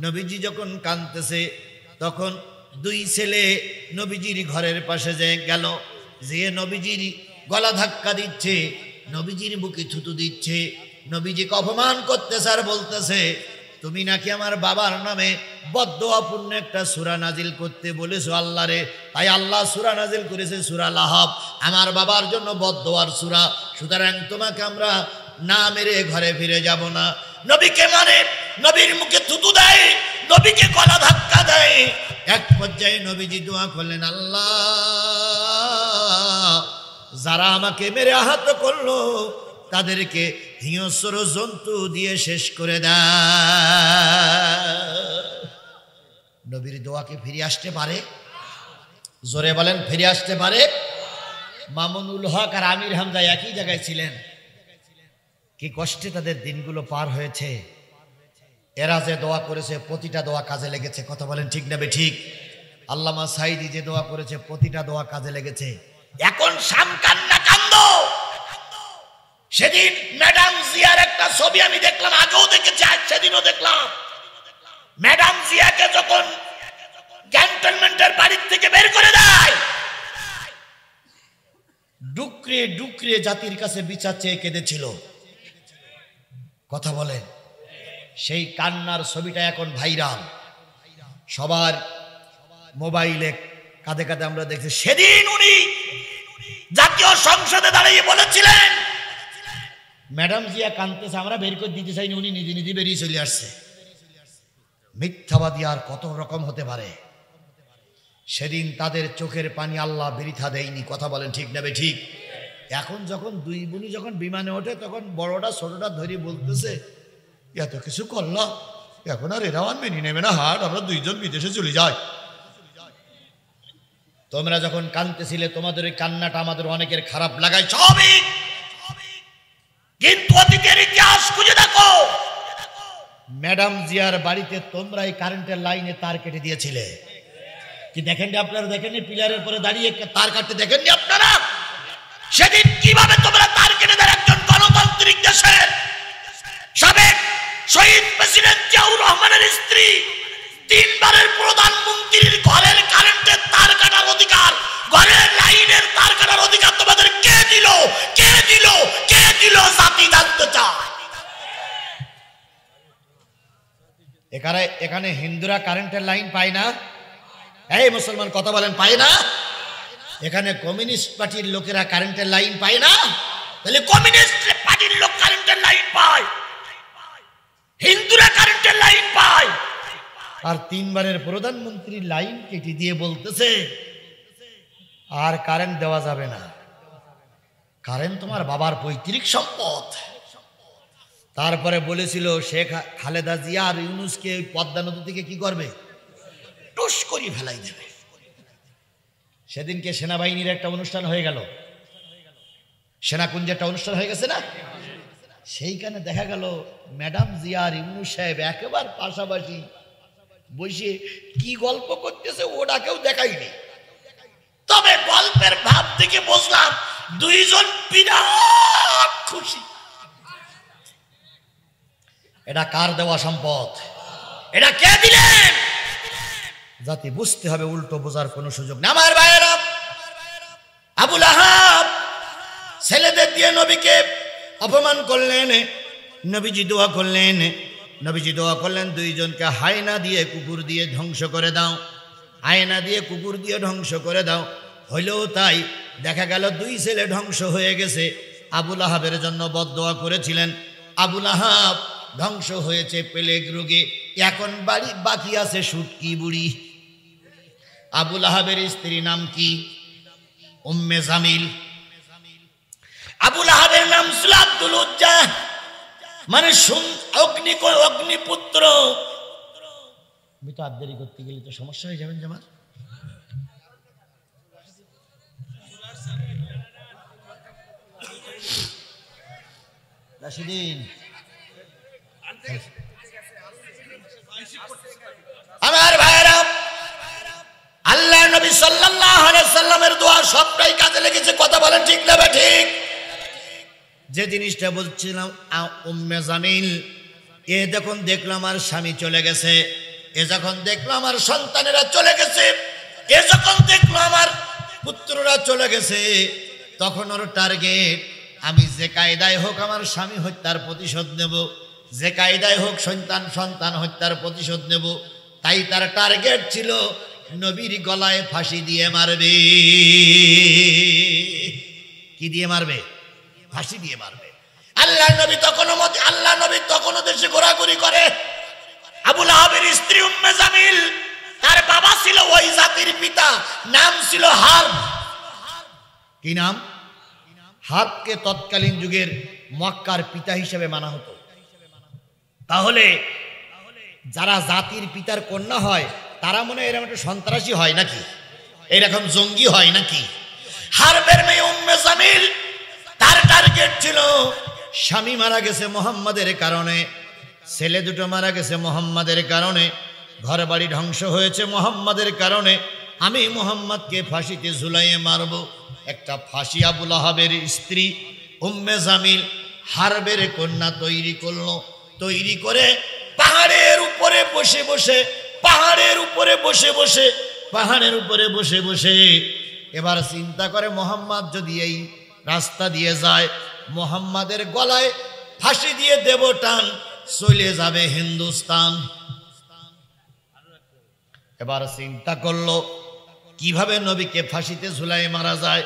নবীজি যখন কাঁদতেছে, তখন 2 ছেলে নবীজির ঘরের পাশে যে গেল, যে নবীজির গলা ধাক্কা দিচ্ছে, নবীজির বুকে থুতু দিচ্ছে, নবীজিকে অপমান করতেছে আর বলতেছে, তুমি নাকি আমার বাবার নামে বদদোয়াপূর্ণ একটা সূরা নাজিল করতে বলেছো আল্লাহরে। তাই আল্লাহ সূরা নাজিল করেছে সূরা লাহাব, আমার বাবার জন্য বদদোয়ার সূরা। সুতরাং তোমাকে আমরা না মেরে ঘরে ফিরে যাব না। নবীকে মানে, নবীর মুখে থুতু দেয়, নবীকে গলা ধাক্কা দেয়। এক পর্যায়ে নবীজি দোয়া করলেন, আল্লাহ যারা আমাকে মেরে আহত করলো, তাদেরকে হিংস্র জন্তু দিয়ে শেষ করে দেয়। নবীর দোয়া কি ফিরে আসতে পারে? জোরে বলেন, ফিরে আসতে পারে? মামুনুল হক আর আমির হামজা একই জায়গায় ছিলেন। কি কষ্টে তাদের দিনগুলো পার হয়েছে। এরা যে দোয়া করেছে, প্রতিটা দোয়া কাজে লেগেছে। কথা বলেন ঠিক না বেঠিক? আল্লামা সাইদি যে দোয়া করেছে, প্রতিটা দোয়া কাজে লেগেছে। এখন শাম কান্না কান্দ। সেদিন ম্যাডাম জিয়ার একটা ছবি আমি দেখলাম, আগেও দেখেছি, আজ সেদিনও দেখলাম। ম্যাডাম জিয়াকে যখন ক্যান্টনমেন্টের বাড়ির থেকে বের করে দেয়, ডুকরে ডুকরে জাতির কাছে বিচার চেয়ে কেঁদেছিল। কথা বলেন, সেই কান্নার ছবিটা এখন ভাইরাল, সবার মোবাইলে কাঁধে কাঁধে আমরা দেখছি। সেদিন উনি জাতীয় সংসদে দাঁড়িয়ে বলেছিলেন, ম্যাডাম জিয়া কাঁদতেছে, আমরা বের করে দিতে চাইনি, উনি নিজে নিজে বেরিয়ে চলে আসছে। মিথ্যাবাদী আর কত রকম হতে পারে। সেদিন তাদের চোখের পানি আল্লাহ বৃথা দেয়নি। কথা বলেন ঠিক না ঠিক? এখন যখন 2 বোনই যখন বিমানে ওঠে, তখন বড়টা ছোটটা ধরে বলতেছে, এত কিছু করলাম, এখন আর এরাও মেনে নেবে না, হাট আমরা 2 জন বিদেশে চলে যাই। তোমরা যখন কাঁদতেছিলে, তোমাদের ওই কান্নাটা আমাদের অনেকের খারাপ লাগায়, স্বাভাবিক। কিন্তু অতীতের ইতিহাস খুঁজে দেখো, ম্যাডাম জিয়ার বাড়িতে তোমরা এই কারেন্টের লাইনে তার কেটে দিয়েছিলে কি? দেখেননি আপনারা? দেখেননি পিলারের পরে দাঁড়িয়ে তার কাটতে? দেখেননি আপনারা? সেদিন কিভাবে তোমরা তার কেটে দেয় একজন গণতান্ত্রিক দেশের সাবেক শহীদ প্রেসিডেন্ট জিয়াউর রহমানের স্ত্রী 3 বারের প্রধানমন্ত্রীর ঘরের কারেন্টের তার কাটার এখানে এখানে হিন্দুরা কারেন্টের লাইন পায় না? এই মুসলমান কথা বলেন, পায় না? এখানে কমিউনিস্ট পার্টির লোকেরা কারেন্টের লাইন পায় না? তাহলে কমিউনিস্ট পার্টির লোক কারেন্টের লাইন পায়, হিন্দুরা কারেন্টের লাইন পায়, আর 3 বারের প্রধানমন্ত্রী লাইন কেটে দিয়ে বলতেছে আর কারেন্ট দেওয়া যাবে না। কারেন্ট তোমার বাবার পৈতৃক সম্পদ। তারপরে বলেছিল শেখ খালেদা জিয়া আর ইউনূসকে পদ্মা নদী থেকে কি করবে? টুস করে ফেলাই দেবে। সেদিনকে সেনাবাহিনীর একটা অনুষ্ঠান হয়ে গেল, সেনাকুঞ্জে একটা অনুষ্ঠান হয়ে গেছে না? সেইখানে দেখা গেল ম্যাডাম জিয়া আর ইউনূস সাহেব একেবারে পাশাপাশি বসে কি গল্প করতেছে ওটা কেউ দেখায়নি। তবে গল্পের ভাব থেকে বুঝলাম দুইজন বিরাট খুশি। এটা কার দেওয়া সম্পদ? এটা কে দিলেন? জাতি বুঝতে হবে, উল্টো বোঝার কোনো সুযোগ নেই। আমার ভাইয়েরা, আবু লাহাব ছেলেদের দিয়ে নবীকে অপমান করলেন, নবীজি দোয়া করলেন, নবীজি দোয়া করলেন দুইজনকে হায়না দিয়ে কুকুর দিয়ে ধ্বংস করে দাও, আয়না দিয়ে কুকুর দিয়ে ধ্বংস করে দাও। হইলেও তাই, দেখা গেল 2 ছেলে ধ্বংস হয়ে গেছে। আবু লাহাবের জন্য বদদোয়া করেছিলেন, আবু লাহাব ধ্বংস হয়েছে প্লেগ রোগে, এখন বাকি আছে শুটকি বুড়ি। আবু লাহাবের স্ত্রীর নাম কি? উম্মে জামিল। আবু লাহাবের নাম ছিল আব্দুল উজ্জা, মানে অগ্নিপুত্র। আমি তো আবদারি করতে গেলে তো সমস্যা হয়ে যাবেন জামাল। রাশিদিন, আমার ভাইরা, আল্লাহ নবী সাল্লাল্লাহু আলাইহি সাল্লামের দোয়া সবটাই কাজে লেগেছে। কথা বলেন ঠিক না ঠিক? যে জিনিসটা বলছিলাম, উম্মে জামিল, এ যখন দেখলো আমার স্বামী চলে গেছে, এ যখন দেখলো আমার সন্তানেরা চলে গেছে, এ যখন দেখলো আমার পুত্ররা চলে গেছে, তখন ওর টার্গেট আমি যে কায়দায় হোক আমার স্বামী হত্যার প্রতিশোধ নেব, যে কায়দায় হোক সন্তান হত্যার প্রতিশোধ নেব। তাই তার টার্গেট ছিল নবীর গলায় ফাঁসি দিয়ে মারবে। কি দিয়ে মারবে? ফাঁসি দিয়ে মারবে। আল্লাহ নবী তখনও দেশে ঘোরাঘুরি করে। আবু লাহাবের স্ত্রী উম্মে জামিল, তার বাবা ছিল ওই জাতির পিতা, নাম ছিল হার্ব। কি নাম? হার্বকে তৎকালীন যুগের মক্কার পিতা হিসেবে মানা হতো। তাহলে যারা জাতির পিতার কন্যা হয় তারা মনে হয় এরকম একটা সন্ত্রাসী হয় নাকি, এরকম জঙ্গি হয় নাকি? হার্বের মেয়ে উম্মে জামিল, তার টার্গেট ছিল স্বামী মারা গেছে মুহাম্মাদের কারণে, ছেলে দুটো মারা গেছে মুহাম্মাদের কারণে, ঘর বাড়ি ধ্বংস হয়েছে মুহাম্মাদের কারণে, আমি মুহাম্মাদকে ফাঁসিতে ঝুলাইয়ে মারব। একটা ফাঁসি আবু লাহাবের স্ত্রী উম্মে জামিল হার্বের কন্যা তৈরি করলো। তৈরি করে পাহাড়ের উপরে বসে বসে এবার চিন্তা করে মুহাম্মদ যদি এই রাস্তা দিয়ে যায়, মুহাম্মাদের গলায় ফাঁসি দিয়ে দেব টান, চলে যাবে হিন্দুস্তান। এবার চিন্তা করলো কিভাবে নবীকে ফাঁসিতে ঝুলাই মারা যায়।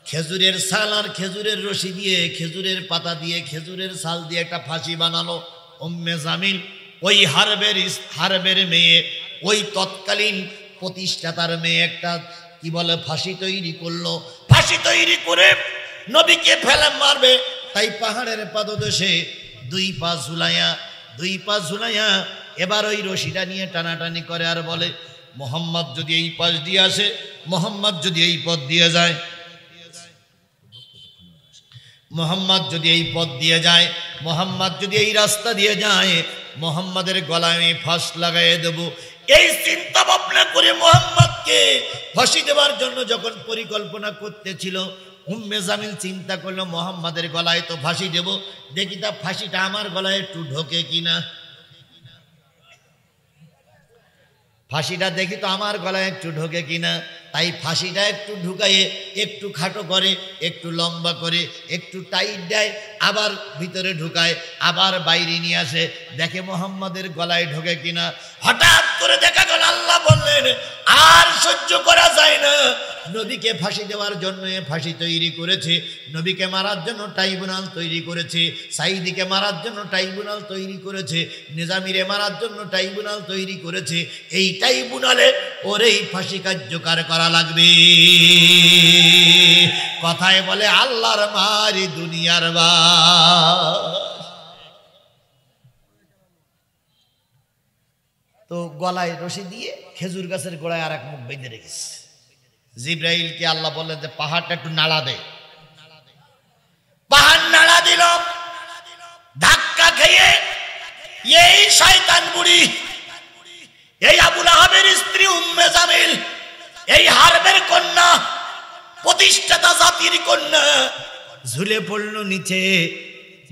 খেজুরের ছাল আর খেজুরের রশি দিয়ে, খেজুরের পাতা দিয়ে, খেজুরের ছাল দিয়ে একটা ফাঁসি বানালো। উম্মে জামিল ওই হার্বের মেয়ে, ওই তৎকালীন প্রতিষ্ঠাতার মেয়ে একটা কি বলে ফাঁসি তৈরি করলো। ফাঁসি তৈরি করে নবীকে ফেলে মারবে, তাই পাহাড়ের পাদদেশে 2 পা ঝুলাইয়া এবার ওই রশিটা নিয়ে টানাটানি করে আর বলে, মুহাম্মদ যদি এই পাশ দিয়ে আসে, মুহাম্মদ যদি এই পথ দিয়ে যায়, মুহাম্মদ যদি এই পথ দিয়ে যায়, মুহাম্মদ যদি এই রাস্তা দিয়ে যায়, মুহাম্মাদের গলায় আমি ফাঁস লাগাই দেব। এই চিন্তা ভাবনা করে মুহাম্মদকে ফাঁসি দেওয়ার জন্য যখন পরিকল্পনা করতেছিল, উম্মে জামিল চিন্তা করলো মুহাম্মাদের গলায় তো ফাঁসি দেব, দেখি তা ফাঁসিটা আমার গলায় একটু ঢোকে কিনা, ফাঁসিটা দেখি তো আমার গলায় একটু ঢোকে কিনা। তাই ফাঁসিটা একটু ঢুকাইয়ে একটু খাটো করে, একটু লম্বা করে, একটু টাইট দেয়, আবার ভিতরে ঢুকায়, আবার বাইরে নিয়ে আসে, দেখে মোহাম্মদের গলায় ঢোকে কিনা। হঠাৎ করে দেখা গেল আল্লাহ বললেন আর সহ্য করা যায় না, নবীকে ফাঁসি দেওয়ার জন্য ফাঁসি তৈরি করেছে, নবীকে মারার জন্য ট্রাইব্যুনাল তৈরি করেছে, সাইদিকে মারার জন্য ট্রাইব্যুনাল তৈরি করেছে, নিজামীরে মারার জন্য ট্রাইব্যুনাল তৈরি করেছে। এই ট্রাইব্যুনালে ওর এই ফাঁসি কার্যকর করা লাগবে। কথায় বলে আল্লাহর মারি দুনিয়ার বাস। তো গলায় রশি দিয়ে খেজুর গাছের গোড়ায় আর এক মুখ বেঁধে রেখেছে। জিব্রাইলকে আল্লাহ বললেন যে পাহাড়টা একটু নাড়া দে। পাহাড় নাড়া দিল, ধাক্কা খেয়ে এই শয়তান বুড়ি, এই আবুল আহাবের স্ত্রী উম্মে জামিল, এই হারবের কন্যা, প্রতিষ্ঠাতা জাতির কন্যা, ঝুলে পড়ল নিচে।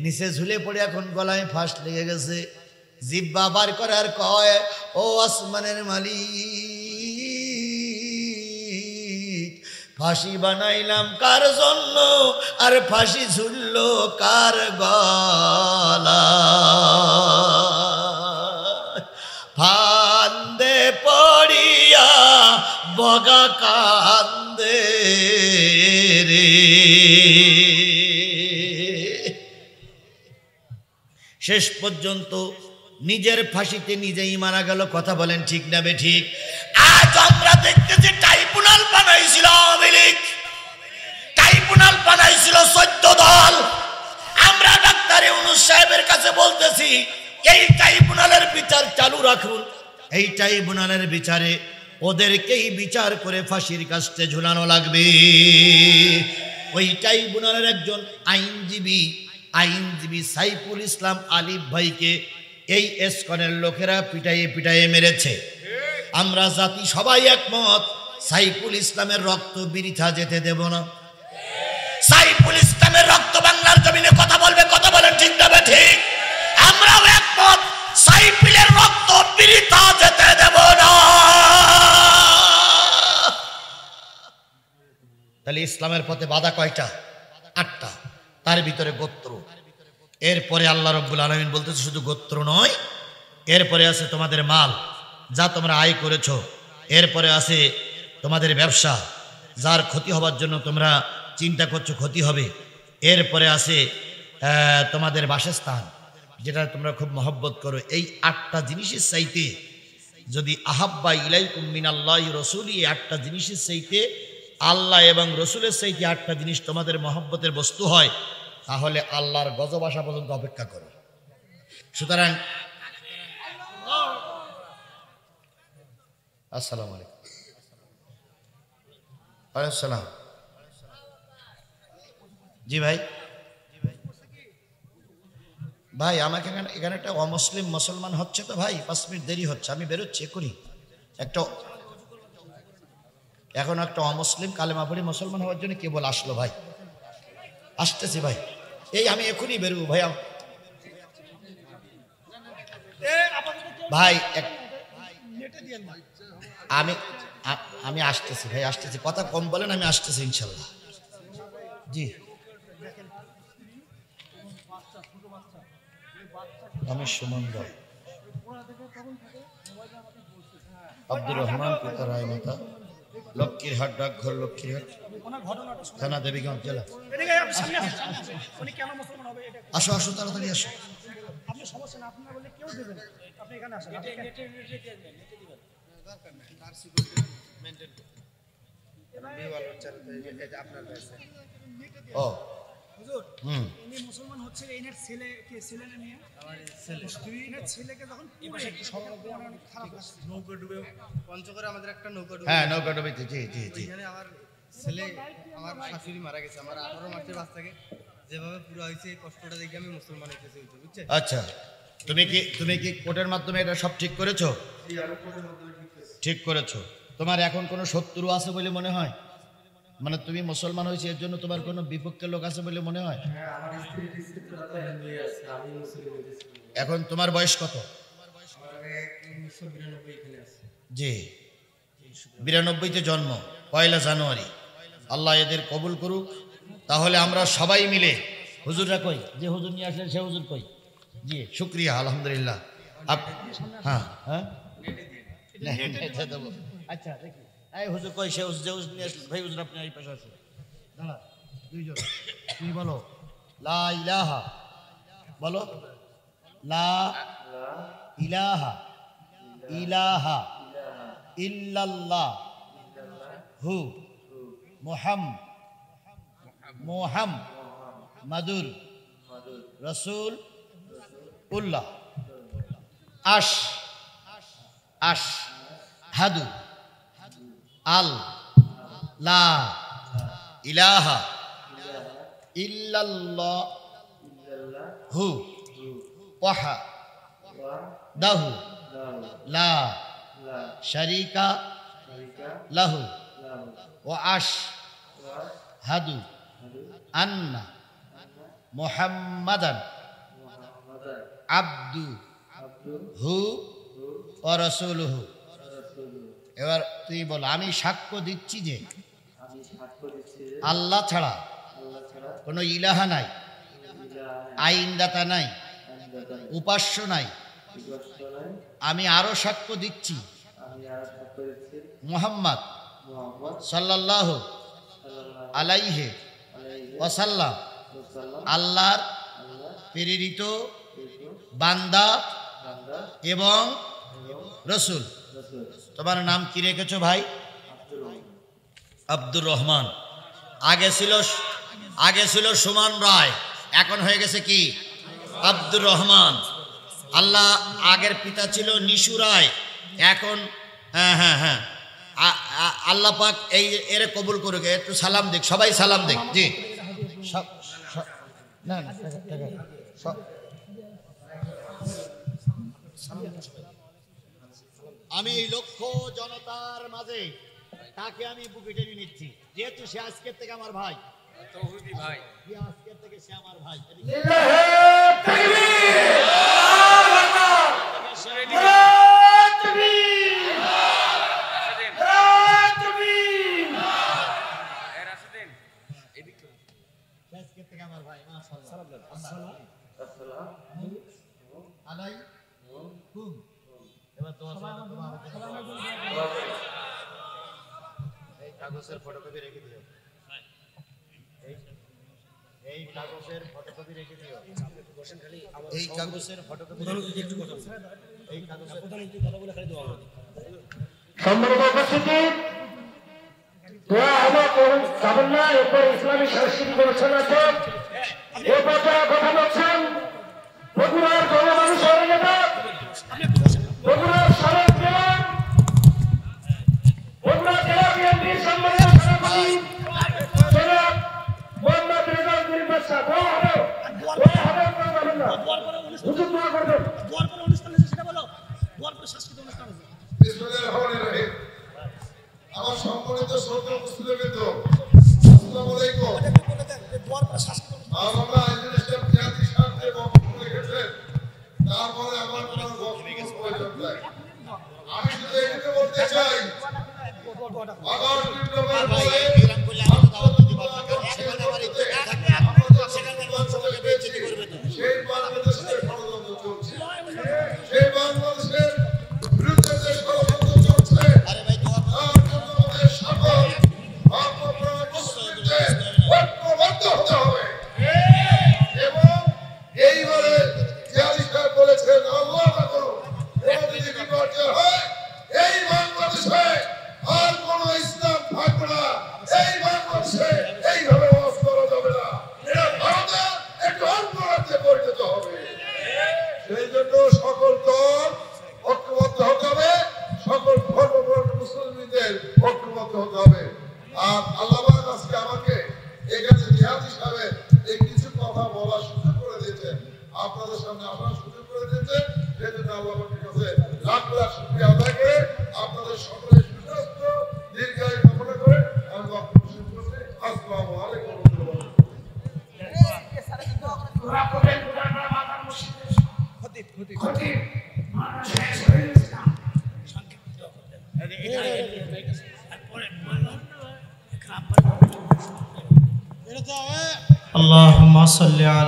নিচে ঝুলে পড়ে এখন গলায় ফাঁস লেগে গেছে। জিব্বা বার করে আর কয়, ও আসমানের মালিক, ফাঁসি বানাইলাম কার জন্য আর ফাঁসি ঝুলল কার গলা। ফান্দে পড়িয়া বগা কান্দে রে। শেষ পর্যন্ত নিজের ফাঁসিতে নিজেই মারা গেল। কথা বলেন ঠিক না বে ঠিক? আজ আমরা দেখতেছি ট্রাইব্যুনাল বানাইছিল আওয়ামী লীগ, ট্রাইব্যুনাল বানাইছিল 14 দল। আমরা ডাক্তার ইউনূস সাহেবের কাছে বলতেছি এই ট্রাইব্যুনালের বিচার চালু রাখুন। এই ট্রাইব্যুনালের বিচারে ওদেরকেই বিচার করে ফাঁসির কাস্তে ঝুলানো লাগবে। ওই ট্রাইব্যুনালের একজন আইনজীবী সাইফুল ইসলাম আলিফ ভাইকে এই এসকনের লোকেরা পিটাইয়ে পিটাইয়ে মেরেছে। আমরা জাতি সবাই একমত, সাইফুল ইসলামের রক্ত বৃথা যেতে দেব না। সাইফুল ইসলামের রক্ত বাংলার জমিনে কথা বলবে। কথা বলেন ঠিক না ঠিক? আমরাও একমত, সাইফুলের রক্ত বৃথা যেতে দেব না। তাহলে ইসলামের পথে বাধা কয়টা? 8টা। তার ভিতরে গোত্র। এরপরে আল্লাহ রাব্বুল আলামিন বলতেছে শুধু গোত্র নয়, এরপরে আছে তোমাদের মাল যা তোমরা আয় করেছো, এরপরে আছে তোমাদের ব্যবসা যার ক্ষতি হবার জন্য তোমরা চিন্তা করছো ক্ষতি হবে, এরপরে আছে তোমাদের বাসস্থান যেটা তোমরা খুব মহব্বত করো। এই 8টা জিনিসের চাইতে যদি আহাব্বা ইলাইকুম মিনাল্লাহি রাসূলি, 8টা জিনিসের চাইতে আল্লাহ এবং রসুলের চাইতে 8টা জিনিস তোমাদের মহব্বতের বস্তু হয়, তাহলে আল্লাহর গজব আসা পর্যন্ত অপেক্ষা করো। সুতরাং আসসালামু আলাইকুম। ওয়ালাইকুম সালাম। জি ভাই, ভাই আমাকে এখানে একটা অমুসলিম মুসলমান হচ্ছে তো ভাই, 5 মিনিট দেরি হচ্ছে, আমি বেরোচ্ছি এক্ষুনি। এখন একটা অমুসলিম কালেমা পড়ে মুসলমান হওয়ার জন্য কেবল আসলো ভাই, আসতেছি ভাই, এই আমি এখনই বেরোবো ভাই। ভাই আমি আসতেছি ভাই, আসতেছি, কথা কম বলেন, আমি আসতেছি ইনশাল্লাহ। জি আমি সুমন রায়, আব্দুর রহমান পিতা রায় মাতা, লক্ষ্মীরহাট ডাকঘর, লক্ষ্মীরহাট থানা, দেবীগঞ্জ জেলা। আসো আসো তাড়াতাড়ি আসো। ও মুসলমান হচ্ছে, এনার ছেলেকে ছেলে নিয়ে আমার ছেলেকে যখন খারাপ নৌকা ডুবে পঞ্চগড়ে আমাদের একটা নৌকা ডুবে, হ্যাঁ নৌকা ডুবেছে, জি জি জি। এখানে আমার ছেলে, আমার শাশুড়ি মারা গেছে, আমার 18 মাসের বাচ্চাকে যেভাবে পুরো হয়েছে এই কষ্টটা দেখে আমি মুসলমান হইতেছি, বুঝছেন? আচ্ছা, তুমি কি কোর্টের মাধ্যমে এটা সব ঠিক করেছো? ঠিক করেছো। তোমার এখন কোনো শত্রু আছে বলে মনে হয়? মানে তুমি মুসলমান হয়েছে এর জন্য তোমার কোনো বিপক্ষের লোক আছে বলে মনে হয়? এখন তোমার বয়স কত? জি, 92-তে জন্ম, 1 জানুয়ারি। আল্লাহ এদের কবুল করুক। তাহলে আমরা সবাই মিলে, হুজুররা কই, যে হুজুর নিয়ে আসলেন সে হুজুর কই? জি, শুক্রিয়া, আলহামদুলিল্লাহ। হ্যাঁ হ্যাঁ, আচ্ছা দেখি, এই হুজুর কই, সে হুজুর যে হুজুর নিয়ে আসলেন, ভাই হুজুর আপনি এই পাশে আছেন, দাঁড়া, দুইজন, তুমি বলো লা ইলাহা, বলো লা ইলাহা ইলাহা ইল্লাল্লাহ হু মুহাম্মাদুর রাসূল উল্লাহ। আশহাদু আল লা ইলাহা ইল্লাল্লাহ হু ওয়াহদাহু লা শারীকা লাহু ওয়া আশহাদু আন্না মুহাম্মাদান আবদুহু ওয়া রাসূলুহু। এবার তুই বল, আমি সাক্ষ্য দিচ্ছি যে আল্লাহ ছাড়া কোনো ইলাহা নাই, আইনদাতা নাই, উপাস্য নাই। আমি আরো সাক্ষ্য দিচ্ছি মুহাম্মদ সাল্লাল্লাহু আলাইহি ওয়াসাল্লাম আল্লাহর প্রেরিত বান্দা এবং রসুল। তোমার নাম কি রেখেছো ভাই? আব্দুর রহমান। আগে ছিল সুমন রায়, এখন হয়ে গেছে কি? আব্দুর রহমান। আল্লাহ আগের পিতা ছিল নিশু রায়, এখন হ্যাঁ আল্লাহ পাক এই এর কবুল করুক। একটু সালাম দিক, সবাই সালাম দিক। জি, আমি লক্ষ জনতার মাঝে তাকে আমি বুকে টেনে নিচ্ছি, যেহেতু সে আজকের থেকে আমার ভাই। আজকের থেকে সে আমার ভাই। কাগজের ফটোকপি রেখে দিও, এই কাগজের ফটোকপি রেখে দিও, এই কাগজের ফটোকপি এই কাগজের সম্মানিত উপস্থিতি, দোয়া হলো করুন যাবেন না। এরপর ইসলামী সাংস্কৃতিক অনুষ্ঠান আছে। এ পর্যায়ে কথা বলছেন বগুড়ার জনমানুষের নেতা, বগুড়ার সাবেক জেলা, বগুড়া জেলা বিএনপির সম্মানিত সভাপতি জনাব মোহাম্মদ রেজাউল করিম বাদশা। দোয়া হবে, দোয়া হবে, আপনারা যাবেন না। হুজুর দোয়া করবেন। আমার সম্মানিত শ্রদ্ধা উপস্থিতবৃন্দ, আসসালামু আলাইকুম। আমরা ইন্টারন্যাশনাল জাতি স্বার্থে বক্তব্য রেখেছেন, তারপরে আমার কোনো বক্তব্য প্রয়োজন নাই। আমি শুধু এটুকু বলতে চাই, আগস্ট বিপ্লবের পরে সেই বাংলাদেশের ষড়যন্ত্র চলছে, সেই বাংলাদেশের বিরুদ্ধে যে ষড়যন্ত্র চলছে, ঐক্যবদ্ধ হতে হবে। এবং এইবারে বলেছেন আল্লাহ করুন, যদি বিপর্যয় হয় এই বাংলাদেশে আর কোন ইসলাম থাকবে না, এই বাংলাদেশে এইভাবে ওয়াজ করা যাবে না, এটা ভারতের একটি অঙ্গরাজ্যে পরিণত হবে। সেই জন্য সকল দল ঐক্যবদ্ধ হতে হবে, সকল ধর্মবর্ণ মুসলিমদের ঐক্যবদ্ধ হতে হবে। আর আল্লাহ আজকে আমাকে এখানে জিহাদ হিসাবে এই কিছু কথা বলার সুযোগ করে দিয়েছেন, আপনাদের সামনে আসার সুযোগ করে দিয়েছেন। সেজন্য আল্লাহর কাছে লাখ লাখ শুকরিয়া আদায় করে আপনাদের সকলের সুস্বাস্থ্য দীর্ঘায়ু কামনা করে আমি বক্তব্য শুরু করছি। আসসালামু আলাইকুম ওয়া রাহমাতুল্লাহ। اللهم صل على